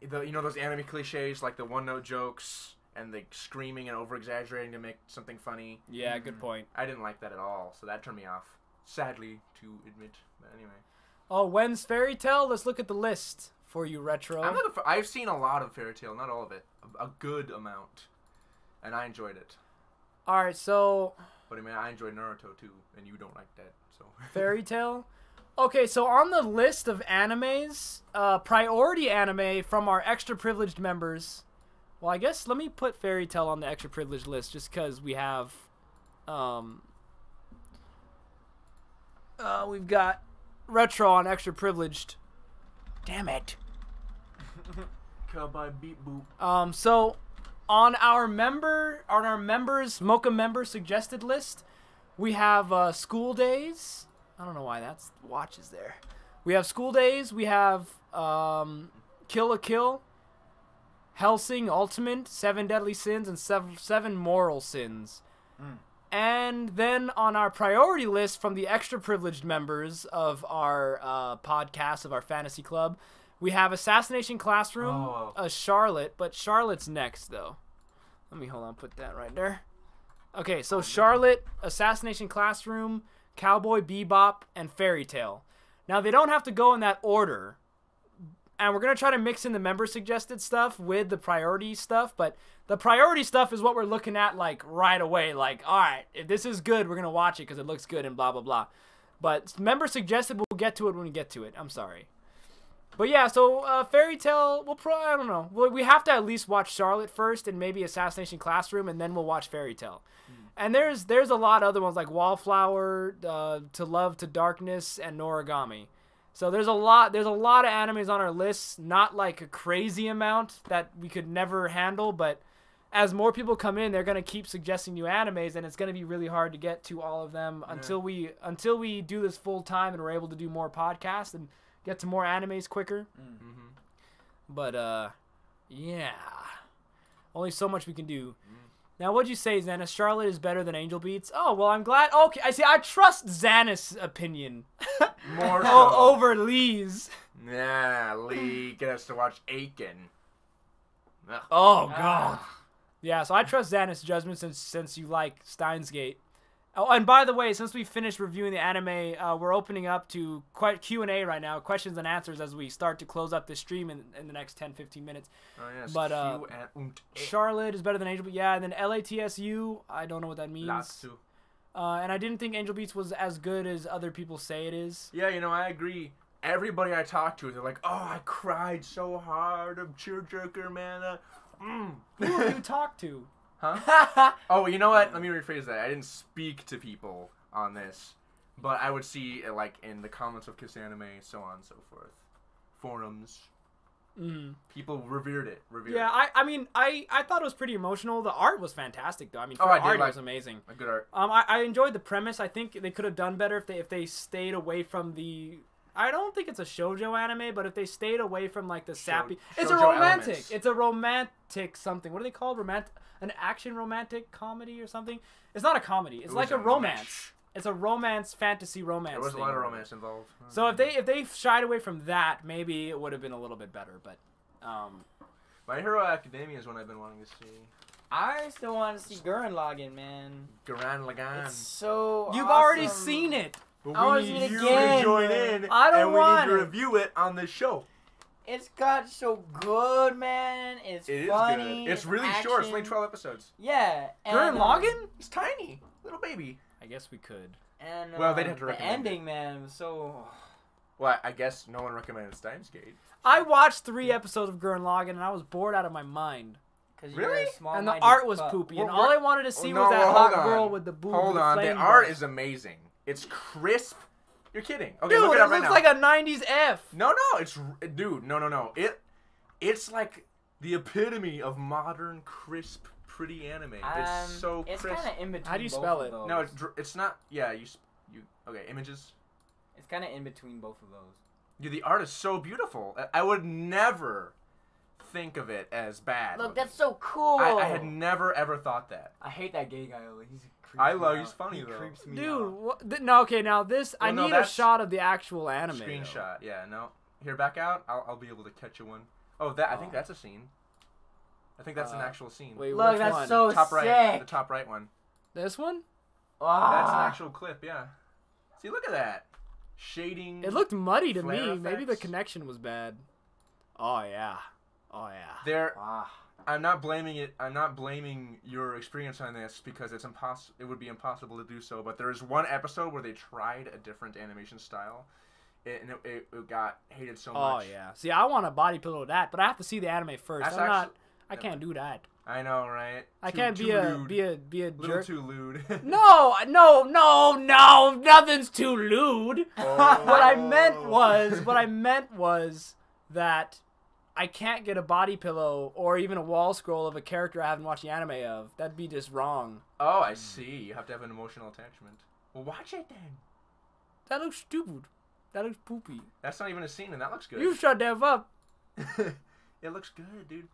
those anime cliches like the one-note jokes and like screaming and over exaggerating to make something funny. Yeah, good point. I didn't like that at all, so that turned me off. Sadly, to admit. But anyway. Oh, when's Fairy Tale? Let's look at the list for you, Retro. I've seen a lot of Fairy Tale, not all of it, a good amount, and I enjoyed it. All right, so But I mean, I enjoyed Naruto too, and you don't like that, so. Fairy Tale. Okay, so on the list of animes, priority anime from our extra privileged members. Well, I guess let me put Fairy Tale on the extra privileged list just because we have, we've got Retro on extra privileged. Damn it. Cowboy beep boop. So on our members Mocha Member suggested list, we have School Days. I don't know why that's watches there. We have School Days. We have Kill la Kill, Hellsing Ultimate, 7 Deadly Sins, and 7 Moral Sins. And then on our priority list from the extra privileged members of our podcast, of our fantasy club, we have Assassination Classroom, Charlotte, but Charlotte's next, though. Let me, hold on, put that right there. Okay, so Charlotte, Assassination Classroom, Cowboy Bebop, and Fairy Tale. Now, they don't have to go in that order, and we're going to try to mix in the member-suggested stuff with the priority stuff, but the priority stuff is what we're looking at, like, right away. Like, all right, if this is good, we're going to watch it because it looks good and blah, blah, blah. But member-suggested, we'll get to it when we get to it. I'm sorry. But yeah, so Fairy Tale, I don't know. We have to at least watch Charlotte first and maybe Assassination Classroom, and then we'll watch Fairy Tale. And there's a lot of other ones like Wallflower, To Love to Darkness, and Noragami. So there's a lot of animes on our list, not like a crazy amount that we could never handle, but as more people come in, they're going to keep suggesting new animes, and it's going to be really hard to get to all of them until we do this full time and we're able to do more podcasts and get to more animes quicker. But yeah, only so much we can do. Now, what'd you say, Xanis? Charlotte is better than Angel Beats? Oh, well, I'm glad. Okay, I trust Xanis' opinion More so. over Lee's. Nah, Lee, get us to watch Aiken. Ugh. Oh God. Yeah, so I trust Xanis' judgment since you like Steins Gate. Oh, and by the way, since we finished reviewing the anime, we're opening up to Q&A right now, questions and answers as we start to close up this stream in the next 10-15 minutes. Oh, yes. But Charlotte is better than Angel Beats. Yeah, and then LATSU, I don't know what that means. Latsu. And I didn't think Angel Beats was as good as other people say it is. Yeah, I agree. Everybody I talk to, they're like, oh, I cried so hard. I'm tearjerker, man. Who do you talk to? Huh? Oh, you know what? Let me rephrase that. I didn't speak to people on this, but I would see like in the comments of Kiss Anime, so on and so forth, forums. People revered it. Yeah, I mean, I thought it was pretty emotional. The art was fantastic, though. I mean, art was amazing. A good art. I enjoyed the premise. I think they could have done better if they stayed away from the. I don't think it's a shoujo anime, but if they stayed away from like the sappy, it's a romantic. Elements. It's a romantic something. What are they called? An action romantic comedy or something. It's not a comedy. It's like a romance. It's a romance, fantasy romance. There was a lot of romance involved. So if they shied away from that, maybe it would have been a little bit better. But My Hero Academia is one I've been wanting to see. I still want to see Gurren Lagann, man. Gurren Lagann. It's so You've awesome. already seen it. But I want to see it again. To join in. I don't want and we need to review it on this show. It's got so good, man. It is funny. Good. It's really action. short. It's only 12 episodes. Yeah. Gurren Lagann? It's tiny. Little baby. I guess we could. And well, they'd have to the recommend ending, man, was so... Well, I guess no one recommended Steins Gate. I watched 3 episodes of Gurren Lagann, and I was bored out of my mind. Really? And the art was poopy, and all I wanted to see was that hot girl with the boob. Hold on, the art is amazing. It's crisp. You're kidding. Okay, dude, look it up right looks now. like a 90s F. No, it's... Dude, no. It's like the epitome of modern, crisp, pretty anime. It's so crisp. It's kind of in between. How do you spell it? No, it's not... Yeah, you... Okay, images. It's kind of in between both of those. Dude, the art is so beautiful. I would never think of it as bad. Look, that's so cool. I had never, ever thought that. I hate that gay guy. He's funny, though. Creeps me Dude, no, okay, now this... I need a shot of the actual anime. Screenshot, yeah, no. Here, back out. I'll be able to catch you one. Oh, I think that's a scene. I think that's an actual scene. Wait, Look, which that's one? so top sick. right, the top right one. This one? That's an Ah. actual clip, yeah. See, look at that. Shading. It looked muddy to Flare me. Maybe the effects. connection was bad. Oh yeah. Oh yeah. There. Ah. I'm not blaming it. I'm not blaming your experience on this because it's impossible. It would be impossible to do so. But there is one episode where they tried a different animation style, and it got hated so Oh much. yeah. See, I want a body pillow of that, but I have to see the anime first. That's I'm not. actually- I can't do that. I know, right? I Too- can't too be a lewd. be a Little jerk. too lewd. No, nothing's too lewd. What I meant was that I can't get a body pillow or even a wall scroll of a character I haven't watched the anime of. That'd be just wrong. Oh, I see. You have to have an emotional attachment. Well, watch it then. That looks stupid. That looks poopy. That's not even a scene, and that looks good. You shut that up. It looks good, dude.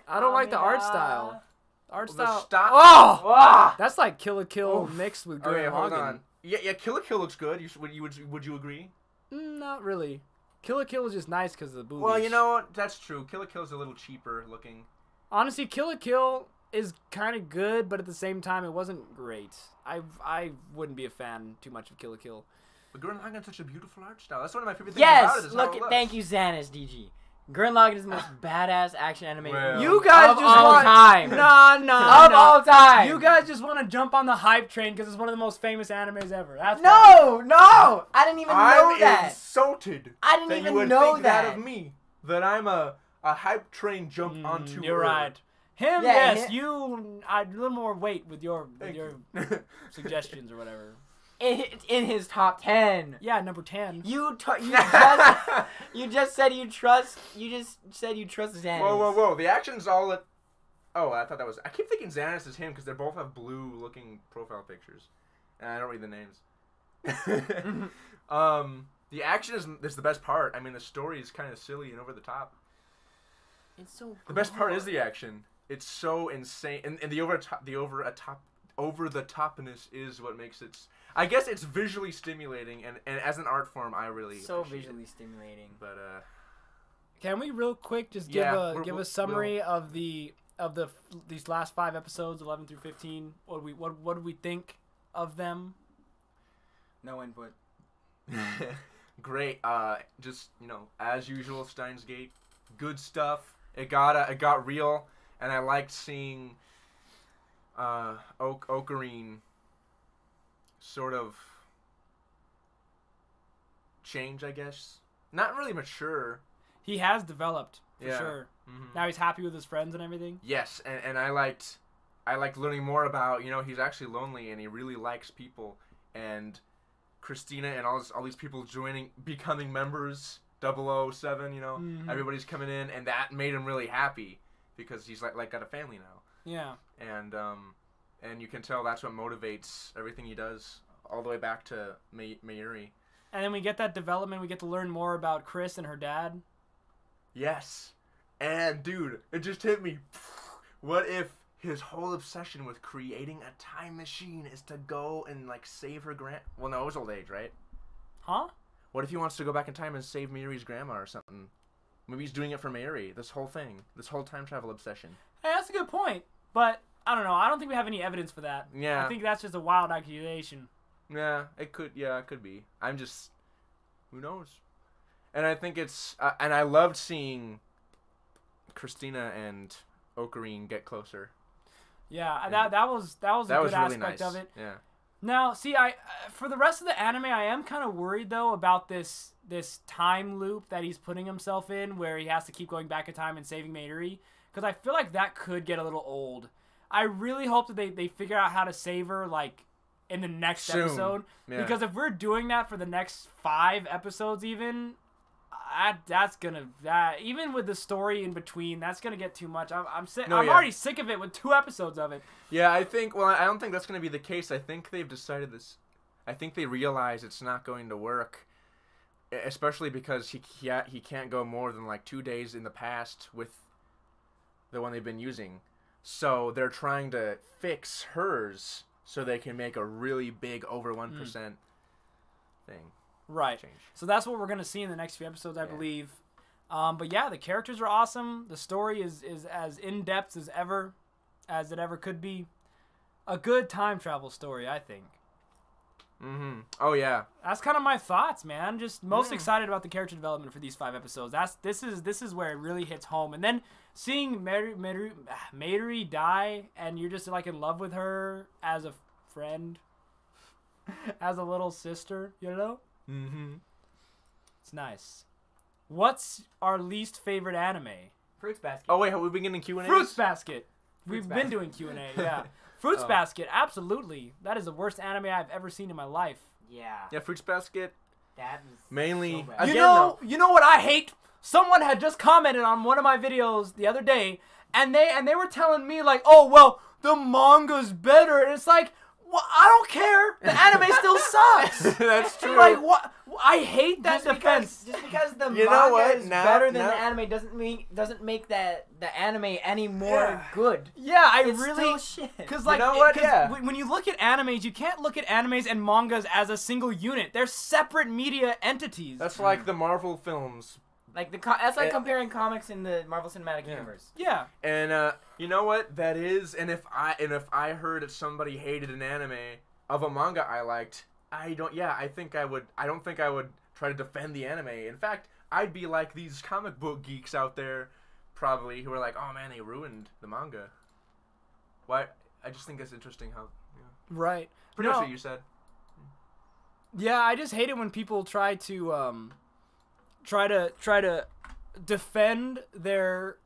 I don't like the art style. Art The style. stop- Oh, Ah. that's like Kill la Kill Oof. mixed with Okay, Gurren hold Lagann. on. Yeah, Kill la Kill looks good. Would you agree? Not really. Kill la Kill is just nice because of the boobies. Well, you know what? That's true. Kill la Kill's a little cheaper looking. Honestly, Kill la Kill is kind of good, but at the same time, it wasn't great. I wouldn't be a fan too much of Kill la Kill. But Gurren Lagann such a beautiful art style. That's one of my favorite things about it. Yes. Is how Look. it looks. Thank you, Xanis DG. Gurren Lagann is the most badass action anime Well, You guys of just all want time. Nah. Of all time. You guys just want to jump on the hype train because it's one of the most famous animes ever. That's why. No. I didn't even know I'm that. insulted I didn't that even you would know think that. of me. That I'm a hype train jump onto. You're Earth. right. Him, Yeah, yes. You, a little more weight with your Thank you. suggestions or whatever. In his top 10. Yeah, number 10. You just said you trust Xanis. Whoa. The action's all at... Oh, I thought that was... I keep thinking Xanis is him because they both have blue-looking profile pictures. And I don't read the names. The action is the best part. I mean, the story is kind of silly and over the top. It's so The best part is the action. It's so insane. And the over-the-topness is what makes it... I guess it's visually stimulating, and as an art form, I really so appreciate visually it. stimulating. But, Can we real quick just Yeah, give a summary of these last 5 episodes, 11 through 15? What do we think of them? No input. Great. Just, as usual, Steins Gate. Good stuff. It got real, and I liked seeing Ocarine sort of change, I guess. Not really mature. He has developed, for Yeah. sure. Mm-hmm. Now he's happy with his friends and everything. Yes, and I liked learning more about, he's actually lonely and he really likes people, and Christina and all these people becoming members, 007, Mhm. everybody's coming in, and that made him really happy because he's like got a family now. Yeah. And you can tell that's what motivates everything he does, all the way back to Mayuri. And then we get that development. We get to learn more about Chris and her dad. Yes. And, dude, it just hit me. What if his whole obsession with creating a time machine is to go and, save her Well, no, it was old age, right? Huh? What if he wants to go back in time and save Mayuri's grandma or something? Maybe he's doing it for Mayuri, this whole thing. This whole time travel obsession. Hey, that's a good point. But I don't know. I don't think we have any evidence for that. Yeah. I think that's just a wild accusation. Yeah, it could be. I'm just... Who knows? And I think it's... and I loved seeing Christina and Ocarine get closer. Yeah, that was a good really aspect nice. of it. Yeah. Now, see, for the rest of the anime, I am kind of worried though about this time loop that he's putting himself in, where he has to keep going back in time and saving Mayuri, because I feel like that could get a little old. I really hope that they figure out how to save her in the next Soon. episode, Yeah. because if we're doing that for the next 5 episodes, even even with the story in between, that's gonna get too much. I'm sick. No, I'm yeah. already sick of it with 2 episodes of it. Yeah, I don't think that's going to be the case. I think they've decided this. I think they realize it's not going to work, especially because he can't go more than 2 days in the past with the one they've been using. So they're trying to fix hers so they can make a really big over 1% thing. Right. Change. So that's what we're going to see in the next few episodes, I Yeah. believe. But yeah, the characters are awesome. The story is as in depth as it ever could be. A good time travel story, I think. Mm-hmm. Oh yeah. That's kind of my thoughts, man. Just most excited about the character development for these 5 episodes. This is where it really hits home. And then seeing Mayuri die, and you're just like in love with her as a friend, as a little sister, you know? Mm-hmm. It's nice. What's our least favorite anime? Fruits Basket. Oh wait, have we been getting Q&A? Fruits Basket. We've Basket. been doing Q&A, yeah. Fruits Basket, absolutely. That is the worst anime I've ever seen in my life. Yeah. Yeah, Fruits Basket. That was Mainly. so bad. Again, You know what I hate? Someone had just commented on one of my videos the other day, and they were telling me like, oh well, the manga's better, and it's like, well, I don't care. The anime still sucks. That's true. Like what? I hate that defense. Just because the You know manga what? is Now- better than now- the anime doesn't make the anime any more good. Yeah, I It's really. still shit. Because like, know what? 'cause Yeah. when you look at animes, you can't look at animes and mangas as a single unit. They're separate media entities. That's like the Marvel films. Like that's like comparing comics in the Marvel Cinematic Universe. Yeah. And you know what? That is. And if I heard that somebody hated an anime of a manga I liked, I don't think I would try to defend the anime. In fact, I'd be like these comic book geeks out there, probably, who are like, oh man, they ruined the manga. Why? I just think it's interesting how. Yeah. Right. Pretty much No. what you said. Yeah, I just hate it when people try to defend their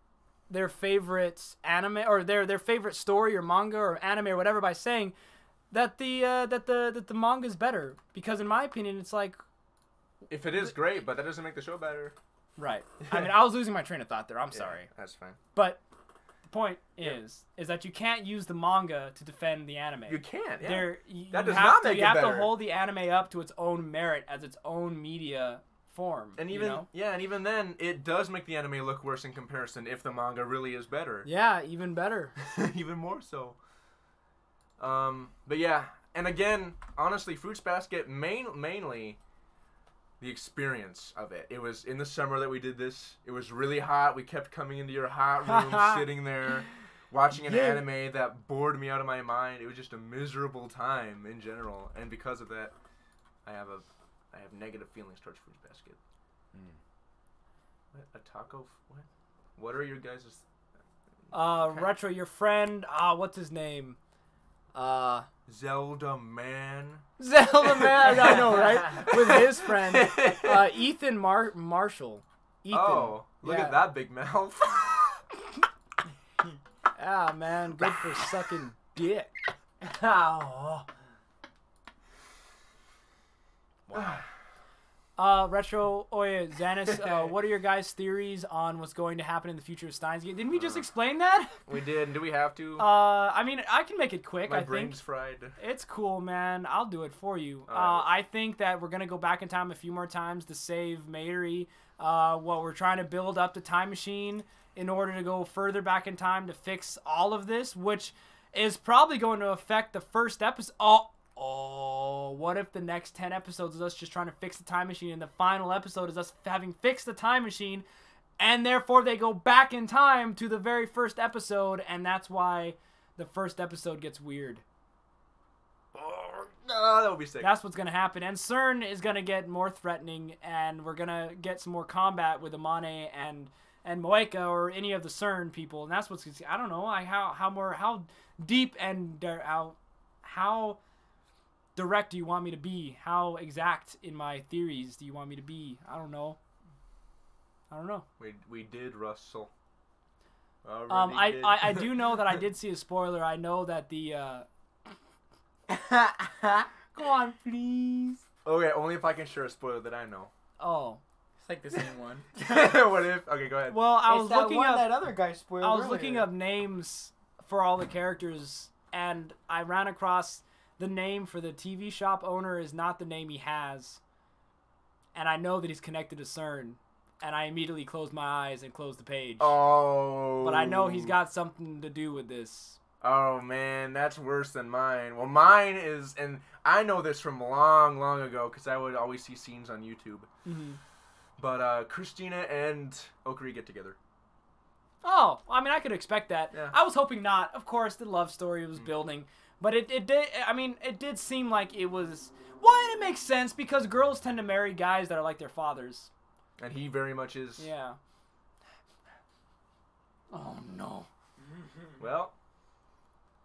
favorite anime or their favorite story or manga or anime or whatever by saying that the manga is better, because in my opinion it's like, If it is great, but that doesn't make the show better. right. I mean, I was losing my train of thought there. I'm sorry. That's fine. But the point is that you can't use the manga to defend the anime. You can't. Yeah. That does not make you it have to better. hold the anime up to its own merit as its own media form. And you even know? and even then, it does make the anime look worse in comparison if the manga really is better. Yeah, even better. Even more so. But yeah, and again, honestly, Fruits Basket mainly the experience of it. It was in the summer that we did this. It was really hot. We kept coming into your hot room, sitting there, watching an anime that bored me out of my mind. It was just a miserable time in general, and because of that, I have negative feelings towards Fruits Basket. What? A taco? What? What are your guys'? Retro, your friend, what's his name? Zelda Man. Zelda Man, I know, right? With his friend, Ethan Marshall. Ethan. Oh, look at that big mouth. Ah, man, good for sucking dick. Oh. Retro, Oya, Xanis, what are your guys' theories on what's going to happen in the future of Steins? Didn't we just explain that? We did. Do we have to? I mean, I can make it quick, My I think. brain's fried. It's cool, man. I'll do it for you. Alright. I think that we're going to go back in time a few more times to save Mayuri. We're trying to build up the time machine in order to go further back in time to fix all of this, which is probably going to affect the first episode. Oh, what if the next 10 episodes is us just trying to fix the time machine, and the final episode is us having fixed the time machine, and therefore they go back in time to the very first episode, and that's why the first episode gets weird. Oh, no, that would be sick. That's what's going to happen. And CERN is going to get more threatening, and we're going to get some more combat with Amane and Moeka or any of the CERN people. And that's what's, I don't know, how deep and how direct do you want me to be? How exact in my theories do you want me to be? I don't know. We did, Russell. I do know that I did see a spoiler. I know that the go on, please. Okay, only if I can share a spoiler that I know. Oh. It's like the same one. What if? Okay, go ahead. Well, I was It's that looking one up that other guy spoiled I was earlier. looking up names for all the characters, and I ran across the name for the TV shop owner is not the name he has. And I know that he's connected to CERN, and I immediately closed my eyes and closed the page. Oh. But I know he's got something to do with this. Oh, man, that's worse than mine. Well, mine is, and I know this from long, long ago, because I would always see scenes on YouTube. Mm-hmm. But Christina and Okari get together. Oh, I mean, I could expect that. Yeah. I was hoping not. Of course, the love story was building, but it did. I mean, it did seem like it was. Well, and it makes sense because girls tend to marry guys that are like their fathers. And he very much is. Yeah. Oh no. Well.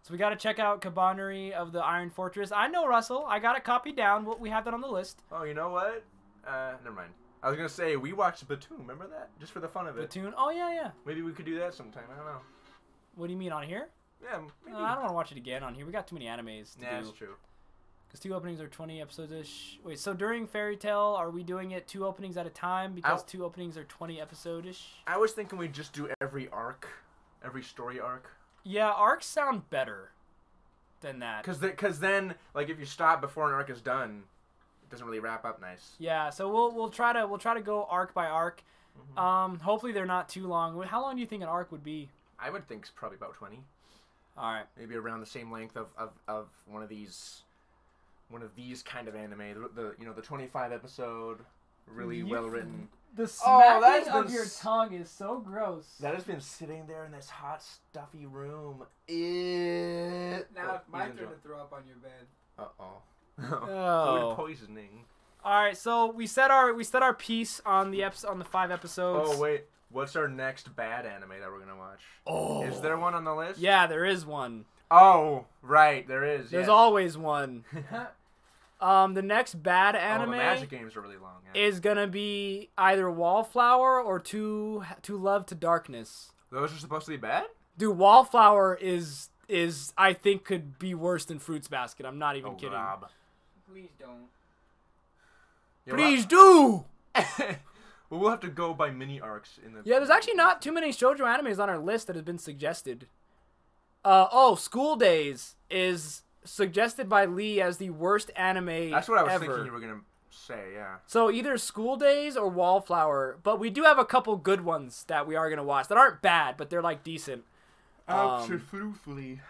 So we got to check out Cabannery of the Iron Fortress. I know, Russell. I got it copied down. We have that on the list. Oh, you know what? Never mind. I was gonna say we watched Platoon. Remember that? Just for the fun of it. Platoon. Oh yeah. Maybe we could do that sometime. I don't know. What do you mean on here? Yeah, maybe. I don't want to watch it again on here. We got too many animes to do. Yeah, that's true. Because 2 openings are 20 episodes-ish. Wait, so during Fairy Tail, are we doing it 2 openings at a time? Because 2 openings are 20 episode-ish? I was thinking we'd just do every arc. Every story arc. Yeah, arcs sound better than that. Because then, like, if you stop before an arc is done, it doesn't really wrap up nice. Yeah, so we'll try to go arc by arc. Hopefully they're not too long. How long do you think an arc would be? I would think it's probably about 20. All right. Maybe around the same length of one of these kind of anime. The 25 episode, really well written. The smacking that's of your tongue is so gross. That has been sitting there in this hot, stuffy room. Now it's my turn to throw up on your bed. Food poisoning. All right, so we set our piece on the 5 episodes. Oh wait, what's our next bad anime that we're gonna watch? Oh, is there one on the list? Yeah, there is one. Oh, right, there is. There's always one. The next bad the anime magic games are really long. Yeah. is gonna be either Wallflower or Too Love to Darkness. Those are supposed to be bad? Dude, Wallflower is I think could be worse than Fruits Basket. I'm not even kidding. Rob. Please don't. Yeah, Please do. Well, we'll have to go by mini arcs in the. Yeah, there's actually not too many shoujo animes on our list that have been suggested. School Days is suggested by Lee as the worst anime. That's what I was ever. thinking you were gonna say. Yeah. So either School Days or Wallflower, but we do have a couple good ones that we are gonna watch that aren't bad, but they're like decent. Absolutely.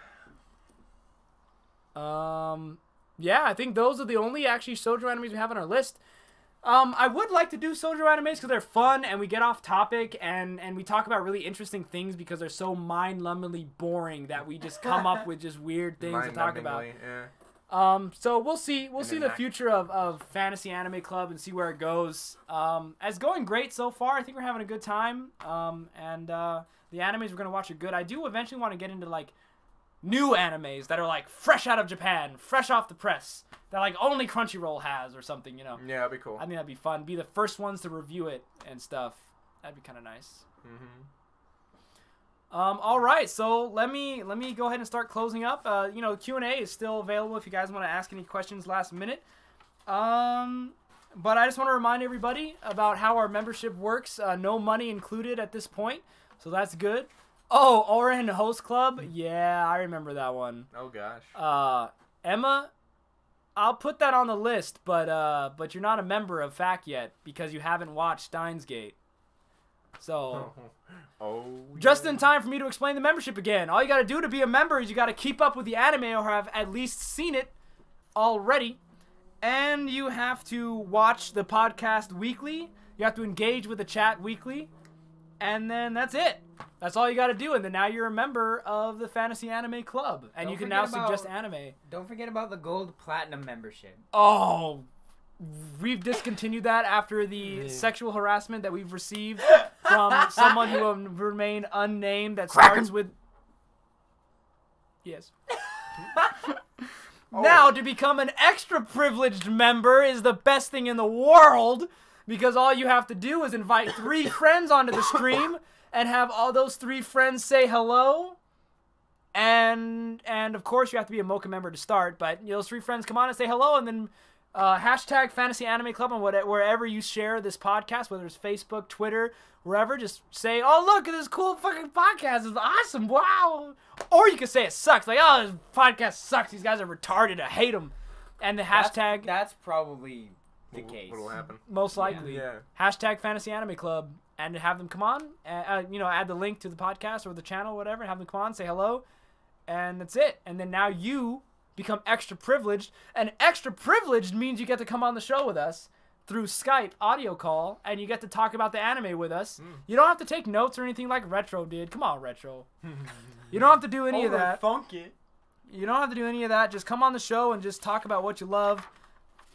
Yeah, I think those are the only actually shoujo animes we have on our list. I would like to do shoujo animes because they're fun and we get off topic and we talk about really interesting things because they're so mind-numbingly boring that we just come up with just weird things to talk about. Yeah. So we'll see the future of Fantasy Anime Club and see where it goes. It's going great so far. I think we're having a good time. And the animes we're gonna watch are good. I do eventually want to get into like new animes that are like fresh out of Japan, fresh off the press, that like only Crunchyroll has or something, you know. Yeah, that'd be cool. I think that'd be fun. Be the first ones to review it and stuff. That'd be kind of nice. All right, so let me go ahead and start closing up. Q&A is still available if you guys want to ask any questions last minute. But I just want to remind everybody about how our membership works. No money included at this point, so that's good. Oh, Oren Host Club? Yeah, I remember that one. Oh gosh. Emma, I'll put that on the list, but you're not a member of FAC yet because you haven't watched Steins Gate. So, just in time for me to explain the membership again. All you got to do to be a member is you got to keep up with the anime or have at least seen it already. And you have to watch the podcast weekly. You have to engage with the chat weekly. And then that's it. That's all you got to do. And then now you're a member of the Fantasy Anime Club. And you can now suggest anime. Don't forget about the Gold Platinum membership. Oh, we've discontinued that after the sexual harassment that we've received from someone who will remain unnamed that starts with... Yes. Now, to become an extra privileged member is the best thing in the world because all you have to do is invite 3 friends onto the stream and have all those 3 friends say hello. And of course, you have to be a Mocha member to start, but those 3 friends come on and say hello, and then hashtag Fantasy Anime Club on wherever you share this podcast, whether it's Facebook, Twitter, wherever, just say, oh, look at this cool fucking podcast. It's awesome. Wow. Or you can say it sucks. Like, oh, this podcast sucks. These guys are retarded. I hate them. And the hashtag... That's probably the case. What'll happen? Most likely. Yeah. Hashtag Fantasy Anime Club. And have them come on. Add the link to the podcast or the channel, whatever. Have them come on, say hello. And that's it. And then now you become extra privileged. And extra privileged means you get to come on the show with us. through Skype audio call, and you get to talk about the anime with us. You don't have to take notes or anything like Retro did. Come on, Retro. You don't have to do any of that. Funky. You don't have to do any of that. Just come on the show and just talk about what you love.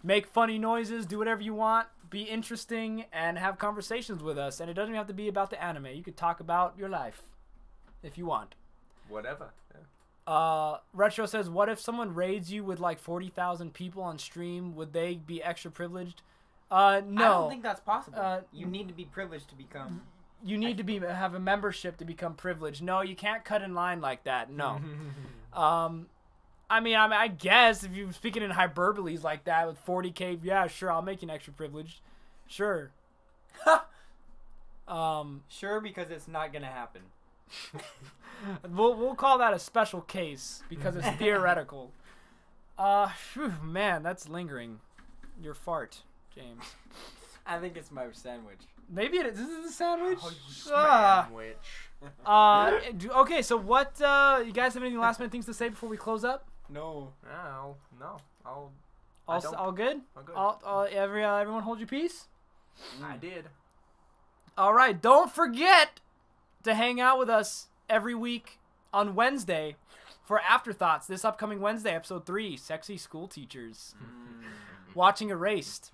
Make funny noises. Do whatever you want. Be interesting and have conversations with us. And it doesn't have to be about the anime. You could talk about your life if you want. Whatever. Retro says, what if someone raids you with like 40,000 people on stream? Would they be extra privileged? No. I don't think that's possible. You need to be privileged to become. You need to have a membership to become privileged. No, you can't cut in line like that. No. I guess if you're speaking in hyperboles like that with 40K, yeah, sure, I'll make you an extra privileged. Sure. Sure, because it's not gonna happen. We'll call that a special case because it's theoretical. Man, that's lingering. Your fart, James. I think it's my sandwich. Maybe it is. This is a sandwich. Sandwich. Okay, so what? You guys have any last minute things to say before we close up? No. No. All good. All good. Everyone hold your peace. I did. All right. Don't forget to hang out with us every week on Wednesday for Afterthoughts. This upcoming Wednesday, episode 3, Sexy School Teachers. Watching Erased.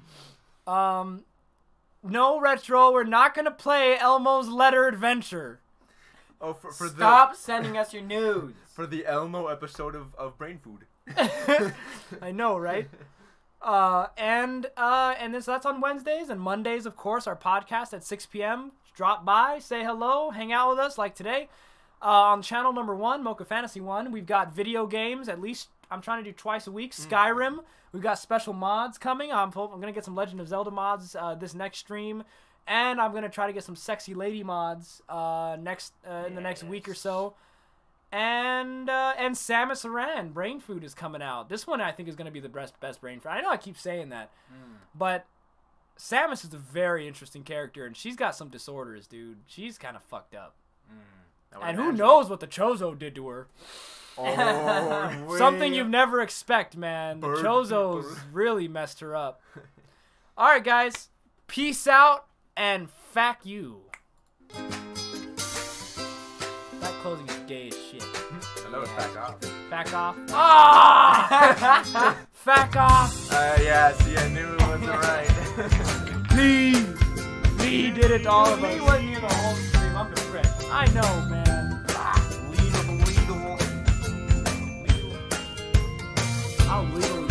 No, Retro, we're not going to play Elmo's Letter Adventure. Oh, Stop sending us your news. For the Elmo episode of Brain Food. I know, right? And that's on Wednesdays and Mondays, of course, our podcast at 6 p.m. Drop by, say hello, hang out with us like today. On channel number 1, Mocha Fantasy 1, we've got video games, at least I'm trying to do twice a week. Skyrim, we've got special mods coming. I'm going to get some Legend of Zelda mods this next stream. And I'm going to try to get some sexy lady mods in the next week or so. And Samus Aran, Brain Food, is coming out. This one I think is going to be the best Brain Food. I know I keep saying that. But Samus is a very interesting character, and she's got some disorders, dude. She's kind of fucked up. And who knows what the Chozo did to her. Oh, something you'd never expect, man. The Chozos really messed her up. All right, guys. Peace out. And fuck you. That closing is gay as shit. I know it's back off. Back off. Ah! Back off. Yeah, see, I knew it wasn't right. Lee did it to all of us. Lee wasn't here the whole stream. I'm depressed. I know, man. Legal. I'll legally